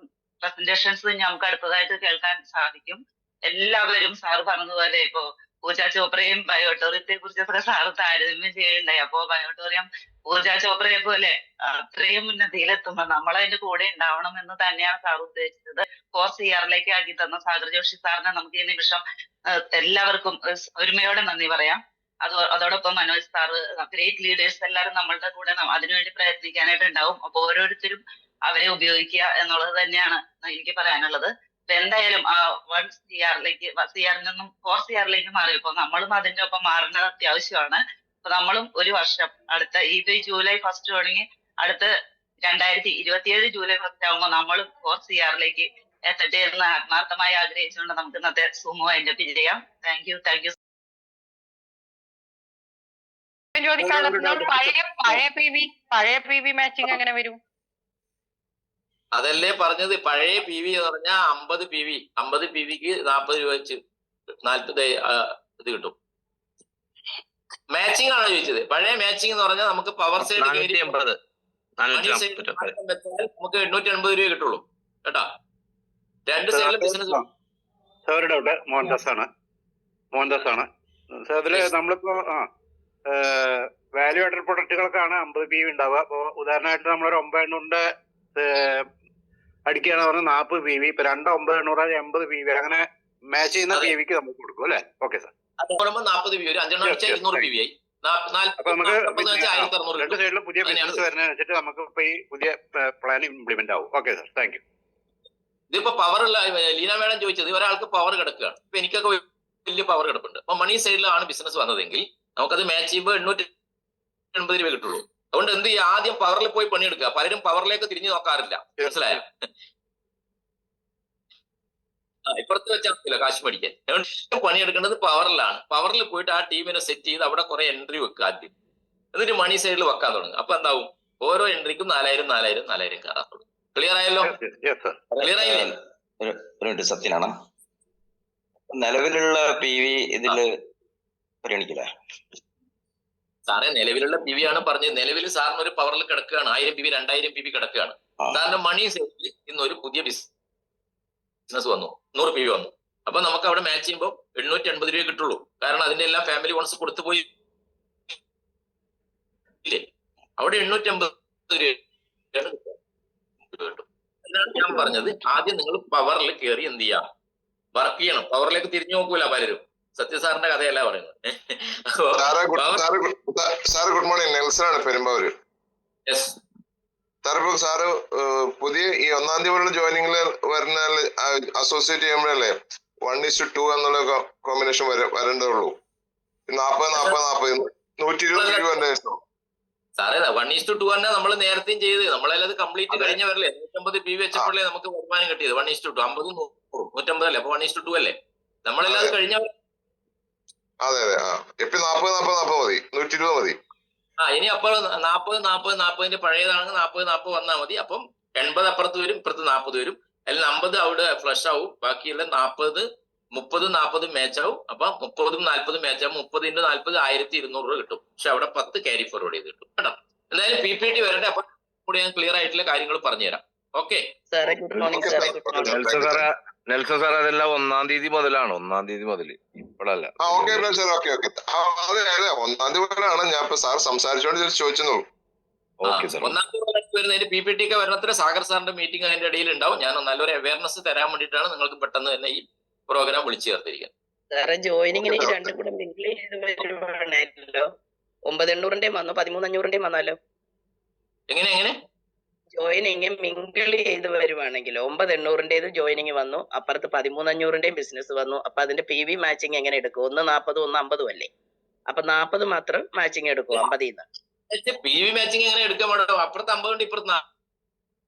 പ്രസന്റേഷൻസ് നമുക്ക് അടുത്തതായിട്ട് കേൾക്കാൻ സാധിക്കും. എല്ലാവരും സാർ പറഞ്ഞതുപോലെ ഇപ്പോ പൂജ ചോപ്രയും ബയോട്ടോറിയത്തെ കുറിച്ചൊക്കെ സാറ് താരതമ്യം ചെയ്യുന്നുണ്ടായി. അപ്പോ ബയോട്ടോറിയം പൂജ ചോപ്രയെ പോലെ അത്രയും ഉന്നതിയിലെത്തുമ്പോൾ നമ്മൾ അതിന്റെ കൂടെ ഉണ്ടാവണം എന്ന് തന്നെയാണ് സാർ ഉദ്ദേശിച്ചത്. 4 CR ആക്കി തന്ന സാഗർ ജോഷി സാറിനെ നമുക്ക് ഈ നിമിഷം എല്ലാവർക്കും ഒരുമയോടെ നന്ദി പറയാം. അതോടൊപ്പം മനോജ് സാറ്, ഗ്രേറ്റ് ലീഡേഴ്സ് എല്ലാവരും നമ്മളുടെ കൂടെ അതിനുവേണ്ടി പ്രയത്നിക്കാനായിട്ട് ഉണ്ടാവും. അപ്പൊ ഓരോരുത്തരും അവരെ ഉപയോഗിക്കുക എന്നുള്ളത് തന്നെയാണ് എനിക്ക് പറയാനുള്ളത്. അപ്പൊ എന്തായാലും 1 CR നിന്നും 4 CR മാറിയപ്പോ നമ്മളും അതിന്റെ ഒപ്പം മാറേണ്ടത് അത്യാവശ്യമാണ്. അപ്പൊ നമ്മളും ഒരു വർഷം അടുത്ത ഈ ജൂലൈ 1 തുടങ്ങി അടുത്ത 2027 ജൂലൈ 1 ആകുമ്പോൾ നമ്മളും 4 CR എത്തട്ടെ എന്ന് ആത്മാർത്ഥമായി ആഗ്രഹിച്ചുകൊണ്ട് നമുക്ക് ഇന്നത്തെ സുമോ അതിന്റെ ചെയ്യാം. Thank you. പഴയ PV മാച്ചിങ് എങ്ങനെ വരും? അതല്ലേ പറഞ്ഞത്. പഴയ PV എന്ന് പറഞ്ഞാൽ 50 PVക്ക് 40 രൂപ വെച്ച് 40 ഇത് കിട്ടും. മാച്ചിങ് ആണ് ചോദിച്ചത്. പഴയ മാച്ചിങ് എന്ന് പറഞ്ഞാൽ നമുക്ക് പവർ സൈഡ് നമുക്ക് 880 രൂപ കിട്ടുള്ളൂ കേട്ടാ. രണ്ട് സൈഡിലും ബിസിനസ്. ഒരു ഡൗട്ട്, മോഹൻദാസ് ആണ് സാർ. അതില് നമ്മളിപ്പോ വാല്യൂ ആഡഡ് പ്രൊഡക്റ്റുകൾക്കാണ് 50 PV ഉണ്ടാവുക. അപ്പൊ ഉദാഹരണമായിട്ട് നമ്മളൊരു 9800 അടിക്കുകയാണെന്ന് പറഞ്ഞാൽ 40 PV, ഇപ്പൊ 2,900 80 PV, അങ്ങനെ മാച്ച് ചെയ്യുന്ന PVക്ക് നമുക്ക് കൊടുക്കും അല്ലെ? Okay sir. 40 PV 5 അടിച്ചാൽ 200 PV ആയി. അപ്പൊ നമുക്ക് രണ്ട് സൈഡിലും പുതിയ ബിസിനസ് വരുന്നതിന് വെച്ചിട്ട് നമുക്ക് ഇപ്പൊ ഈ പുതിയ പ്ലാൻ ഇംപ്ലിമെന്റ് ആവും. Okay sir, thank U. ഇതിപ്പോ പവറുള്ള ലീന മേഡം ചോദിച്ചത് ഒരാൾക്ക് പവർ കിടക്കുകയാണ്. ഇപ്പൊ എനിക്കൊക്കെ വലിയ പവർ കിടപ്പുണ്ട്. അപ്പൊ മണി സൈഡിലാണ് ബിസിനസ് വന്നതെങ്കിൽ നമുക്കത് മാച്ച് ചെയ്യുമ്പോൾ 880 രൂപ കിട്ടുള്ളൂ. അതുകൊണ്ട് എന്ത് ചെയ്യുക, ആദ്യം പവറിൽ പോയി പണിയെടുക്കുക. പലരും പവറിലേക്ക് തിരിഞ്ഞു നോക്കാറില്ല, മനസ്സിലായോ? ഇപ്പുറത്ത് വെച്ചാൽ കാശ് പഠിക്കാൻ. പണിയെടുക്കേണ്ടത് പവറിലാണ്. പവറിൽ പോയിട്ട് ആ ടീമിനെ സെറ്റ് ചെയ്ത് അവിടെ കുറെ എൻട്രി വെക്കുക ആദ്യം. എന്നിട്ട് മണി സൈഡിൽ വെക്കാൻ തുടങ്ങും. അപ്പൊ എന്താവും, ഓരോ എൻട്രിക്കും 4000 കയറാൻ തുടങ്ങും. ക്ലിയർ ആയല്ലോ? ക്ലിയർ ആയില്ലേ? സത്യനാണ്. നിലവിലുള്ള PV ഇതില് പരിഗണിക്കില്ല സാറേ. നിലവിലുള്ള PV ആണ് പറഞ്ഞത്. നിലവിൽ സാറിന് ഒരു പവറിൽ കിടക്കുകയാണ് 1000 PV 2000 PV കിടക്കുകയാണ്. സാറിന്റെ മണി സൈഡിൽ ഇന്ന് ഒരു പുതിയ ബിസിനസ് വന്നു, 100 PV വന്നു. അപ്പൊ നമുക്ക് അവിടെ മാച്ച് ചെയ്യുമ്പോൾ 880 രൂപ കിട്ടുള്ളൂ. കാരണം അതിന്റെ എല്ലാം ഫാമിലി വൺസ് കൊടുത്തു പോയി ഇല്ലേ? അവിടെ 880 രൂപ കിട്ടും. എന്നാണ് ഞാൻ പറഞ്ഞത്. ആദ്യം നിങ്ങൾ പവറിൽ കയറി എന്ത് ചെയ്യാം, വർക്ക് ചെയ്യണം. പവറിലേക്ക് തിരിഞ്ഞു നോക്കൂല പലരും. സത്യസാറിന്റെ കഥയല്ല പറയുന്നത്. Sir good morning. നെൽസൺ ആണ് പെരുമ്പാവൂര്. സാർ, ഇപ്പൊ സാറ് പുതിയ ഈ 1-ാം തീയതി മുതലുള്ള ജോയിനിങ്ങിൽ വരുന്ന അസോസിയേറ്റ് ചെയ്യുമ്പോഴല്ലേ 1:2 എന്നുള്ള കോമ്പിനേഷൻ വരേണ്ടതുള്ളൂ. 40-40-40 120 രൂപ വരേണ്ട. സാറേ 1:2 തന്നെ നമ്മൾ നേരത്തെയും ചെയ്ത് നമ്മളത് കംപ്ലീറ്റ് കഴിഞ്ഞവരല്ലേ. 150 PV വെച്ചപ്പോഴേ നമുക്ക് വരുമാനം കിട്ടിയത്. 1:2 50 100 150 അല്ലേ? അപ്പൊ 1:2 അല്ലേ നമ്മളെല്ലാം കഴിഞ്ഞവർ. അതെ. ഇപ്പൊ 40-40 മതി, 120 മതി. ഇനി അപ്പോൾ 40-40 പഴയതാണെങ്കിൽ 40-40 വന്നാൽ മതി. അപ്പം 80 അപ്പുറത്ത് വരും, ഇപ്പുറത്ത് 40 വരും. അല്ലെങ്കിൽ 50 അവിടെ ഫ്ലഷ് ആവും. ബാക്കിയുള്ള 30-40 മാച്ച് ആവും. അപ്പൊ 30-40 മാച്ച് ആവും. 30 × 40 1200 രൂപ കിട്ടും. പക്ഷെ അവിടെ 10 ക്യാരി ഫോർവേഡ് ചെയ്ത് കിട്ടും കേട്ടോ. എന്തായാലും PPT വരട്ടെ. അപ്പൊ കൂടെ ഞാൻ ക്ലിയർ ആയിട്ടുള്ള കാര്യങ്ങൾ പറഞ്ഞുതരാം. ഓക്കെ നെൽസൺ സാർ, അതെല്ലാം 1-ാം തീയതി മുതലാണ്. 1-ാം തീയതി മുതൽ, ഇപ്പോഴല്ല. ഓക്കെ അതെ 1-ാം തീയതി മുതലാണ്. ഞാൻ ഇപ്പൊ സാർ സംസാരിച്ചോണ്ട് ചോദിച്ചെന്നുള്ളൂ. Okay sir. 1-ാം തീയതി വരുന്നതിന് PPT ഒക്കെ വരണത്തിന് സാഗർ സാറിന്റെ മീറ്റിംഗ് അതിന്റെ ഇടയിൽ ഉണ്ടാവും. ഞാൻ നല്ലൊരു അവയർനെസ് തരാൻ വേണ്ടിയിട്ടാണ് നിങ്ങൾക്ക് പെട്ടെന്ന് തന്നെ ഈ പ്രോഗ്രാം വിളിച്ചു ചേർത്തിരിക്കുന്നത്. സാറേ, ജോയിനിങ്ങിന് രണ്ടും കൂടെ മിങ്കിൾ ചെയ്ത് വരുവാണല്ലോ. 9800 വന്നു, 13,500 വന്നാലോ? എങ്ങനെ ജോയിനിങ് മിങ്കിൾ ചെയ്ത് വരുവാണെങ്കിൽ 9800 ജോയിനിങ് വന്നു, അപ്പുറത്ത് 13,500 ബിസിനസ് വന്നു. അപ്പൊ അതിന്റെ PV മാച്ചിങ് എങ്ങനെ എടുക്കും? 1 40 1 50 അല്ലേ? അപ്പൊ 40 മാത്രം മാച്ചിങ് എടുക്കും 50-ന്ന്. PV മാച്ചിങ് എങ്ങനെ എടുക്കാൻ പാടും? അപ്പുറത്ത് 50 ഉണ്ട്, ഇപ്പുറത്ത് 40.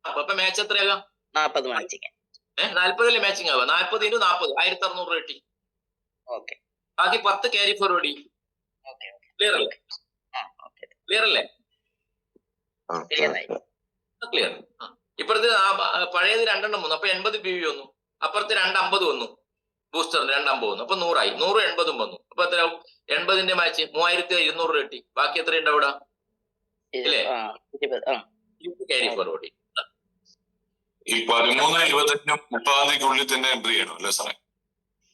അപ്പൊ മാച്ച് എത്രയാകാം? 40 മാച്ചിങ്. 40 മാച്ചിങ് ആവുക. 40 × 40 1600 രൂപ കിട്ടി. ഓക്കെ. ബാക്കി 10 ക്യാരി ഫോർവേഡ്. ക്ലിയർ അല്ലേ? ക്ലിയർ അല്ലേ? ക്ലിയർ. ഇപ്പുറത്ത് പഴയത് 2 വന്നു. അപ്പൊ 80 PV വന്നു. അപ്പുറത്ത് 250 വന്നു. ബൂസ്റ്ററിന് 250 വന്നു. അപ്പൊ 100 ആയി. 100 80 വന്നു. അപ്പൊ എത്ര 80ന്റെ മാച്ച് 3200 രൂപ കിട്ടി. ബാക്കി എത്ര ഉണ്ട് അവിടെ? ഇല്ലേ? Carry forward. ഈ 13, 25, 30 തന്നെ എൻട്രി ചെയ്യണം അല്ലേ സാറേ?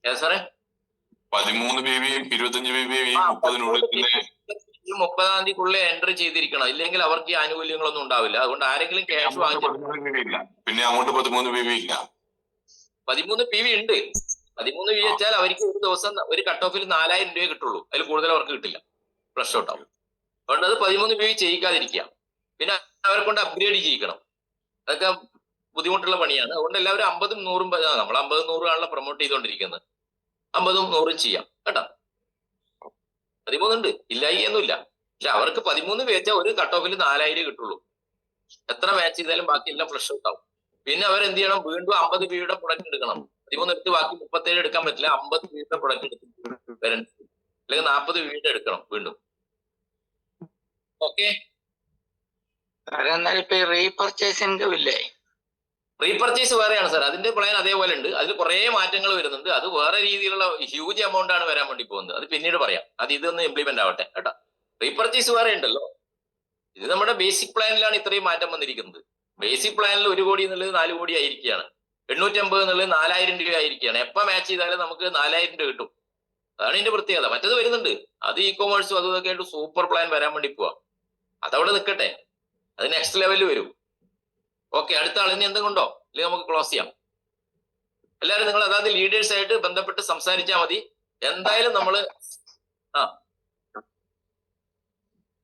സാറേ 13 BB-യും 25 BB-യും ആ, 30-നുള്ളിൽ തന്നെ ഈ 30-ാം തീയതിക്കുള്ളിൽ എൻട്രി ചെയ്തിരിക്കണം, ഇല്ലെങ്കിൽ അവർക്ക് ഈ ആനുകൂല്യങ്ങളൊന്നും ഉണ്ടാവില്ല. അതുകൊണ്ട് ആരെങ്കിലും ക്യാഷ് വാങ്ങിച്ചു 13 BB ഇല്ല. പിന്നെ അങ്ങോട്ട് 13 BB ഇല്ല. 13 PV ഉണ്ട്. 13 PV വെച്ചാൽ അവർക്ക് ഒരു ദിവസം ഒരു കട്ട് ഓഫിൽ 4000 രൂപയെ കിട്ടുള്ളൂ, അതിൽ കൂടുതൽ അവർക്ക് കിട്ടില്ല, ഫ്ലഷ് ഔട്ട് ആവും. അതുകൊണ്ട് അത് 13 PV ചെയ്യിക്കാതിരിക്കുക. പിന്നെ അവരെ കൊണ്ട് അപ്ഗ്രേഡ് ചെയ്യിക്കണം, അതൊക്കെ ബുദ്ധിമുട്ടുള്ള പണിയാണ്. അതുകൊണ്ട് എല്ലാവരും 50-ഉം 100-ഉം നമ്മൾ 50-ഉം 100-ഉം ആണല്ലോ പ്രൊമോട്ട് ചെയ്തുകൊണ്ടിരിക്കുന്നത്. 50-ഉം 100-ഉം ചെയ്യാം കേട്ടോ. 13 ഉണ്ട്, ഇല്ലായികയൊന്നുമില്ല. പക്ഷെ അവർക്ക് 13 വെച്ചാൽ ഒരു കട്ട് ഓഫിൽ 4000 കിട്ടുള്ളൂ. എത്ര മാച്ച് ചെയ്താലും ബാക്കി എല്ലാം ഫ്ലഷ് ഔട്ട് ആവും. പിന്നെ അവരെന്ത് ചെയ്യണം, വീണ്ടും 50 PV പ്രൊഡക്റ്റ് എടുക്കണം. 13 എടുത്ത് ബാക്കി 37 എടുക്കാൻ പറ്റില്ല, 50 PV പ്രൊഡക്റ്റ് എടുത്ത് വരണം, അല്ലെങ്കിൽ 40 PV എടുക്കണം വീണ്ടും. ഓക്കെ, എന്നാൽ ഇപ്പൊ റീപർച്ചേസിംഗ് ഇല്ലേ? റീപർച്ചേസ് വേറെയാണ് സാർ, അതിന്റെ പ്ലാൻ അതേപോലെ ഉണ്ട്. അതിൽ കുറെ മാറ്റങ്ങൾ വരുന്നുണ്ട്. അത് വേറെ രീതിയിലുള്ള ഹ്യൂജ് എമൗണ്ട് ആണ് വരാൻ വേണ്ടി പോകുന്നത്. അത് പിന്നീട് പറയാം. അത് ഇതൊന്ന് ഇംപ്ലിമെന്റ് ആവട്ടെ കേട്ടോ. റീപർച്ചേസ് വേറെ ഉണ്ടല്ലോ. ഇത് നമ്മുടെ ബേസിക് പ്ലാനിലാണ് ഇത്രയും മാറ്റം വന്നിരിക്കുന്നത്. ബേസിക് പ്ലാനിൽ 1 കോടി എന്നുള്ളത് 4 കോടി ആയിരിക്കുകയാണ്, 850 എന്നുള്ളത് 4000 രൂപ ആയിരിക്കുകയാണ്. എപ്പോൾ മാച്ച് ചെയ്താലും നമുക്ക് 4000 രൂപ കിട്ടും. അതാണ് ഇതിന്റെ പ്രത്യേകത. മറ്റത് വരുന്നുണ്ട്, അത് ഇ കൊമേഴ്സും അതും ഇതൊക്കെ ആയിട്ട് സൂപ്പർ പ്ലാൻ വരാൻ വേണ്ടി പോവാ. അതവിടെ നിൽക്കട്ടെ, അത് നെക്സ്റ്റ് ലെവലിൽ വരും. ഓക്കെ, അടുത്ത ആൾ ഇനി എന്തുകൊണ്ടോ അല്ലെങ്കിൽ നമുക്ക് ക്ലോസ് ചെയ്യാം. എല്ലാവരും നിങ്ങൾ അതായത് ലീഡേഴ്സ് ആയിട്ട് ബന്ധപ്പെട്ട് സംസാരിച്ചാൽ മതി. എന്തായാലും നമ്മള്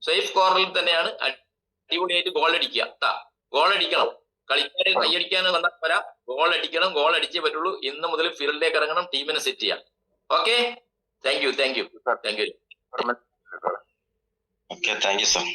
സേഫ് കോർണറിൽ തന്നെയാണ് അടിപൊളിയായിട്ട് ഗോൾ അടിക്കുക കേട്ടാ. ഗോൾ അടിക്കണം, കളിക്കാരെ കൈയടിക്കാൻ വന്നാൽ വരാം, ഗോൾ അടിക്കണം. ഗോൾ അടിച്ചേ പറ്റുള്ളൂ. ഇന്ന് മുതൽ ഫീൽഡിലേക്ക് ഇറങ്ങണം, ടീമിനെ സെറ്റ് ചെയ്യാം. Okay, thank U. Okay, thank you sir.